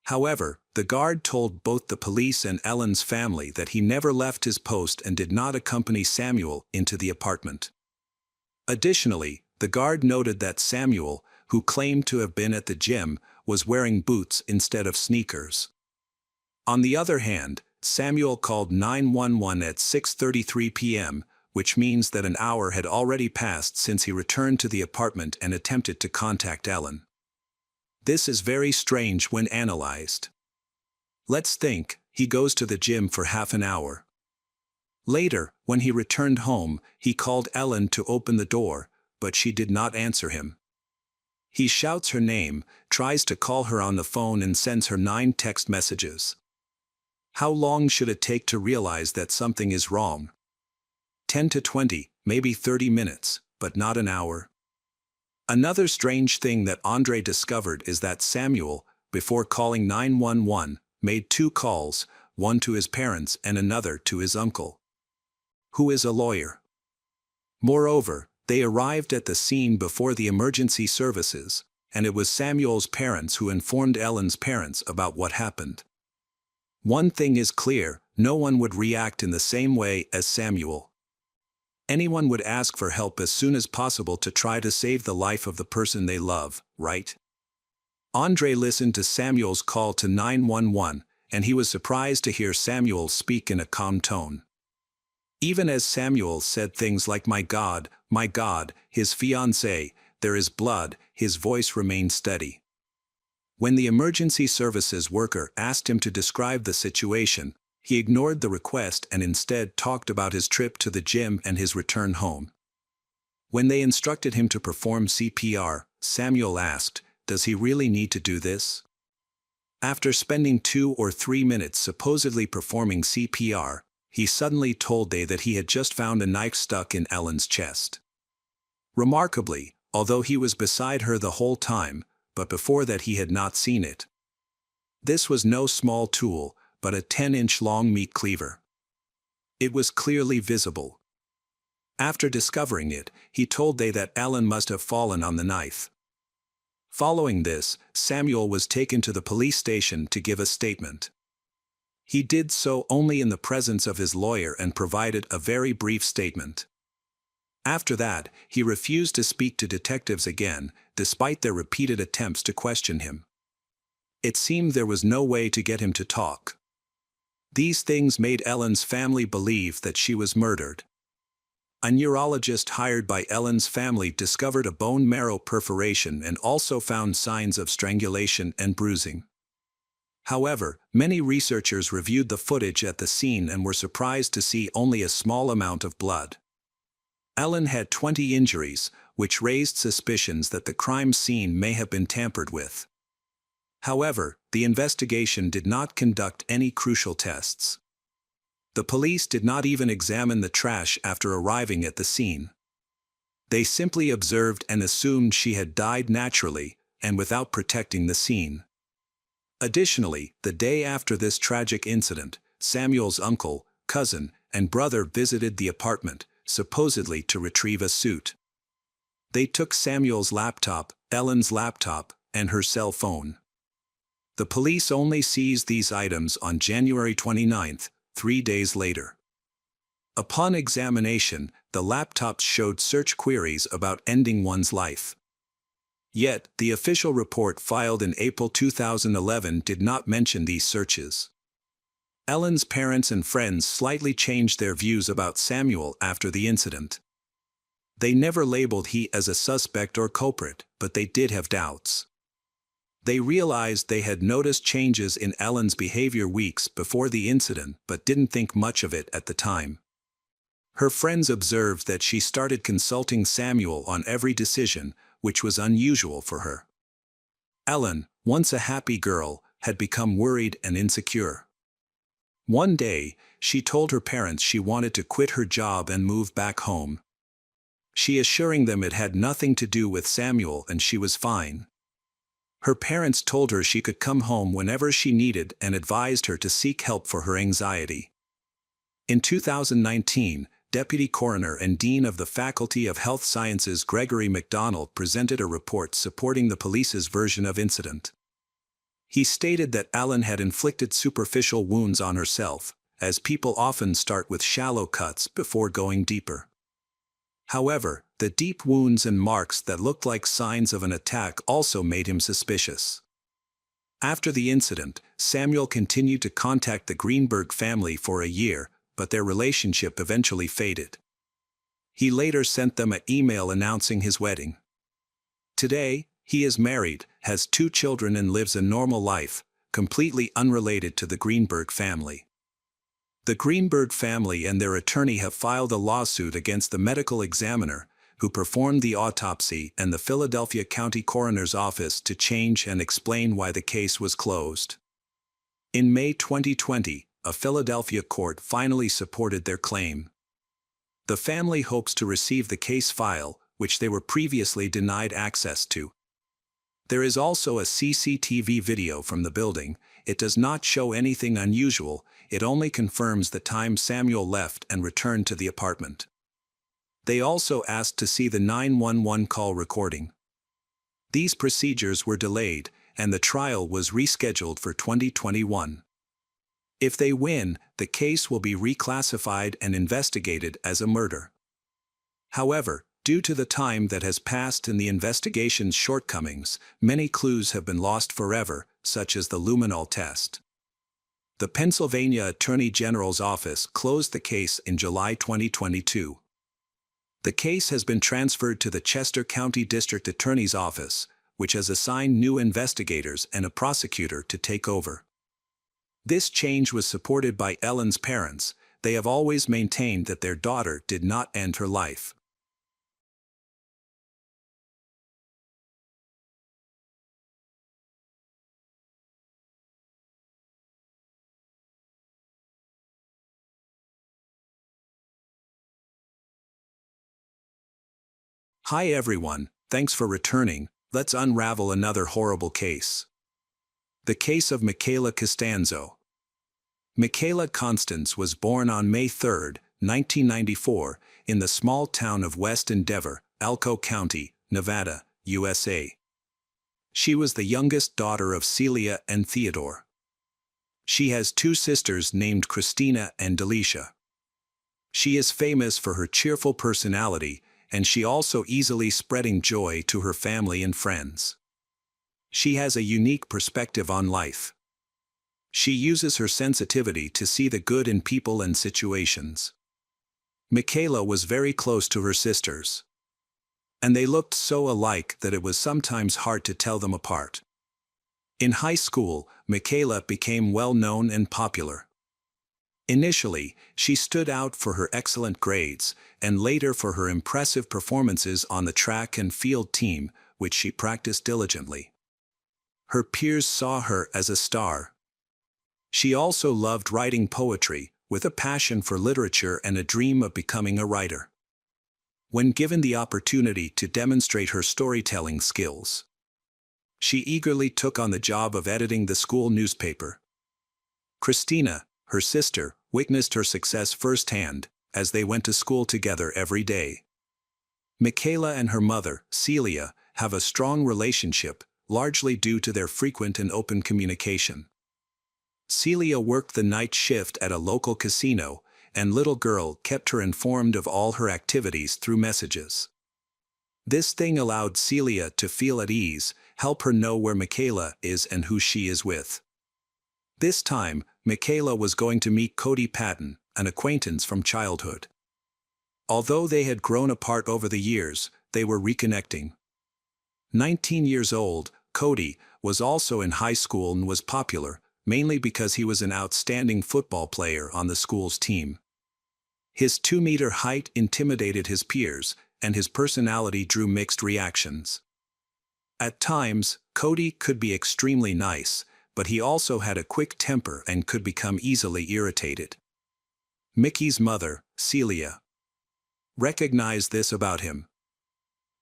However, the guard told both the police and Ellen's family that he never left his post and did not accompany Samuel into the apartment. Additionally, the guard noted that Samuel, who claimed to have been at the gym, was wearing boots instead of sneakers. On the other hand, Samuel called 911 at 6:33 p.m., which means that an hour had already passed since he returned to the apartment and attempted to contact Ellen. This is very strange when analyzed. Let's think, he goes to the gym for half an hour. Later, when he returned home, he called Ellen to open the door, but she did not answer him. He shouts her name, tries to call her on the phone and sends her 9 text messages. How long should it take to realize that something is wrong? 10 to 20, maybe 30 minutes, but not an hour. Another strange thing that Andre discovered is that Samuel, before calling 911, made 2 calls, one to his parents and another to his uncle, who is a lawyer. Moreover, they arrived at the scene before the emergency services, and it was Samuel's parents who informed Ellen's parents about what happened. One thing is clear: no one would react in the same way as Samuel. Anyone would ask for help as soon as possible to try to save the life of the person they love, right? Andre listened to Samuel's call to 911, and he was surprised to hear Samuel speak in a calm tone. Even as Samuel said things like my God, his fiancée, there is blood, his voice remained steady. When the emergency services worker asked him to describe the situation, he ignored the request and instead talked about his trip to the gym and his return home. When they instructed him to perform CPR, Samuel asked, "Does he really need to do this?" After spending 2 or 3 minutes supposedly performing CPR, he suddenly told Day that he had just found a knife stuck in Ellen's chest. Remarkably, although he was beside her the whole time, but before that he had not seen it. This was no small tool, but a 10-inch long meat cleaver. It was clearly visible. After discovering it, he told Day that Ellen must have fallen on the knife. Following this, Samuel was taken to the police station to give a statement. He did so only in the presence of his lawyer and provided a very brief statement. After that, he refused to speak to detectives again, despite their repeated attempts to question him. It seemed there was no way to get him to talk. These things made Ellen's family believe that she was murdered. A neurologist hired by Ellen's family discovered a bone marrow perforation and also found signs of strangulation and bruising. However, many researchers reviewed the footage at the scene and were surprised to see only a small amount of blood. Ellen had 20 injuries, which raised suspicions that the crime scene may have been tampered with. However, the investigation did not conduct any crucial tests. The police did not even examine the trash after arriving at the scene. They simply observed and assumed she had died naturally, and without protecting the scene. Additionally, the day after this tragic incident, Samuel's uncle, cousin, and brother visited the apartment, supposedly to retrieve a suit. They took Samuel's laptop, Ellen's laptop, and her cell phone. The police only seized these items on January 29, 3 days later. Upon examination, the laptops showed search queries about ending one's life. Yet, the official report filed in April 2011 did not mention these searches. Ellen's parents and friends slightly changed their views about Samuel after the incident. They never labeled he as a suspect or culprit, but they did have doubts. They realized they had noticed changes in Ellen's behavior weeks before the incident but didn't think much of it at the time. Her friends observed that she started consulting Samuel on every decision, which was unusual for her. Ellen, once a happy girl, had become worried and insecure. One day, she told her parents she wanted to quit her job and move back home. She assuring them it had nothing to do with Samuel and she was fine. Her parents told her she could come home whenever she needed and advised her to seek help for her anxiety. In 2019, Deputy Coroner and Dean of the Faculty of Health Sciences Gregory MacDonald presented a report supporting the police's version of incident. He stated that Ellen had inflicted superficial wounds on herself, as people often start with shallow cuts before going deeper. However, the deep wounds and marks that looked like signs of an attack also made him suspicious. After the incident, Samuel continued to contact the Greenberg family for a year, but their relationship eventually faded. He later sent them an email announcing his wedding. Today, he is married, has 2 children and lives a normal life, completely unrelated to the Greenberg family. The Greenberg family and their attorney have filed a lawsuit against the medical examiner, who performed the autopsy, and the Philadelphia County Coroner's Office to change and explain why the case was closed. In May 2020, a Philadelphia court finally supported their claim. The family hopes to receive the case file, which they were previously denied access to. There is also a CCTV video from the building. It does not show anything unusual, it only confirms the time Samuel left and returned to the apartment. They also asked to see the 911 call recording. These procedures were delayed, and the trial was rescheduled for 2021. If they win, the case will be reclassified and investigated as a murder. However, due to the time that has passed and the investigation's shortcomings, many clues have been lost forever, such as the luminol test. The Pennsylvania Attorney General's office closed the case in July 2022. The case has been transferred to the Chester County District Attorney's Office, which has assigned new investigators and a prosecutor to take over. This change was supported by Ellen's parents. They have always maintained that their daughter did not end her life. Hi everyone, thanks for returning. Let's unravel another horrible case. The case of Michaela Costanzo. Michaela Constance was born on May 3, 1994, in the small town of West Endeavor, Elko County, Nevada, USA. She was the youngest daughter of Celia and Theodore. She has two sisters named Christina and Delisha. She is famous for her cheerful personality, and she also easily spreading joy to her family and friends. She has a unique perspective on life. She uses her sensitivity to see the good in people and situations. Michaela was very close to her sisters, and they looked so alike that it was sometimes hard to tell them apart. In high school, Michaela became well known and popular. Initially, she stood out for her excellent grades, and later for her impressive performances on the track and field team, which she practiced diligently. Her peers saw her as a star. She also loved writing poetry, with a passion for literature and a dream of becoming a writer. When given the opportunity to demonstrate her storytelling skills, she eagerly took on the job of editing the school newspaper. Christina, her sister, witnessed her success firsthand, as they went to school together every day. Michaela and her mother, Celia, have a strong relationship, largely due to their frequent and open communication. Celia worked the night shift at a local casino, and little girl kept her informed of all her activities through messages. This thing allowed Celia to feel at ease, help her know where Michaela is and who she is with. This time, Michaela was going to meet Cody Patton, an acquaintance from childhood. Although they had grown apart over the years, they were reconnecting. 19 years old, Cody was also in high school and was popular, mainly because he was an outstanding football player on the school's team. His 2-meter height intimidated his peers, and his personality drew mixed reactions. At times, Cody could be extremely nice, but he also had a quick temper and could become easily irritated. Mickey's mother, Celia, recognized this about him.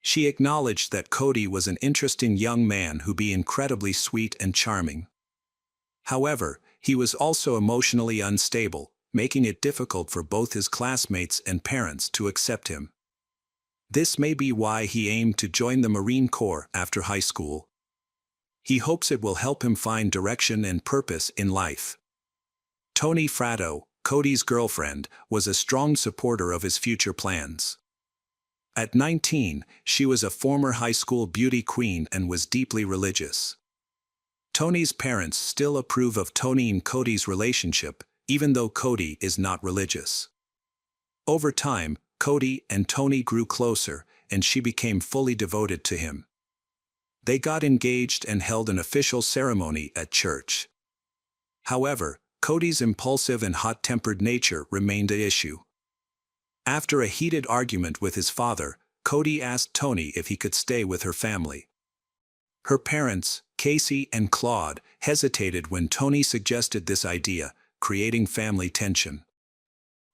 She acknowledged that Cody was an interesting young man who be incredibly sweet and charming. However, he was also emotionally unstable, making it difficult for both his classmates and parents to accept him. This may be why he aimed to join the Marine Corps after high school. He hopes it will help him find direction and purpose in life. Toni Fratto, Cody's girlfriend, was a strong supporter of his future plans. At 19, she was a former high school beauty queen and was deeply religious. Toni's parents still approve of Toni and Cody's relationship, even though Cody is not religious. Over time, Cody and Toni grew closer, and she became fully devoted to him. They got engaged and held an official ceremony at church. However, Cody's impulsive and hot-tempered nature remained an issue. After a heated argument with his father, Cody asked Toni if he could stay with her family. Her parents, Casey and Claude, hesitated when Toni suggested this idea, creating family tension.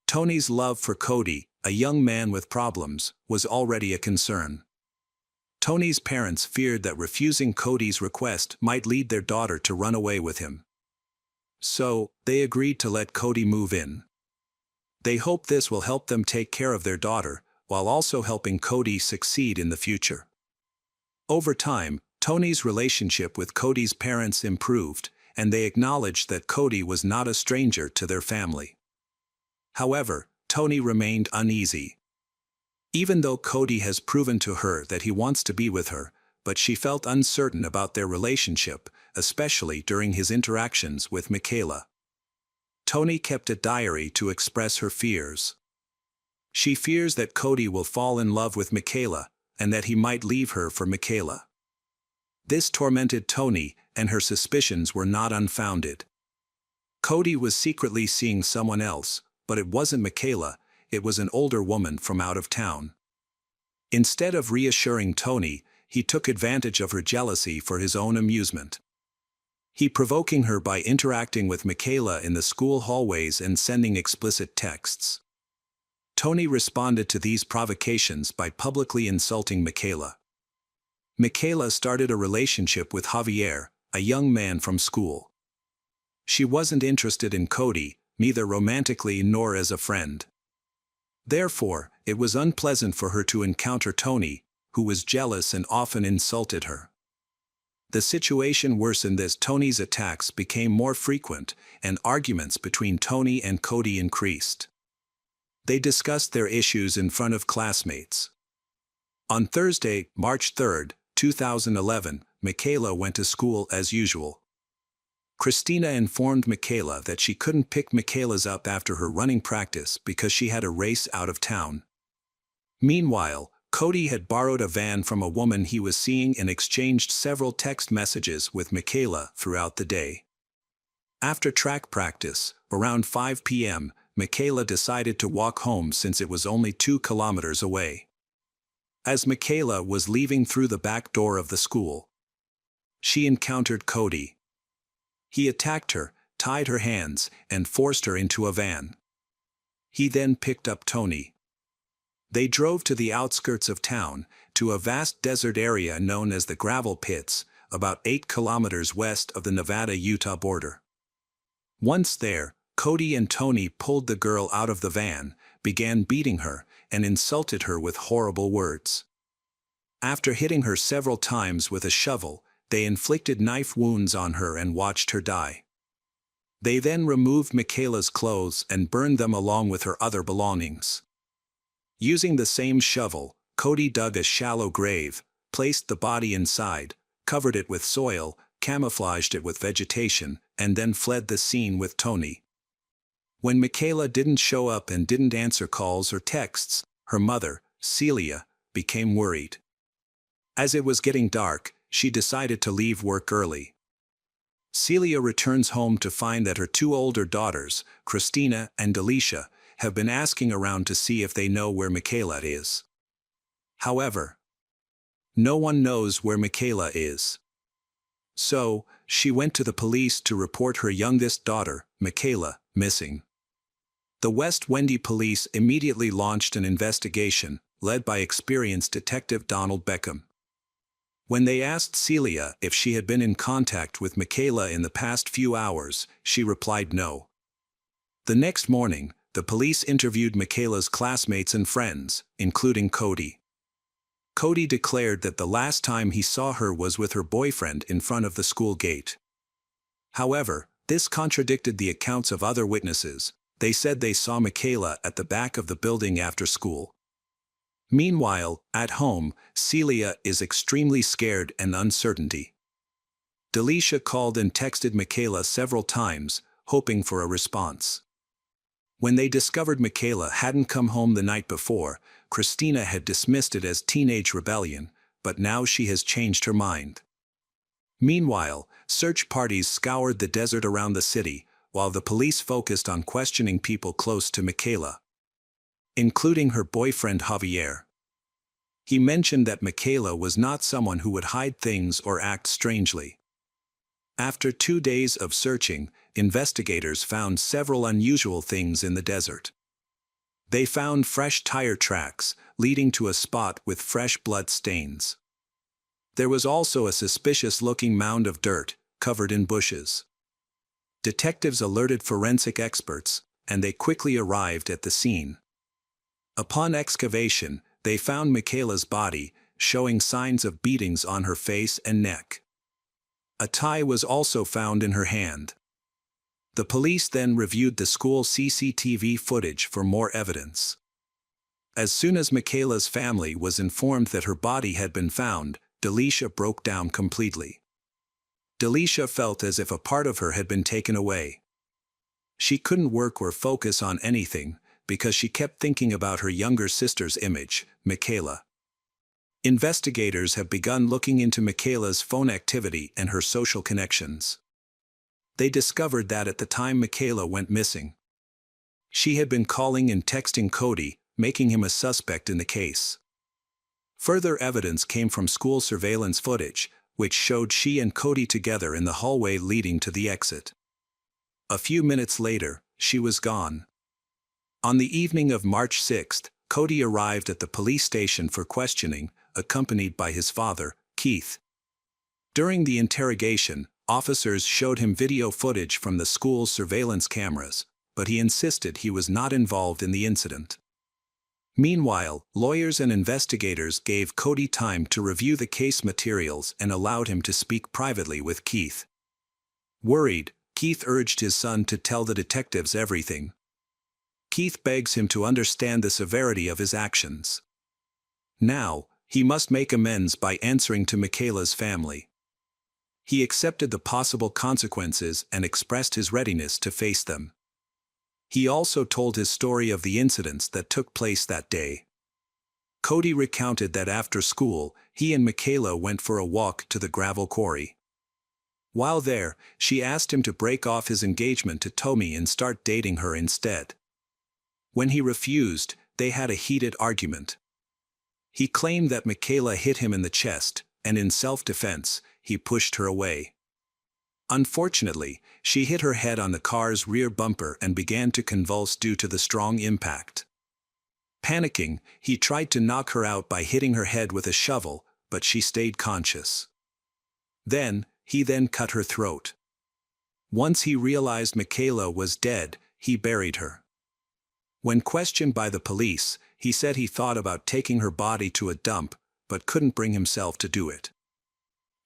Toni's love for Cody, a young man with problems, was already a concern. Tony's parents feared that refusing Cody's request might lead their daughter to run away with him. So, they agreed to let Cody move in. They hoped this will help them take care of their daughter, while also helping Cody succeed in the future. Over time, Tony's relationship with Cody's parents improved, and they acknowledged that Cody was not a stranger to their family. However, Tony remained uneasy. Even though Cody has proven to her that he wants to be with her, but she felt uncertain about their relationship, especially during his interactions with Michaela. Tony kept a diary to express her fears. She fears that Cody will fall in love with Michaela, and that he might leave her for Michaela. This tormented Tony, and her suspicions were not unfounded. Cody was secretly seeing someone else, but it wasn't Michaela, it was an older woman from out of town. Instead of reassuring Tony, he took advantage of her jealousy for his own amusement. He provoking her by interacting with Michaela in the school hallways and sending explicit texts. Tony responded to these provocations by publicly insulting Michaela. Michaela started a relationship with Javier, a young man from school. She wasn't interested in Cody, neither romantically nor as a friend. Therefore, it was unpleasant for her to encounter Tony, who was jealous and often insulted her. The situation worsened as Tony's attacks became more frequent, and arguments between Tony and Cody increased. They discussed their issues in front of classmates. On Thursday, March 3, 2011, Michaela went to school as usual. Christina informed Michaela that she couldn't pick Michaela's up after her running practice because she had a race out of town. Meanwhile, Cody had borrowed a van from a woman he was seeing and exchanged several text messages with Michaela throughout the day. After track practice, around 5 p.m., Michaela decided to walk home since it was only 2 kilometers away. As Michaela was leaving through the back door of the school, she encountered Cody. He attacked her, tied her hands, and forced her into a van. He then picked up Tony. They drove to the outskirts of town, to a vast desert area known as the Gravel Pits, about 8 kilometers west of the Nevada-Utah border. Once there, Cody and Tony pulled the girl out of the van, began beating her, and insulted her with horrible words. After hitting her several times with a shovel, they inflicted knife wounds on her and watched her die. They then removed Michaela's clothes and burned them along with her other belongings. Using the same shovel, Cody dug a shallow grave, placed the body inside, covered it with soil, camouflaged it with vegetation, and then fled the scene with Tony. When Michaela didn't show up and didn't answer calls or texts, her mother, Celia, became worried. As it was getting dark, she decided to leave work early. Celia returns home to find that her 2 older daughters, Christina and Delicia, have been asking around to see if they know where Michaela is. However, no one knows where Michaela is. So, she went to the police to report her youngest daughter, Michaela, missing. The West Wendy police immediately launched an investigation, led by experienced Detective Donald Beckham. When they asked Celia if she had been in contact with Michaela in the past few hours, she replied no. The next morning, the police interviewed Michaela's classmates and friends, including Cody. Cody declared that the last time he saw her was with her boyfriend in front of the school gate. However, this contradicted the accounts of other witnesses. They said they saw Michaela at the back of the building after school. Meanwhile, at home, Celia is extremely scared and uncertainty. Delicia called and texted Michaela several times, hoping for a response. When they discovered Michaela hadn't come home the night before, Christina had dismissed it as teenage rebellion, but now she has changed her mind. Meanwhile, search parties scoured the desert around the city, while the police focused on questioning people close to Michaela, including her boyfriend Javier. He mentioned that Michaela was not someone who would hide things or act strangely. After 2 days of searching, investigators found several unusual things in the desert. They found fresh tire tracks, leading to a spot with fresh blood stains. There was also a suspicious-looking mound of dirt, covered in bushes. Detectives alerted forensic experts, and they quickly arrived at the scene. Upon excavation, they found Michaela's body, showing signs of beatings on her face and neck. A tie was also found in her hand. The police then reviewed the school CCTV footage for more evidence. As soon as Michaela's family was informed that her body had been found, Delisha broke down completely. Delisha felt as if a part of her had been taken away. She couldn't work or focus on anything, because she kept thinking about her younger sister's image, Michaela. Investigators have begun looking into Michaela's phone activity and her social connections. They discovered that at the time Michaela went missing, she had been calling and texting Cody, making him a suspect in the case. Further evidence came from school surveillance footage, which showed she and Cody together in the hallway leading to the exit. A few minutes later, she was gone. On the evening of March 6, Cody arrived at the police station for questioning, accompanied by his father, Keith. During the interrogation, officers showed him video footage from the school's surveillance cameras, but he insisted he was not involved in the incident. Meanwhile, lawyers and investigators gave Cody time to review the case materials and allowed him to speak privately with Keith. Worried, Keith urged his son to tell the detectives everything. Keith begs him to understand the severity of his actions. Now, he must make amends by answering to Michaela's family. He accepted the possible consequences and expressed his readiness to face them. He also told his story of the incidents that took place that day. Cody recounted that after school, he and Michaela went for a walk to the gravel quarry. While there, she asked him to break off his engagement to Tommy and start dating her instead. When he refused, they had a heated argument. He claimed that Michaela hit him in the chest, and in self-defense, he pushed her away. Unfortunately, she hit her head on the car's rear bumper and began to convulse due to the strong impact. Panicking, he tried to knock her out by hitting her head with a shovel, but she stayed conscious. He then cut her throat. Once he realized Michaela was dead, he buried her. When questioned by the police, he said he thought about taking her body to a dump, but couldn't bring himself to do it.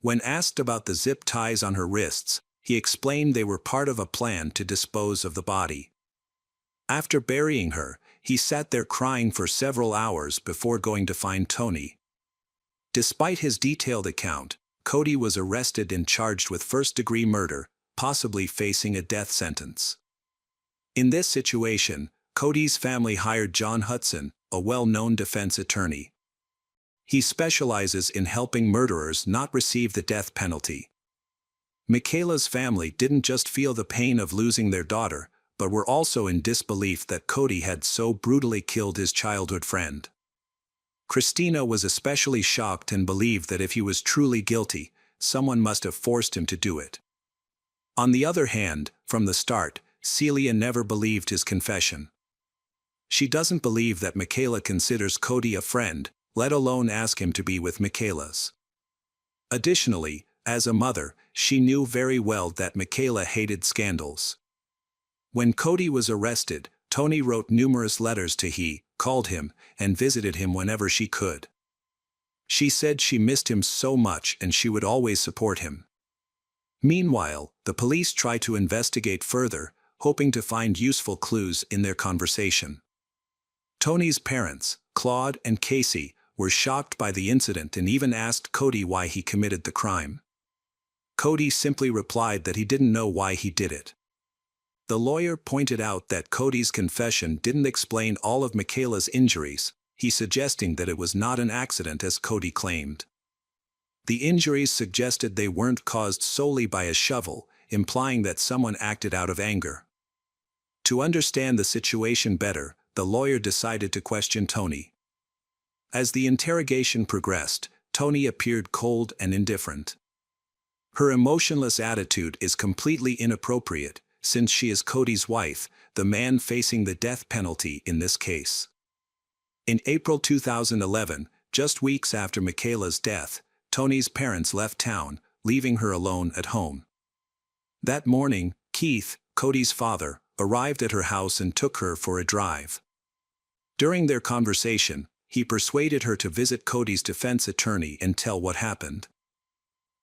When asked about the zip ties on her wrists, he explained they were part of a plan to dispose of the body. After burying her, he sat there crying for several hours before going to find Tony. Despite his detailed account, Cody was arrested and charged with first-degree murder, possibly facing a death sentence. In this situation, Cody's family hired John Hudson, a well-known defense attorney. He specializes in helping murderers not receive the death penalty. Michaela's family didn't just feel the pain of losing their daughter, but were also in disbelief that Cody had so brutally killed his childhood friend. Christina was especially shocked and believed that if he was truly guilty, someone must have forced him to do it. On the other hand, from the start, Celia never believed his confession. She doesn't believe that Michaela considers Cody a friend, let alone ask him to be with Michaela's. Additionally, as a mother, she knew very well that Michaela hated scandals. When Cody was arrested, Tony wrote numerous letters to he, called him, and visited him whenever she could. She said she missed him so much and she would always support him. Meanwhile, the police tried to investigate further, hoping to find useful clues in their conversation. Tony's parents, Claude and Casey, were shocked by the incident and even asked Cody why he committed the crime. Cody simply replied that he didn't know why he did it. The lawyer pointed out that Cody's confession didn't explain all of Michaela's injuries, he suggesting that it was not an accident as Cody claimed. The injuries suggested they weren't caused solely by a shovel, implying that someone acted out of anger. To understand the situation better, the lawyer decided to question Tony. As the interrogation progressed, Tony appeared cold and indifferent. Her emotionless attitude is completely inappropriate, since she is Cody's wife, the man facing the death penalty in this case. In April 2011, just weeks after Michaela's death, Toni's parents left town, leaving her alone at home. That morning, Keith, Cody's father, arrived at her house and took her for a drive. During their conversation, he persuaded her to visit Cody's defense attorney and tell what happened.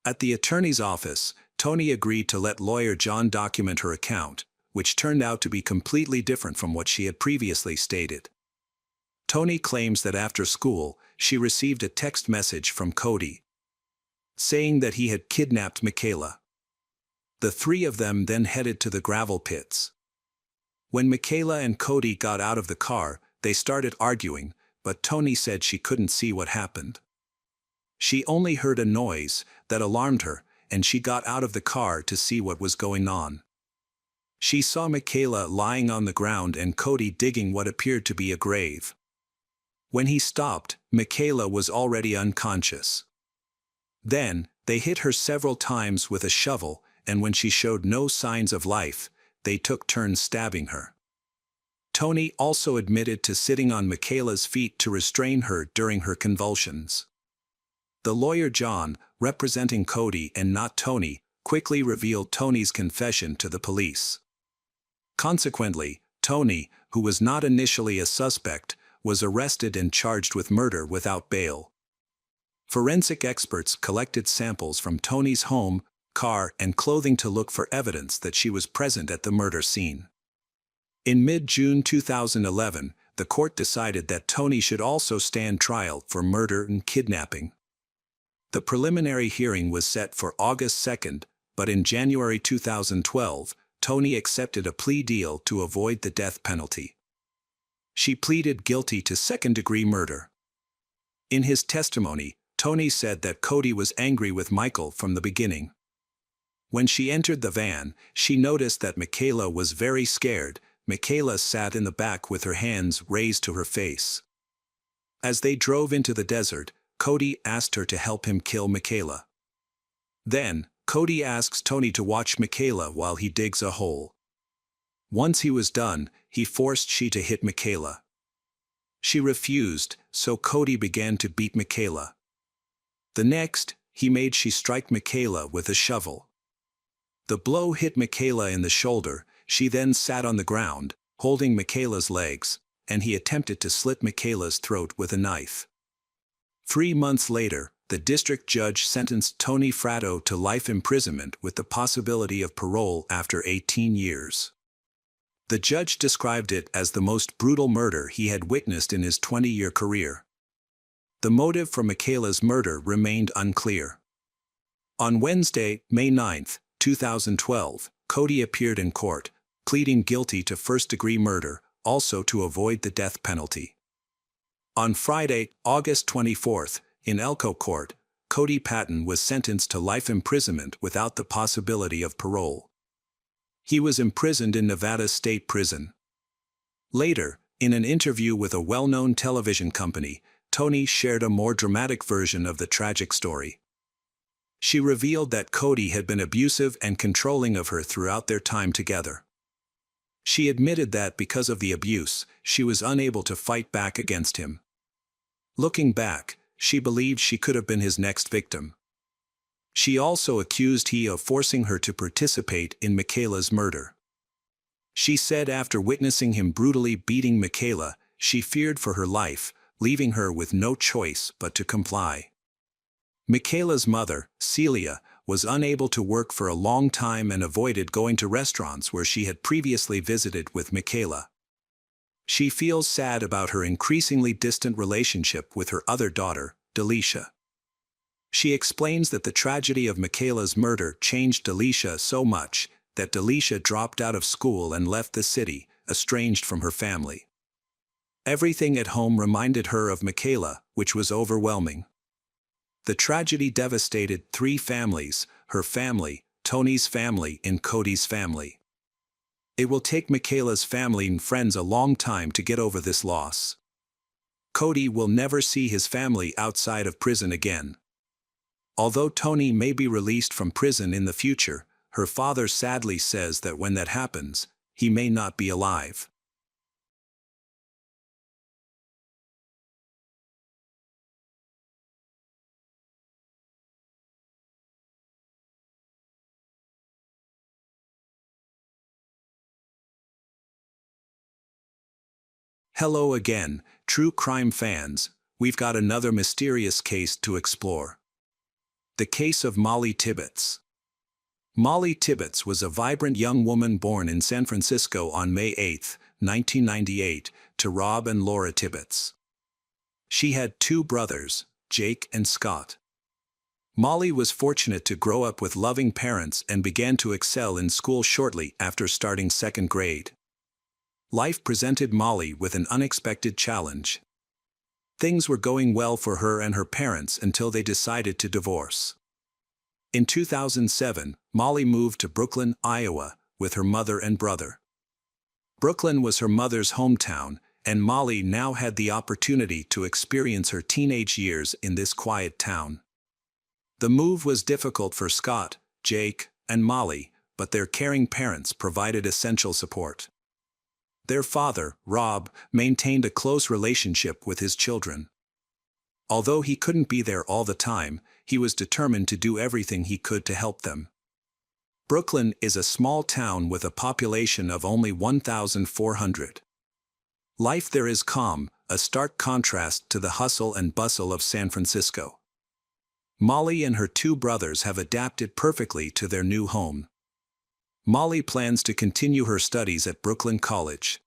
At the attorney's office, Toni agreed to let lawyer John document her account, which turned out to be completely different from what she had previously stated. Toni claims that after school, she received a text message from Cody, saying that he had kidnapped Michaela. The three of them then headed to the gravel pits. When Michaela and Cody got out of the car, they started arguing, but Toni said she couldn't see what happened. She only heard a noise that alarmed her, and she got out of the car to see what was going on. She saw Michaela lying on the ground and Cody digging what appeared to be a grave. When he stopped, Michaela was already unconscious. Then, they hit her several times with a shovel, and when she showed no signs of life, they took turns stabbing her. Toni also admitted to sitting on Michaela's feet to restrain her during her convulsions. The lawyer John, representing Cody and not Toni, quickly revealed Toni's confession to the police. Consequently, Toni, who was not initially a suspect, was arrested and charged with murder without bail. Forensic experts collected samples from Toni's home, car, and clothing to look for evidence that she was present at the murder scene. In mid-June 2011, the court decided that Toni should also stand trial for murder and kidnapping. The preliminary hearing was set for August 2nd, but in January 2012, Toni accepted a plea deal to avoid the death penalty. She pleaded guilty to second-degree murder. In his testimony, Toni said that Cody was angry with Michael from the beginning. When she entered the van, she noticed that Michaela was very scared. Michaela sat in the back with her hands raised to her face. As they drove into the desert, Cody asked her to help him kill Michaela. Then, Cody asks Toni to watch Michaela while he digs a hole. Once he was done, he forced she to hit Michaela. She refused, so Cody began to beat Michaela. The next, he made she strike Michaela with a shovel. The blow hit Michaela in the shoulder. She then sat on the ground, holding Michaela's legs, and he attempted to slit Michaela's throat with a knife. 3 months later, the district judge sentenced Toni Fratto to life imprisonment with the possibility of parole after 18 years. The judge described it as the most brutal murder he had witnessed in his 20-year career. The motive for Michaela's murder remained unclear. On Wednesday, May 9, 2012, Cody appeared in court, pleading guilty to first-degree murder, also to avoid the death penalty. On Friday, August 24, in Elko Court, Cody Patton was sentenced to life imprisonment without the possibility of parole. He was imprisoned in Nevada State Prison. Later, in an interview with a well-known television company, Toni shared a more dramatic version of the tragic story. She revealed that Cody had been abusive and controlling of her throughout their time together. She admitted that because of the abuse, she was unable to fight back against him. Looking back, she believed she could have been his next victim. She also accused he of forcing her to participate in Michaela's murder. She said after witnessing him brutally beating Michaela, she feared for her life, leaving her with no choice but to comply. Michaela's mother, Celia, was unable to work for a long time and avoided going to restaurants where she had previously visited with Michaela. She feels sad about her increasingly distant relationship with her other daughter, Delisha. She explains that the tragedy of Michaela's murder changed Delisha so much that Delisha dropped out of school and left the city, estranged from her family. Everything at home reminded her of Michaela, which was overwhelming. The tragedy devastated 3 families: her family, Toni's family, and Cody's family. It will take Michaela's family and friends a long time to get over this loss. Cody will never see his family outside of prison again. Although Toni may be released from prison in the future, her father sadly says that when that happens, he may not be alive. Hello again, true crime fans. We've got another mysterious case to explore. The case of Molly Tibbetts. Molly Tibbetts was a vibrant young woman born in San Francisco on May 8, 1998, to Rob and Laura Tibbetts. She had two brothers, Jake and Scott. Molly was fortunate to grow up with loving parents and began to excel in school shortly after starting second grade. Life presented Molly with an unexpected challenge. Things were going well for her and her parents until they decided to divorce. In 2007, Molly moved to Brooklyn, Iowa, with her mother and brother. Brooklyn was her mother's hometown, and Molly now had the opportunity to experience her teenage years in this quiet town. The move was difficult for Scott, Jake, and Molly, but their caring parents provided essential support. Their father, Rob, maintained a close relationship with his children. Although he couldn't be there all the time, he was determined to do everything he could to help them. Brooklyn is a small town with a population of only 1,400. Life there is calm, a stark contrast to the hustle and bustle of San Francisco. Molly and her two brothers have adapted perfectly to their new home. Molly plans to continue her studies at Brooklyn College.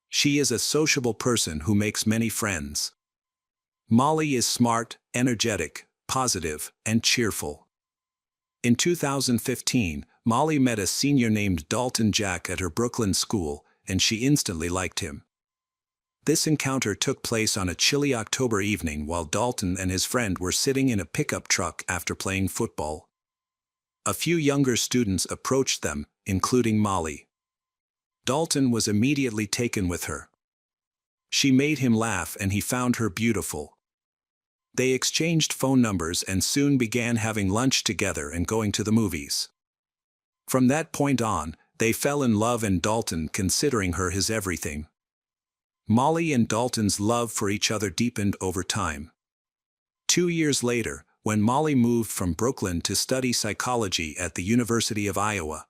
She is a sociable person who makes many friends. Molly is smart, energetic, positive, and cheerful. In 2015, Molly met a senior named Dalton Jack at her Brooklyn school, and she instantly liked him. This encounter took place on a chilly October evening while Dalton and his friend were sitting in a pickup truck after playing football. A few younger students approached them, including Molly. Dalton was immediately taken with her. She made him laugh and he found her beautiful. They exchanged phone numbers and soon began having lunch together and going to the movies. From that point on, they fell in love and Dalton considering her his everything. Molly and Dalton's love for each other deepened over time. 2 years later, when Molly moved from Brooklyn to study psychology at the University of Iowa,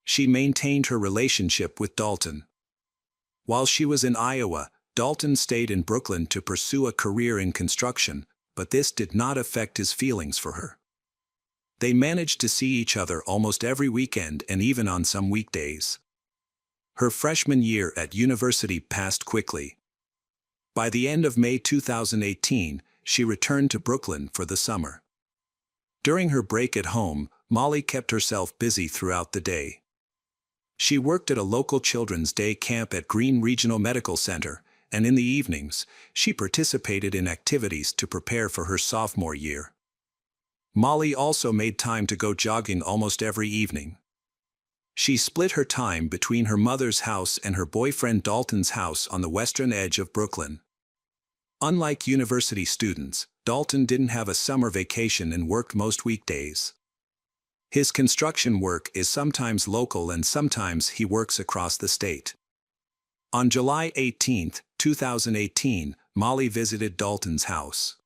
she maintained her relationship with Dalton. While she was in Iowa, Dalton stayed in Brooklyn to pursue a career in construction, but this did not affect his feelings for her. They managed to see each other almost every weekend and even on some weekdays. Her freshman year at university passed quickly. By the end of May 2018, she returned to Brooklyn for the summer. During her break at home, Molly kept herself busy throughout the day. She worked at a local children's day camp at Green Regional Medical Center, and in the evenings, she participated in activities to prepare for her sophomore year. Molly also made time to go jogging almost every evening. She split her time between her mother's house and her boyfriend Dalton's house on the western edge of Brooklyn. Unlike university students, Dalton didn't have a summer vacation and worked most weekdays. His construction work is sometimes local and sometimes he works across the state. On July 18, 2018, Molly visited Dalton's house.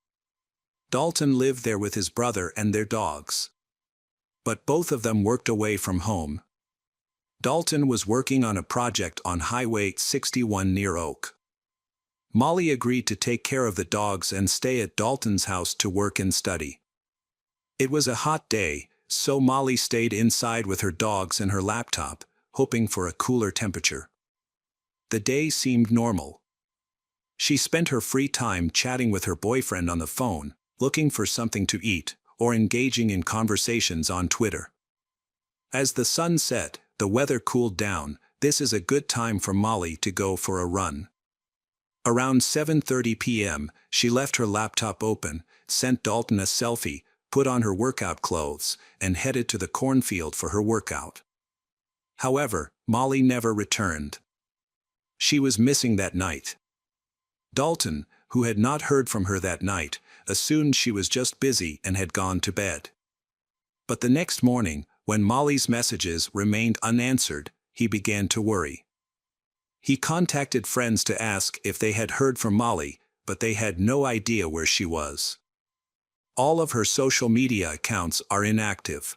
Dalton lived there with his brother and their dogs. But both of them worked away from home. Dalton was working on a project on Highway 61 near Oak. Molly agreed to take care of the dogs and stay at Dalton's house to work and study. It was a hot day, so Molly stayed inside with her dogs and her laptop, hoping for a cooler temperature. The day seemed normal. She spent her free time chatting with her boyfriend on the phone, looking for something to eat, or engaging in conversations on Twitter. As the sun set, the weather cooled down. This is a good time for Molly to go for a run. Around 7:30 p.m., she left her laptop open, sent Dalton a selfie, put on her workout clothes, and headed to the cornfield for her workout. However, Molly never returned. She was missing that night. Dalton, who had not heard from her that night, assumed she was just busy and had gone to bed. But the next morning, when Molly's messages remained unanswered, he began to worry. He contacted friends to ask if they had heard from Molly, but they had no idea where she was. All of her social media accounts are inactive.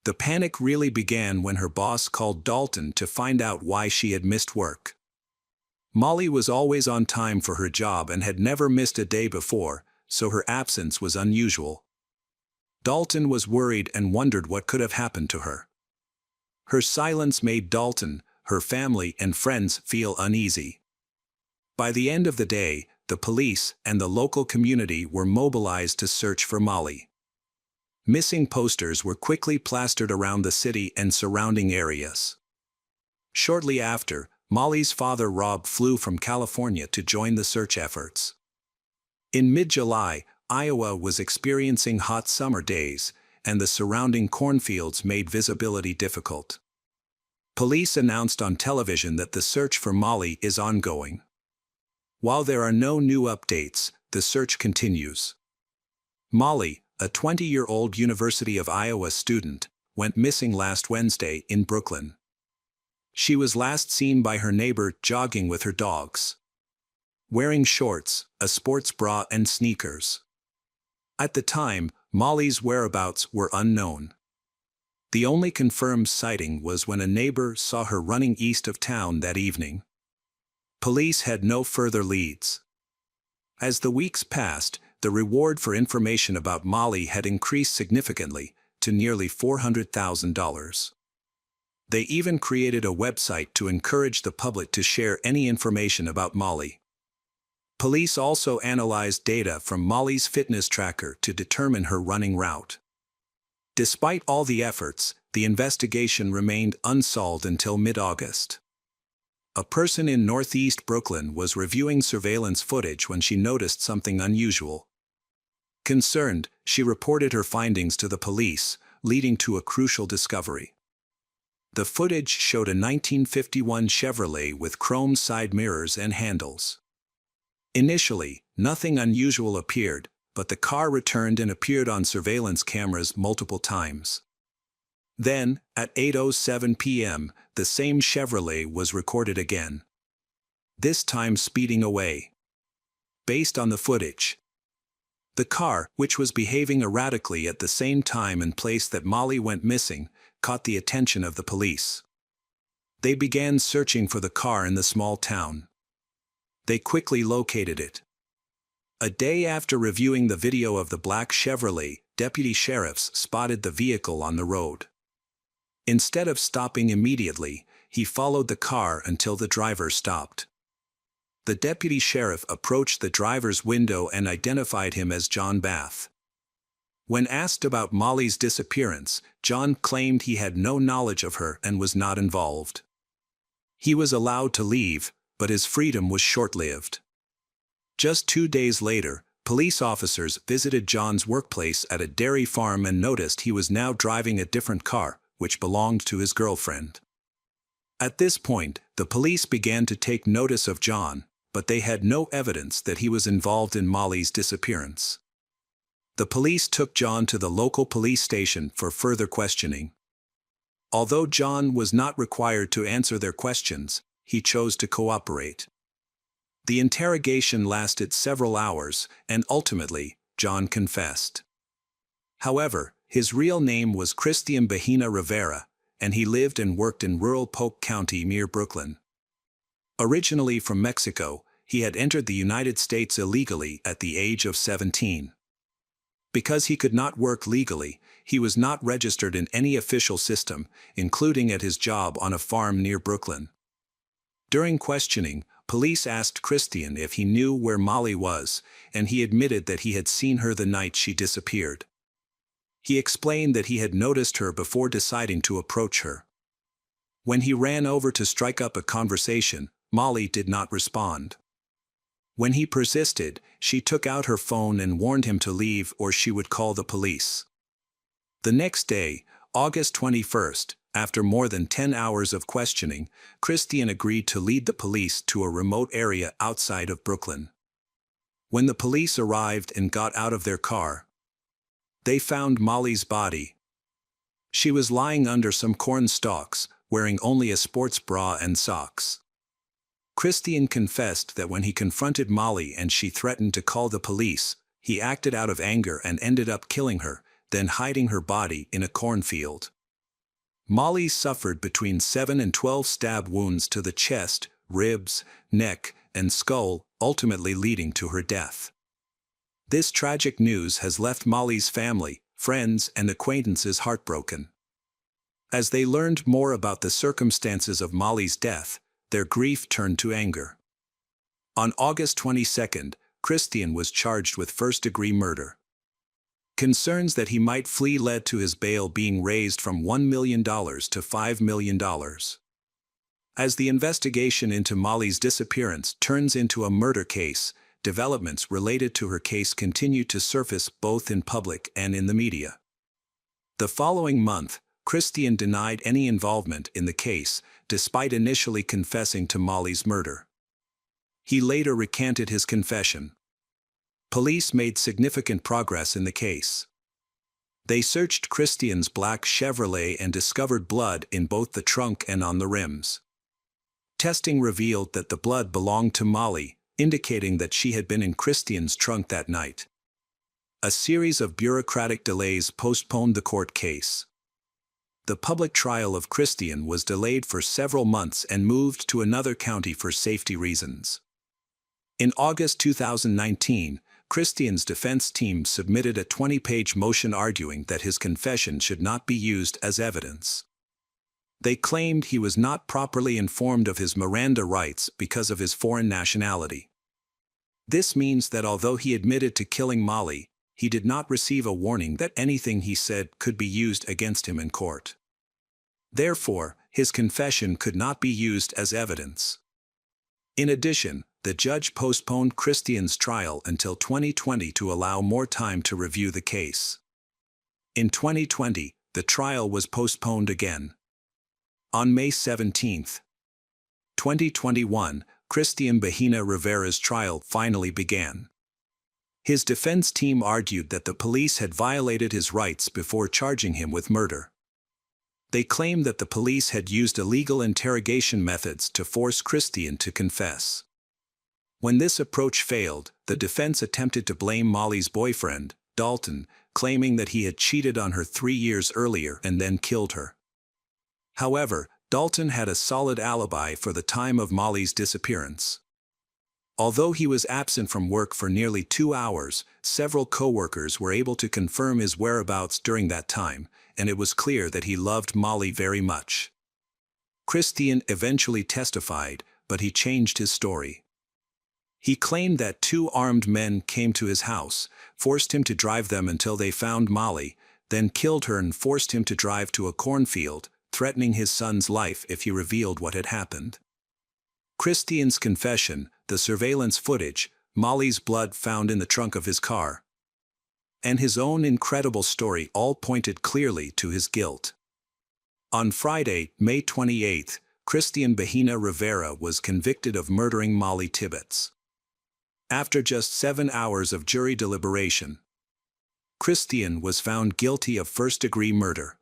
The panic really began when her boss called Dalton to find out why she had missed work. Molly was always on time for her job and had never missed a day before, so her absence was unusual. Dalton was worried and wondered what could have happened to her. Her silence made Dalton, her family, and friends feel uneasy. By the end of the day, the police and the local community were mobilized to search for Molly. Missing posters were quickly plastered around the city and surrounding areas. Shortly after, Molly's father Rob flew from California to join the search efforts. In mid-July, Iowa was experiencing hot summer days, and the surrounding cornfields made visibility difficult. Police announced on television that the search for Molly is ongoing. While there are no new updates, the search continues. Molly, a 20-year-old University of Iowa student, went missing last Wednesday in Brooklyn. She was last seen by her neighbor jogging with her dogs. Wearing shorts, a sports bra and sneakers. At the time, Molly's whereabouts were unknown. The only confirmed sighting was when a neighbor saw her running east of town that evening. Police had no further leads. As the weeks passed, the reward for information about Molly had increased significantly, to nearly $400,000. They even created a website to encourage the public to share any information about Molly. Police also analyzed data from Molly's fitness tracker to determine her running route. Despite all the efforts, the investigation remained unsolved until mid-August. A person in northeast Brooklyn was reviewing surveillance footage when she noticed something unusual. Concerned, she reported her findings to the police, leading to a crucial discovery. The footage showed a 1951 Chevrolet with chrome side mirrors and handles. Initially, nothing unusual appeared, but the car returned and appeared on surveillance cameras multiple times. Then, at 8:07 p.m., the same Chevrolet was recorded again. This time speeding away. Based on the footage, the car, which was behaving erratically at the same time and place that Molly went missing, caught the attention of the police. They began searching for the car in the small town. They quickly located it. A day after reviewing the video of the black Chevrolet, deputy sheriffs spotted the vehicle on the road. Instead of stopping immediately, he followed the car until the driver stopped. The deputy sheriff approached the driver's window and identified him as John Bath. When asked about Molly's disappearance, John claimed he had no knowledge of her and was not involved. He was allowed to leave, but his freedom was short-lived. Just 2 days later, police officers visited John's workplace at a dairy farm and noticed he was now driving a different car, which belonged to his girlfriend. At this point, the police began to take notice of John, but they had no evidence that he was involved in Molly's disappearance. The police took John to the local police station for further questioning. Although John was not required to answer their questions, he chose to cooperate. The interrogation lasted several hours, and ultimately, John confessed. However, his real name was Christian Bahina Rivera, and he lived and worked in rural Polk County near Brooklyn. Originally from Mexico, he had entered the United States illegally at the age of 17. Because he could not work legally, he was not registered in any official system, including at his job on a farm near Brooklyn. During questioning, police asked Christian if he knew where Molly was, and he admitted that he had seen her the night she disappeared. He explained that he had noticed her before deciding to approach her. When he ran over to strike up a conversation, Molly did not respond. When he persisted, she took out her phone and warned him to leave or she would call the police. The next day, August 21st, after more than 10 hours of questioning, Christian agreed to lead the police to a remote area outside of Brooklyn. When the police arrived and got out of their car, they found Molly's body. She was lying under some corn stalks, wearing only a sports bra and socks. Christian confessed that when he confronted Molly and she threatened to call the police, he acted out of anger and ended up killing her, then hiding her body in a cornfield. Molly suffered between 7 and 12 stab wounds to the chest, ribs, neck, and skull, ultimately leading to her death. This tragic news has left Molly's family, friends, and acquaintances heartbroken. As they learned more about the circumstances of Molly's death, their grief turned to anger. On August 22, Christian was charged with first-degree murder. Concerns that he might flee led to his bail being raised from $1 million to $5 million. As the investigation into Molly's disappearance turns into a murder case, developments related to her case continue to surface both in public and in the media. The following month, Christian denied any involvement in the case, despite initially confessing to Molly's murder. He later recanted his confession. Police made significant progress in the case. They searched Christian's black Chevrolet and discovered blood in both the trunk and on the rims. Testing revealed that the blood belonged to Molly, indicating that she had been in Christian's trunk that night. A series of bureaucratic delays postponed the court case. The public trial of Christian was delayed for several months and moved to another county for safety reasons. In August 2019, Christian's defense team submitted a 20-page motion arguing that his confession should not be used as evidence. They claimed he was not properly informed of his Miranda rights because of his foreign nationality. This means that although he admitted to killing Molly, he did not receive a warning that anything he said could be used against him in court. Therefore, his confession could not be used as evidence. In addition, the judge postponed Christian's trial until 2020 to allow more time to review the case. In 2020, the trial was postponed again. On May 17, 2021, Christian Bahena Rivera's trial finally began. His defense team argued that the police had violated his rights before charging him with murder. They claimed that the police had used illegal interrogation methods to force Christian to confess. When this approach failed, the defense attempted to blame Molly's boyfriend, Dalton, claiming that he had cheated on her 3 years earlier and then killed her. However, Dalton had a solid alibi for the time of Molly's disappearance. Although he was absent from work for nearly 2 hours, several co-workers were able to confirm his whereabouts during that time, and it was clear that he loved Molly very much. Christian eventually testified, but he changed his story. He claimed that 2 armed men came to his house, forced him to drive them until they found Molly, then killed her and forced him to drive to a cornfield, threatening his son's life if he revealed what had happened. Christian's confession, the surveillance footage, Molly's blood found in the trunk of his car, and his own incredible story all pointed clearly to his guilt. On Friday, May 28, Christian Bahena Rivera was convicted of murdering Molly Tibbetts. After just 7 hours of jury deliberation, Christian was found guilty of first-degree murder.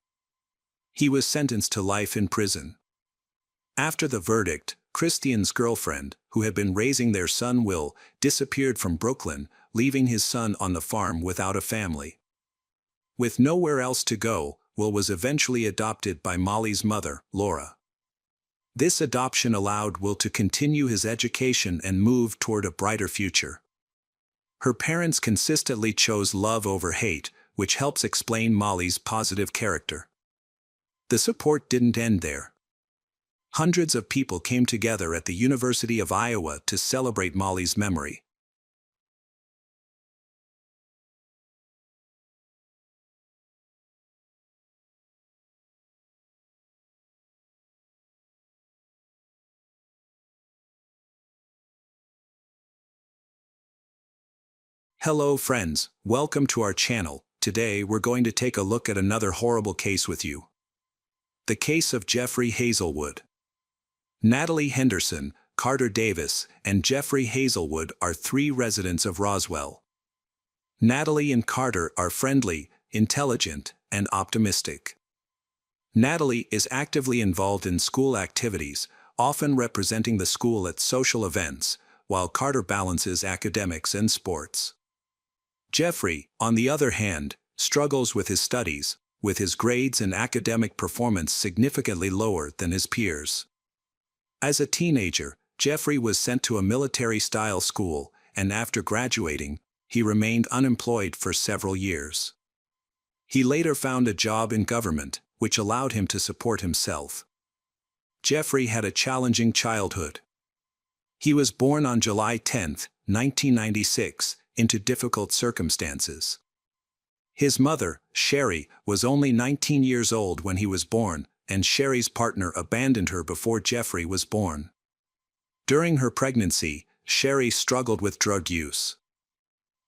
He was sentenced to life in prison. After the verdict, Christian's girlfriend, who had been raising their son Will, disappeared from Brooklyn, leaving his son on the farm without a family. With nowhere else to go, Will was eventually adopted by Molly's mother, Laura. This adoption allowed Will to continue his education and move toward a brighter future. Her parents consistently chose love over hate, which helps explain Molly's positive character. The support didn't end there. Hundreds of people came together at the University of Iowa to celebrate Molly's memory. Hello friends, welcome to our channel. Today we're going to take a look at another horrible case with you. The case of Jeffrey Hazelwood. Natalie Henderson, Carter Davis, and Jeffrey Hazelwood are 3 residents of Roswell. Natalie and Carter are friendly, intelligent, and optimistic. Natalie is actively involved in school activities, often representing the school at social events, while Carter balances academics and sports. Jeffrey, on the other hand, struggles with his studies, with his grades and academic performance significantly lower than his peers. As a teenager, Jeffrey was sent to a military-style school, and after graduating, he remained unemployed for several years. He later found a job in government, which allowed him to support himself. Jeffrey had a challenging childhood. He was born on July 10, 1996, into difficult circumstances. His mother, Sherry, was only 19 years old when he was born, and Sherry's partner abandoned her before Jeffrey was born. During her pregnancy, Sherry struggled with drug use.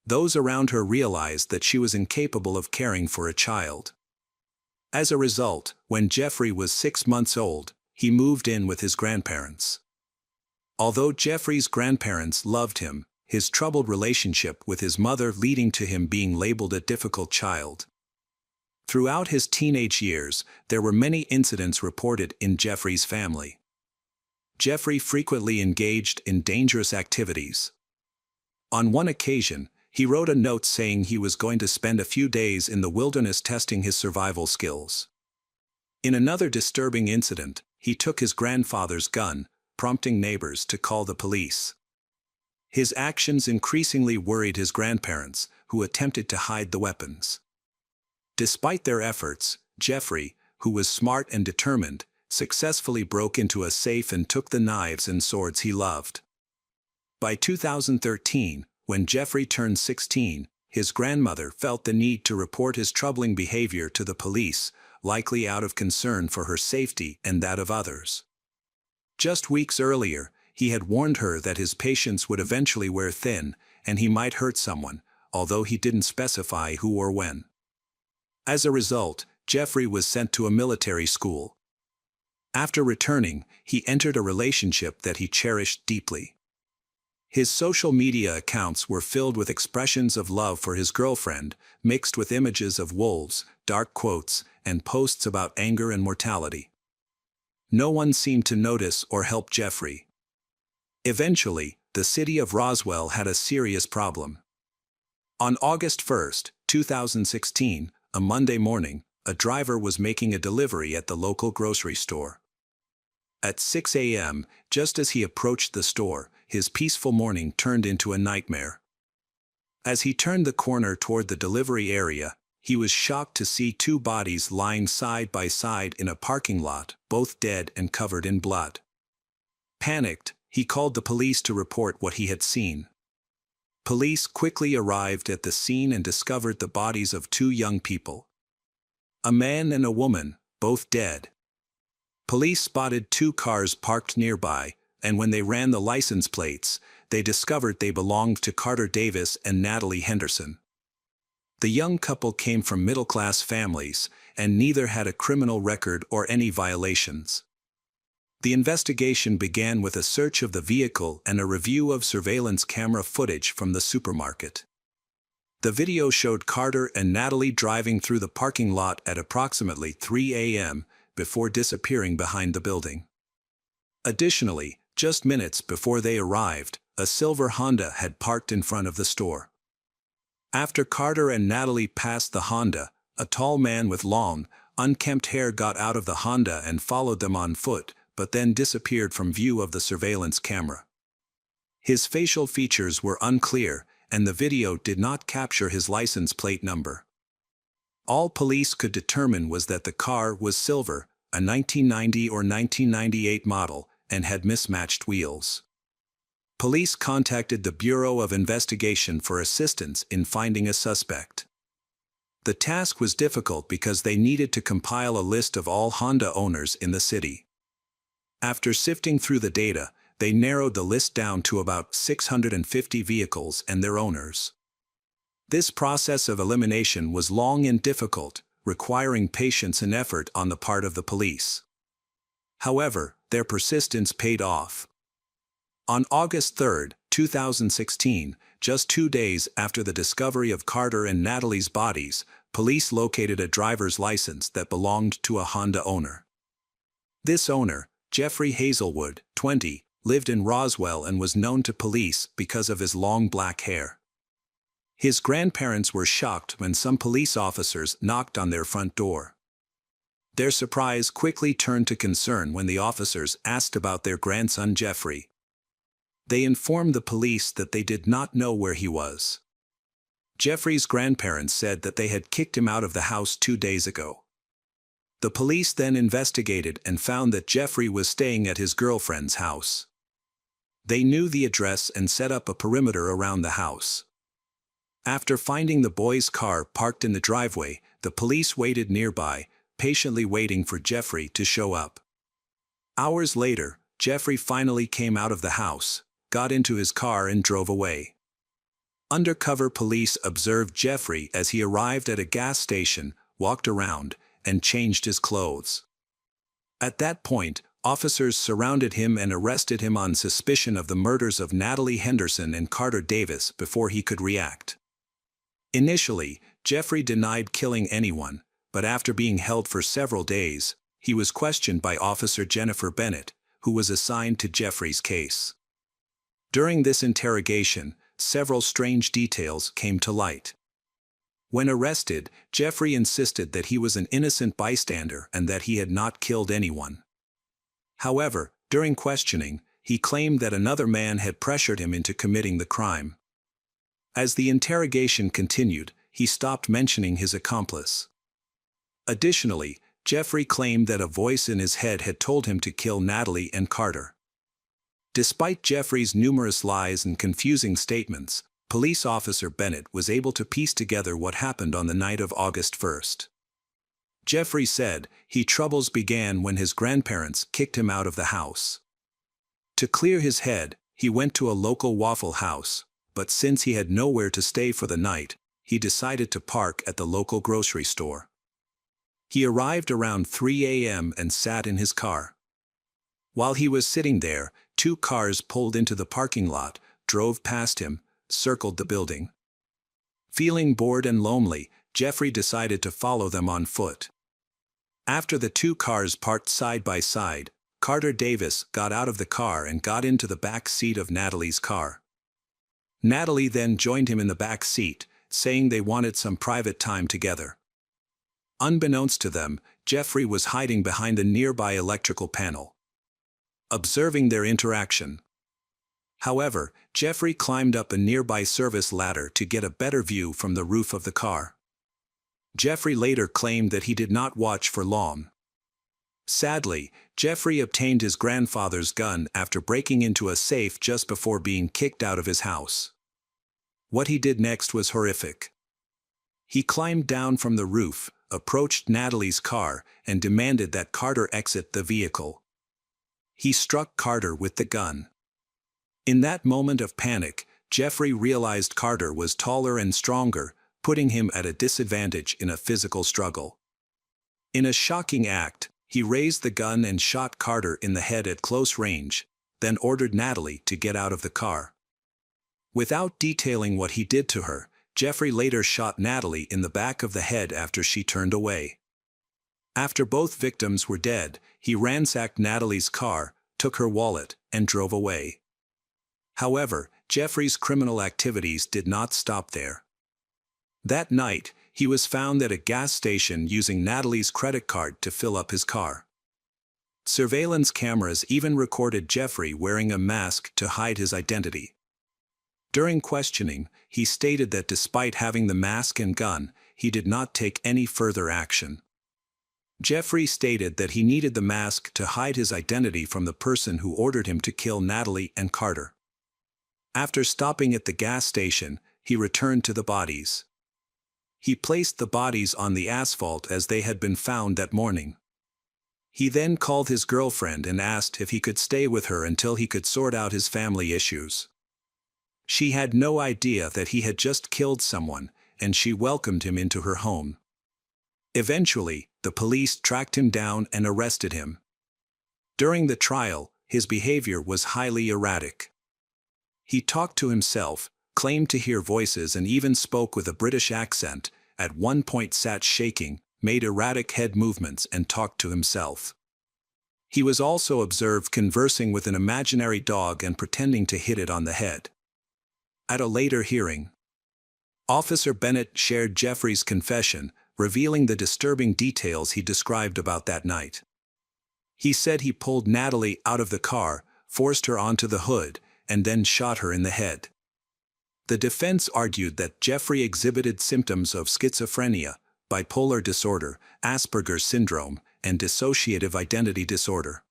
Those around her realized that she was incapable of caring for a child. As a result, when Jeffrey was 6 months old, he moved in with his grandparents. Although Jeffrey's grandparents loved him, his troubled relationship with his mother leading to him being labeled a difficult child. Throughout his teenage years, there were many incidents reported in Jeffrey's family. Jeffrey frequently engaged in dangerous activities. On one occasion, he wrote a note saying he was going to spend a few days in the wilderness testing his survival skills. In another disturbing incident, he took his grandfather's gun, prompting neighbors to call the police. His actions increasingly worried his grandparents, who attempted to hide the weapons. Despite their efforts, Jeffrey, who was smart and determined, successfully broke into a safe and took the knives and swords he loved. By 2013, when Jeffrey turned 16, his grandmother felt the need to report his troubling behavior to the police, likely out of concern for her safety and that of others. Just weeks earlier, he had warned her that his patience would eventually wear thin, and he might hurt someone, although he didn't specify who or when. As a result, Jeffrey was sent to a military school. After returning, he entered a relationship that he cherished deeply. His social media accounts were filled with expressions of love for his girlfriend, mixed with images of wolves, dark quotes, and posts about anger and mortality. No one seemed to notice or help Jeffrey. Eventually, the city of Roswell had a serious problem. On August 1, 2016, a Monday morning, a driver was making a delivery at the local grocery store. At 6 a.m., just as he approached the store, his peaceful morning turned into a nightmare. As he turned the corner toward the delivery area, he was shocked to see 2 bodies lying side by side in a parking lot, both dead and covered in blood. Panicked, he called the police to report what he had seen. Police quickly arrived at the scene and discovered the bodies of 2 young people. A man and a woman, both dead. Police spotted 2 cars parked nearby, and when they ran the license plates, they discovered they belonged to Carter Davis and Natalie Henderson. The young couple came from middle-class families, and neither had a criminal record or any violations. The investigation began with a search of the vehicle and a review of surveillance camera footage from the supermarket. The video showed Carter and Natalie driving through the parking lot at approximately 3 a.m. before disappearing behind the building. Additionally, just minutes before they arrived, a silver Honda had parked in front of the store. After Carter and Natalie passed the Honda, a tall man with long, unkempt hair got out of the Honda and followed them on foot, but then disappeared from view of the surveillance camera. His facial features were unclear, and the video did not capture his license plate number. All police could determine was that the car was silver, a 1990 or 1998 model, and had mismatched wheels. Police contacted the Bureau of Investigation for assistance in finding a suspect. The task was difficult because they needed to compile a list of all Honda owners in the city. After sifting through the data, they narrowed the list down to about 650 vehicles and their owners. This process of elimination was long and difficult, requiring patience and effort on the part of the police. However, their persistence paid off. On August 3, 2016, just 2 days after the discovery of Carter and Natalie's bodies, police located a driver's license that belonged to a Honda owner. This owner, Jeffrey Hazelwood, 20, lived in Roswell and was known to police because of his long black hair. His grandparents were shocked when some police officers knocked on their front door. Their surprise quickly turned to concern when the officers asked about their grandson Jeffrey. They informed the police that they did not know where he was. Jeffrey's grandparents said that they had kicked him out of the house 2 days ago. The police then investigated and found that Jeffrey was staying at his girlfriend's house. They knew the address and set up a perimeter around the house. After finding the boy's car parked in the driveway, the police waited nearby, patiently waiting for Jeffrey to show up. Hours later, Jeffrey finally came out of the house, got into his car and drove away. Undercover police observed Jeffrey as he arrived at a gas station, walked around, and changed his clothes. At that point, officers surrounded him and arrested him on suspicion of the murders of Natalie Henderson and Carter Davis before he could react. Initially, Jeffrey denied killing anyone, but after being held for several days, he was questioned by Officer Jennifer Bennett, who was assigned to Jeffrey's case. During this interrogation, several strange details came to light. When arrested, Jeffrey insisted that he was an innocent bystander and that he had not killed anyone. However, during questioning, he claimed that another man had pressured him into committing the crime. As the interrogation continued, he stopped mentioning his accomplice. Additionally, Jeffrey claimed that a voice in his head had told him to kill Natalie and Carter. Despite Jeffrey's numerous lies and confusing statements, Police Officer Bennett was able to piece together what happened on the night of August 1st. Jeffrey said his troubles began when his grandparents kicked him out of the house. To clear his head, he went to a local Waffle House, but since he had nowhere to stay for the night, he decided to park at the local grocery store. He arrived around 3 a.m. and sat in his car. While he was sitting there, 2 cars pulled into the parking lot, drove past him, circled the building. Feeling bored and lonely, Jeffrey decided to follow them on foot. After the 2 cars parked side by side, Carter Davis got out of the car and got into the back seat of Natalie's car. Natalie then joined him in the back seat, saying they wanted some private time together. Unbeknownst to them, Jeffrey was hiding behind the nearby electrical panel, observing their interaction. However, Jeffrey climbed up a nearby service ladder to get a better view from the roof of the car. Jeffrey later claimed that he did not watch for long. Sadly, Jeffrey obtained his grandfather's gun after breaking into a safe just before being kicked out of his house. What he did next was horrific. He climbed down from the roof, approached Natalie's car, and demanded that Carter exit the vehicle. He struck Carter with the gun. In that moment of panic, Jeffrey realized Carter was taller and stronger, putting him at a disadvantage in a physical struggle. In a shocking act, he raised the gun and shot Carter in the head at close range, then ordered Natalie to get out of the car. Without detailing what he did to her, Jeffrey later shot Natalie in the back of the head after she turned away. After both victims were dead, he ransacked Natalie's car, took her wallet, and drove away. However, Jeffrey's criminal activities did not stop there. That night, he was found at a gas station using Natalie's credit card to fill up his car. Surveillance cameras even recorded Jeffrey wearing a mask to hide his identity. During questioning, he stated that despite having the mask and gun, he did not take any further action. Jeffrey stated that he needed the mask to hide his identity from the person who ordered him to kill Natalie and Carter. After stopping at the gas station, he returned to the bodies. He placed the bodies on the asphalt as they had been found that morning. He then called his girlfriend and asked if he could stay with her until he could sort out his family issues. She had no idea that he had just killed someone, and she welcomed him into her home. Eventually, the police tracked him down and arrested him. During the trial, his behavior was highly erratic. He talked to himself, claimed to hear voices, and even spoke with a British accent, at one point sat shaking, made erratic head movements and talked to himself. He was also observed conversing with an imaginary dog and pretending to hit it on the head. At a later hearing, Officer Bennett shared Jeffrey's confession, revealing the disturbing details he described about that night. He said he pulled Natalie out of the car, forced her onto the hood, and then shot her in the head. The defense argued that Jeffrey exhibited symptoms of schizophrenia, bipolar disorder, Asperger's syndrome, and dissociative identity disorder.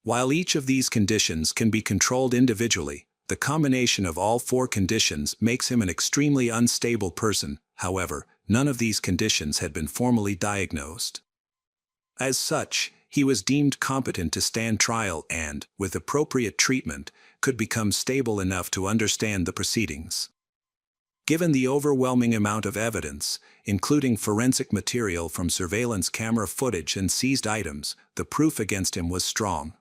While each of these conditions can be controlled individually, the combination of all four conditions makes him an extremely unstable person. However, none of these conditions had been formally diagnosed. As such, he was deemed competent to stand trial and, with appropriate treatment, could become stable enough to understand the proceedings. Given the overwhelming amount of evidence, including forensic material from surveillance camera footage and seized items, the proof against him was strong.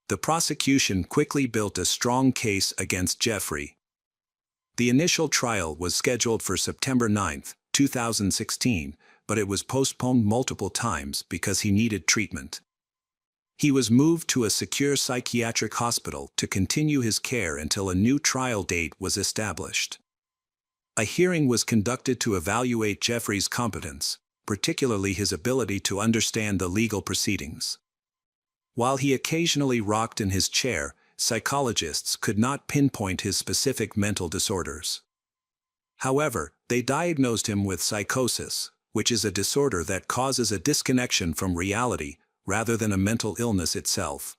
The prosecution quickly built a strong case against Jeffrey. The initial trial was scheduled for September 9, 2016, but it was postponed multiple times because he needed treatment. He was moved to a secure psychiatric hospital to continue his care until a new trial date was established. A hearing was conducted to evaluate Jeffrey's competence, particularly his ability to understand the legal proceedings. While he occasionally rocked in his chair, psychologists could not pinpoint his specific mental disorders. However, they diagnosed him with psychosis, which is a disorder that causes a disconnection from reality rather than a mental illness itself.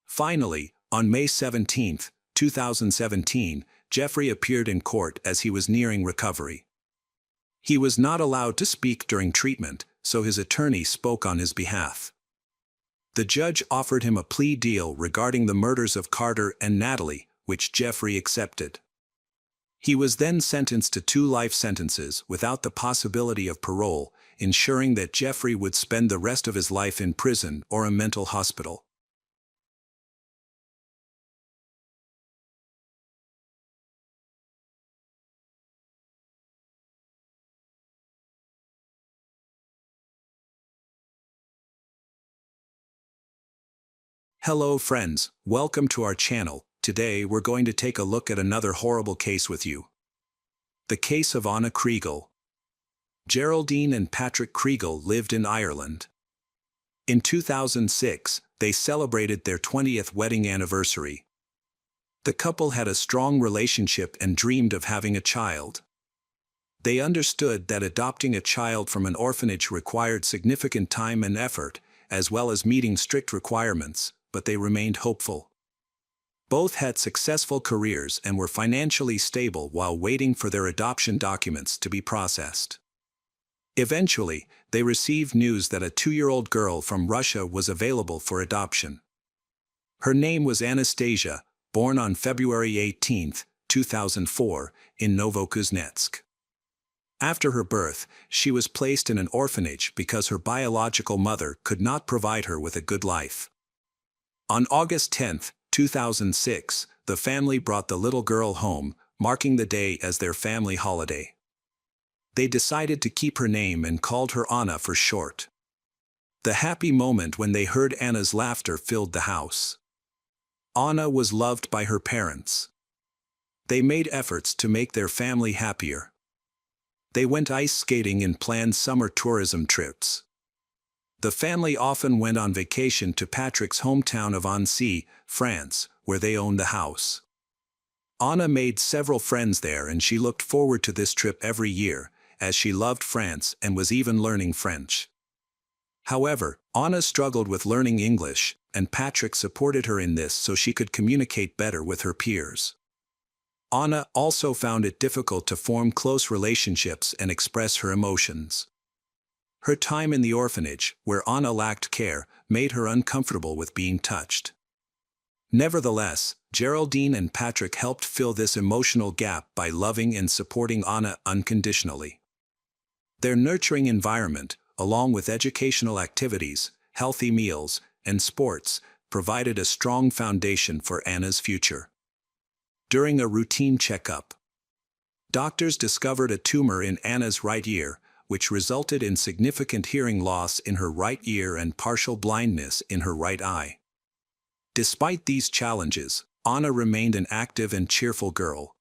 Finally, on May 17, 2017, Jeffrey appeared in court as he was nearing recovery. He was not allowed to speak during treatment, so his attorney spoke on his behalf. The judge offered him a plea deal regarding the murders of Carter and Natalie, which Jeffrey accepted. He was then sentenced to 2 life sentences without the possibility of parole, ensuring that Jeffrey would spend the rest of his life in prison or a mental hospital. Hello friends, welcome to our channel. Today we're going to take a look at another horrible case with you. The case of Anna Kriegel. Geraldine and Patrick Kriegel lived in Ireland. In 2006, they celebrated their 20th wedding anniversary. The couple had a strong relationship and dreamed of having a child. They understood that adopting a child from an orphanage required significant time and effort, as well as meeting strict requirements, but they remained hopeful. Both had successful careers and were financially stable while waiting for their adoption documents to be processed. Eventually, they received news that a 2-year-old girl from Russia was available for adoption. Her name was Anastasia, born on February 18, 2004, in Novokuznetsk. After her birth, she was placed in an orphanage because her biological mother could not provide her with a good life. On August 10, 2006, the family brought the little girl home, marking the day as their family holiday. They decided to keep her name and called her Anna for short. The happy moment when they heard Anna's laughter filled the house. Anna was loved by her parents. They made efforts to make their family happier. They went ice skating and planned summer tourism trips. The family often went on vacation to Patrick's hometown of Annecy, France, where they owned the house. Anna made several friends there and she looked forward to this trip every year, as she loved France and was even learning French. However, Anna struggled with learning English, and Patrick supported her in this so she could communicate better with her peers. Anna also found it difficult to form close relationships and express her emotions. Her time in the orphanage, where Anna lacked care, made her uncomfortable with being touched. Nevertheless, Geraldine and Patrick helped fill this emotional gap by loving and supporting Anna unconditionally. Their nurturing environment, along with educational activities, healthy meals, and sports, provided a strong foundation for Anna's future. During a routine checkup, Doctors discovered a tumor in Anna's right ear, which resulted in significant hearing loss in her right ear and partial blindness in her right eye. Despite these challenges, Anna remained an active and cheerful girl.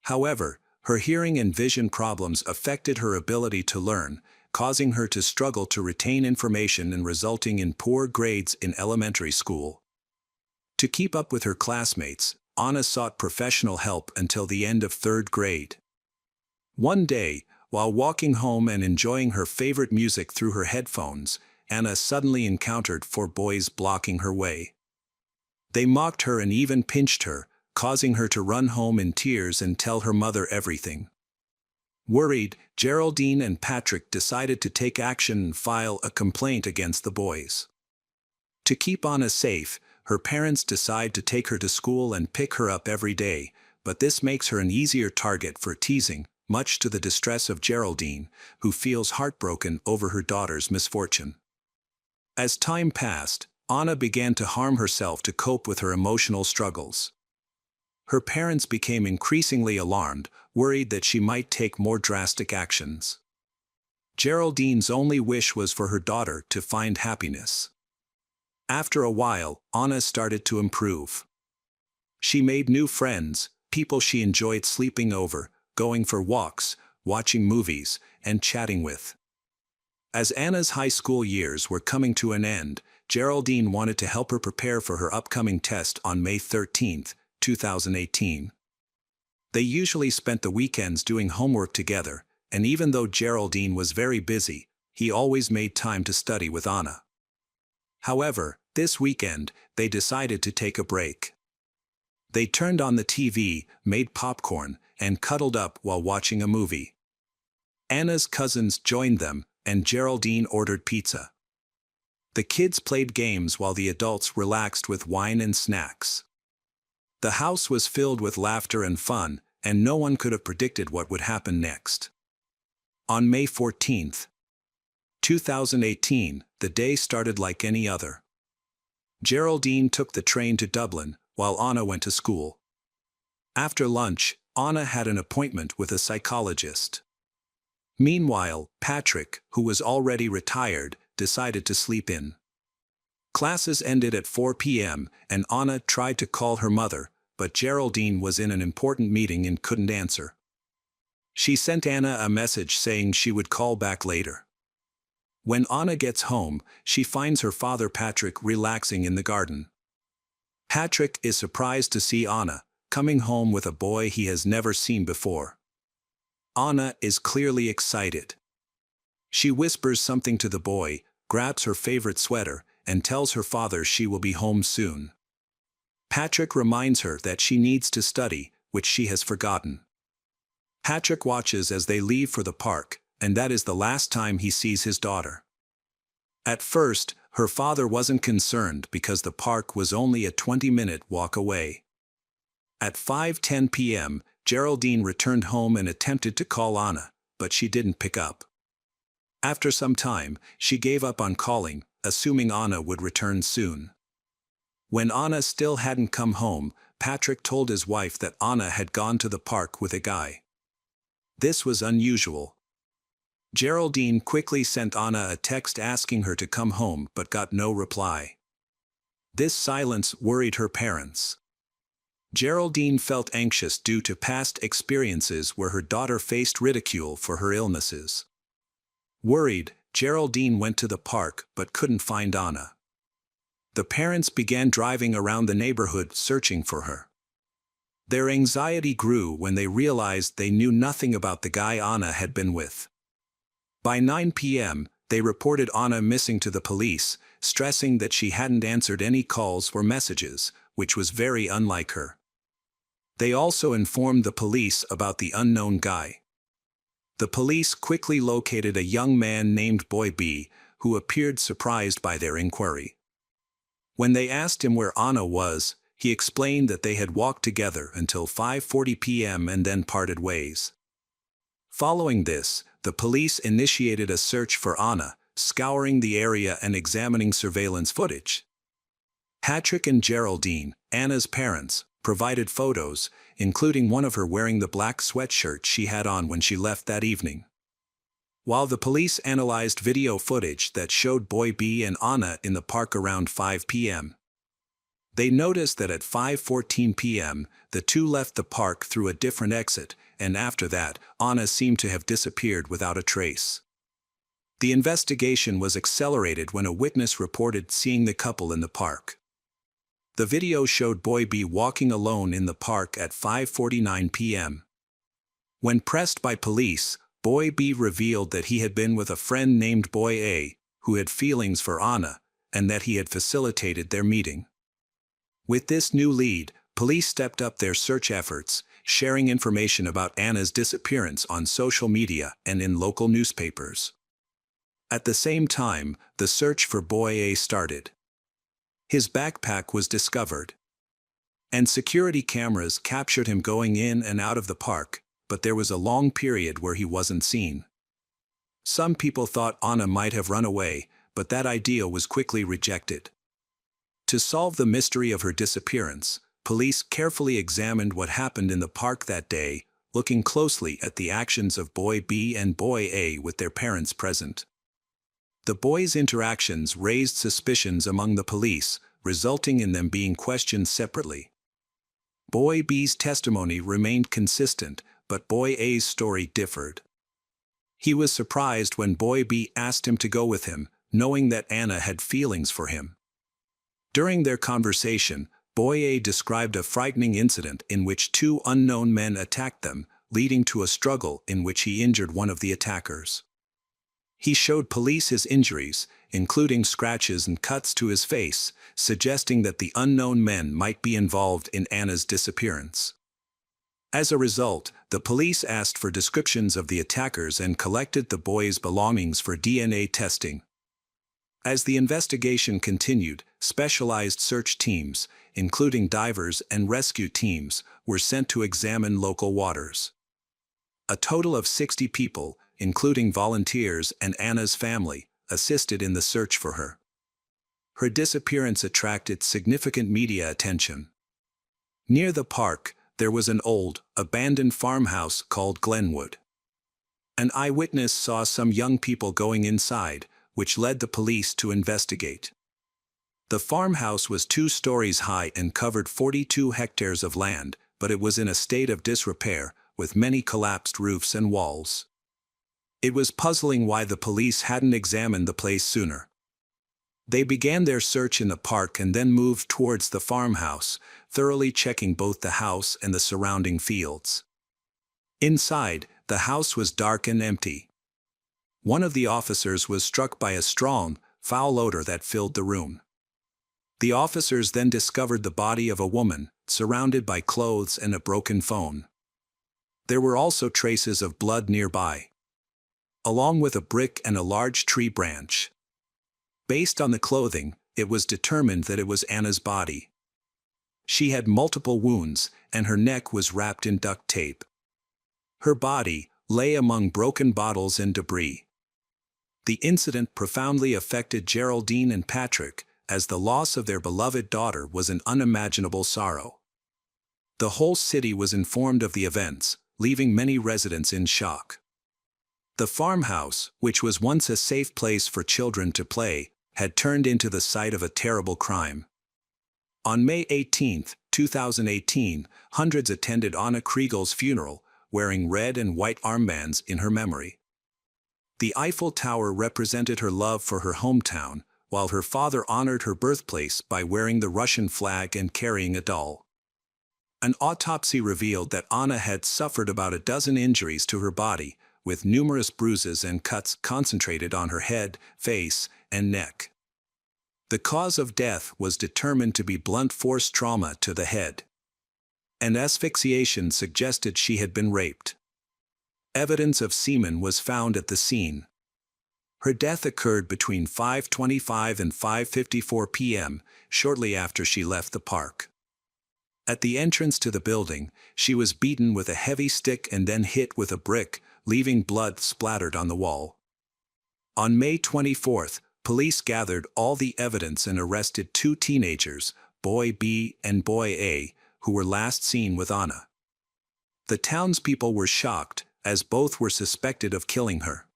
However, her hearing and vision problems affected her ability to learn, causing her to struggle to retain information and resulting in poor grades in elementary school. To keep up with her classmates, Anna sought professional help until the end of third grade. One day, while walking home and enjoying her favorite music through her headphones, Anna suddenly encountered four boys blocking her way. They mocked her and even pinched her, causing her to run home in tears and tell her mother everything. Worried, Geraldine and Patrick decided to take action and file a complaint against the boys. To keep Anna safe, her parents decide to take her to school and pick her up every day, but this makes her an easier target for teasing, much to the distress of Geraldine, who feels heartbroken over her daughter's misfortune. As time passed, Anna began to harm herself to cope with her emotional struggles. Her parents became increasingly alarmed, worried that she might take more drastic actions. Geraldine's only wish was for her daughter to find happiness. After a while, Anna started to improve. She made new friends, people she enjoyed sleeping over, going for walks, watching movies, and chatting with. As Anna's high school years were coming to an end, Geraldine wanted to help her prepare for her upcoming test on May 13, 2018. They usually spent the weekends doing homework together, and even though Geraldine was very busy, he always made time to study with Anna. However, this weekend, they decided to take a break. They turned on the TV, made popcorn, and cuddled up while watching a movie. Anna's cousins joined them, and Geraldine ordered pizza. The kids played games while the adults relaxed with wine and snacks. The house was filled with laughter and fun, and no one could have predicted what would happen next. On May 14, 2018, the day started like any other. Geraldine took the train to Dublin, while Anna went to school. After lunch, Anna had an appointment with a psychologist. Meanwhile, Patrick, who was already retired, decided to sleep in. Classes ended at 4 p.m., and Anna tried to call her mother, but Geraldine was in an important meeting and couldn't answer. She sent Anna a message saying she would call back later. When Anna gets home, she finds her father Patrick relaxing in the garden. Patrick is surprised to see Anna, coming home with a boy he has never seen before. Anna is clearly excited. She whispers something to the boy, grabs her favorite sweater, and tells her father she will be home soon. Patrick reminds her that she needs to study, which she has forgotten. Patrick watches as they leave for the park, and that is the last time he sees his daughter. At first, her father wasn't concerned because the park was only a 20-minute walk away. At 5:10 p.m., Geraldine returned home and attempted to call Anna, but she didn't pick up. After some time, she gave up on calling, assuming Anna would return soon. When Anna still hadn't come home, Patrick told his wife that Anna had gone to the park with a guy. This was unusual. Geraldine quickly sent Anna a text asking her to come home but got no reply. This silence worried her parents. Geraldine felt anxious due to past experiences where her daughter faced ridicule for her illnesses. Worried, Geraldine went to the park but couldn't find Anna. The parents began driving around the neighborhood searching for her. Their anxiety grew when they realized they knew nothing about the guy Anna had been with. By 9 p.m., they reported Anna missing to the police, stressing that she hadn't answered any calls or messages, which was very unlike her. They also informed the police about the unknown guy. The police quickly located a young man named Boy B, who appeared surprised by their inquiry. When they asked him where Anna was, he explained that they had walked together until 5:40 p.m. and then parted ways. Following this, the police initiated a search for Anna, scouring the area and examining surveillance footage. Patrick and Geraldine, Anna's parents, provided photos, including one of her wearing the black sweatshirt she had on when she left that evening. While the police analyzed video footage that showed Boy B and Anna in the park around 5 p.m., they noticed that at 5:14 p.m., the two left the park through a different exit, and after that, Anna seemed to have disappeared without a trace. The investigation was accelerated when a witness reported seeing the couple in the park. The video showed Boy B walking alone in the park at 5:49 p.m. When pressed by police, Boy B revealed that he had been with a friend named Boy A, who had feelings for Anna, and that he had facilitated their meeting. With this new lead, police stepped up their search efforts, sharing information about Anna's disappearance on social media and in local newspapers. At the same time, the search for Boy A started. His backpack was discovered, and security cameras captured him going in and out of the park, but there was a long period where he wasn't seen. Some people thought Anna might have run away, but that idea was quickly rejected. To solve the mystery of her disappearance, police carefully examined what happened in the park that day, looking closely at the actions of Boy B and Boy A with their parents present. The boys' interactions raised suspicions among the police, resulting in them being questioned separately. Boy B's testimony remained consistent, but Boy A's story differed. He was surprised when Boy B asked him to go with him, knowing that Anna had feelings for him. During their conversation, Boy A described a frightening incident in which two unknown men attacked them, leading to a struggle in which he injured one of the attackers. He showed police his injuries, including scratches and cuts to his face, suggesting that the unknown men might be involved in Anna's disappearance. As a result, the police asked for descriptions of the attackers and collected the boys' belongings for DNA testing. As the investigation continued, specialized search teams, including divers and rescue teams, were sent to examine local waters. A total of 60 people, including volunteers and Anna's family, assisted in the search for her. Her disappearance attracted significant media attention. Near the park, there was an old, abandoned farmhouse called Glenwood. An eyewitness saw some young people going inside, which led the police to investigate. The farmhouse was 2 stories high and covered 42 hectares of land, but it was in a state of disrepair, with many collapsed roofs and walls. It was puzzling why the police hadn't examined the place sooner. They began their search in the park and then moved towards the farmhouse, thoroughly checking both the house and the surrounding fields. Inside, the house was dark and empty. One of the officers was struck by a strong, foul odor that filled the room. The officers then discovered the body of a woman, surrounded by clothes and a broken phone. There were also traces of blood nearby, along with a brick and a large tree branch. Based on the clothing, it was determined that it was Anna's body. She had multiple wounds, and her neck was wrapped in duct tape. Her body lay among broken bottles and debris. The incident profoundly affected Geraldine and Patrick, as the loss of their beloved daughter was an unimaginable sorrow. The whole city was informed of the events, leaving many residents in shock. The farmhouse, which was once a safe place for children to play, had turned into the site of a terrible crime. On May 18, 2018, hundreds attended Anna Kriegel's funeral, wearing red and white armbands in her memory. The Eiffel Tower represented her love for her hometown, while her father honored her birthplace by wearing the Russian flag and carrying a doll. An autopsy revealed that Anna had suffered about a dozen injuries to her body, with numerous bruises and cuts concentrated on her head, face, and neck. The cause of death was determined to be blunt force trauma to the head. An asphyxiation suggested she had been raped. Evidence of semen was found at the scene. Her death occurred between 5:25 and 5:54 p.m., shortly after she left the park. At the entrance to the building, she was beaten with a heavy stick and then hit with a brick, leaving blood splattered on the wall. On May 24, police gathered all the evidence and arrested 2 teenagers, Boy B and Boy A, who were last seen with Anna. The townspeople were shocked, as both were suspected of killing her.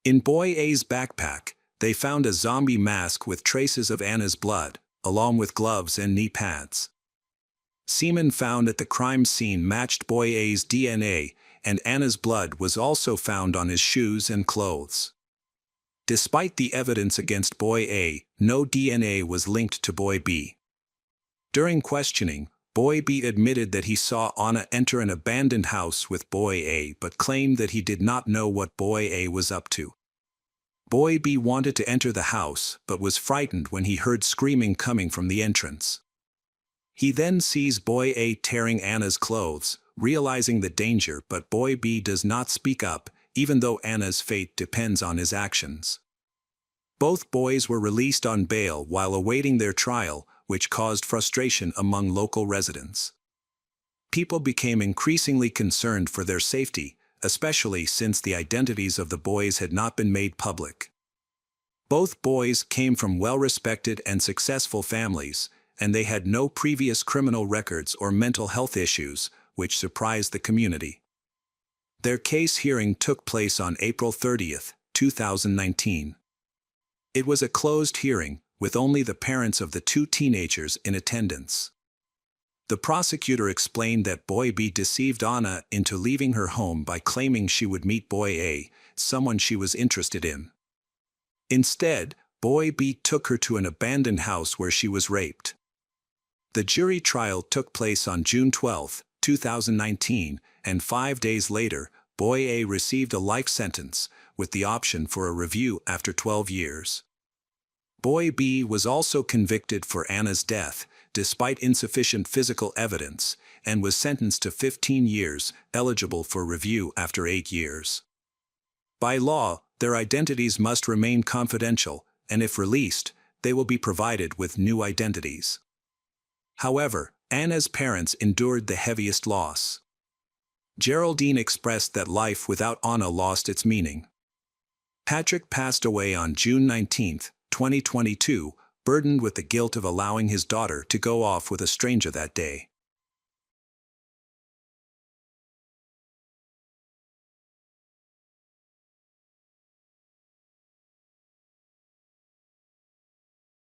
In Boy A's backpack, they found a zombie mask with traces of Anna's blood, along with gloves and knee pads. Semen found at the crime scene matched Boy A's DNA, and Anna's blood was also found on his shoes and clothes. Despite the evidence against Boy A, no DNA was linked to Boy B. During questioning, Boy B admitted that he saw Anna enter an abandoned house with Boy A but claimed that he did not know what Boy A was up to. Boy B wanted to enter the house but was frightened when he heard screaming coming from the entrance. He then sees Boy A tearing Anna's clothes, realizing the danger, but Boy B does not speak up, even though Anna's fate depends on his actions. Both boys were released on bail while awaiting their trial, which caused frustration among local residents. People became increasingly concerned for their safety, especially since the identities of the boys had not been made public. Both boys came from well-respected and successful families, and they had no previous criminal records or mental health issues, which surprised the community. Their case hearing took place on April 30, 2019. It was a closed hearing, with only the parents of the two teenagers in attendance. The prosecutor explained that Boy B deceived Anna into leaving her home by claiming she would meet Boy A, someone she was interested in. Instead, Boy B took her to an abandoned house where she was raped. The jury trial took place on June 12, 2019, and 5 days later, Boy A received a life sentence, with the option for a review after 12 years. Boy B was also convicted for Anna's death, despite insufficient physical evidence, and was sentenced to 15 years, eligible for review after 8 years. By law, their identities must remain confidential, and if released, they will be provided with new identities. However, Anna's parents endured the heaviest loss. Geraldine expressed that life without Anna lost its meaning. Patrick passed away on June 19, 2022, burdened with the guilt of allowing his daughter to go off with a stranger that day.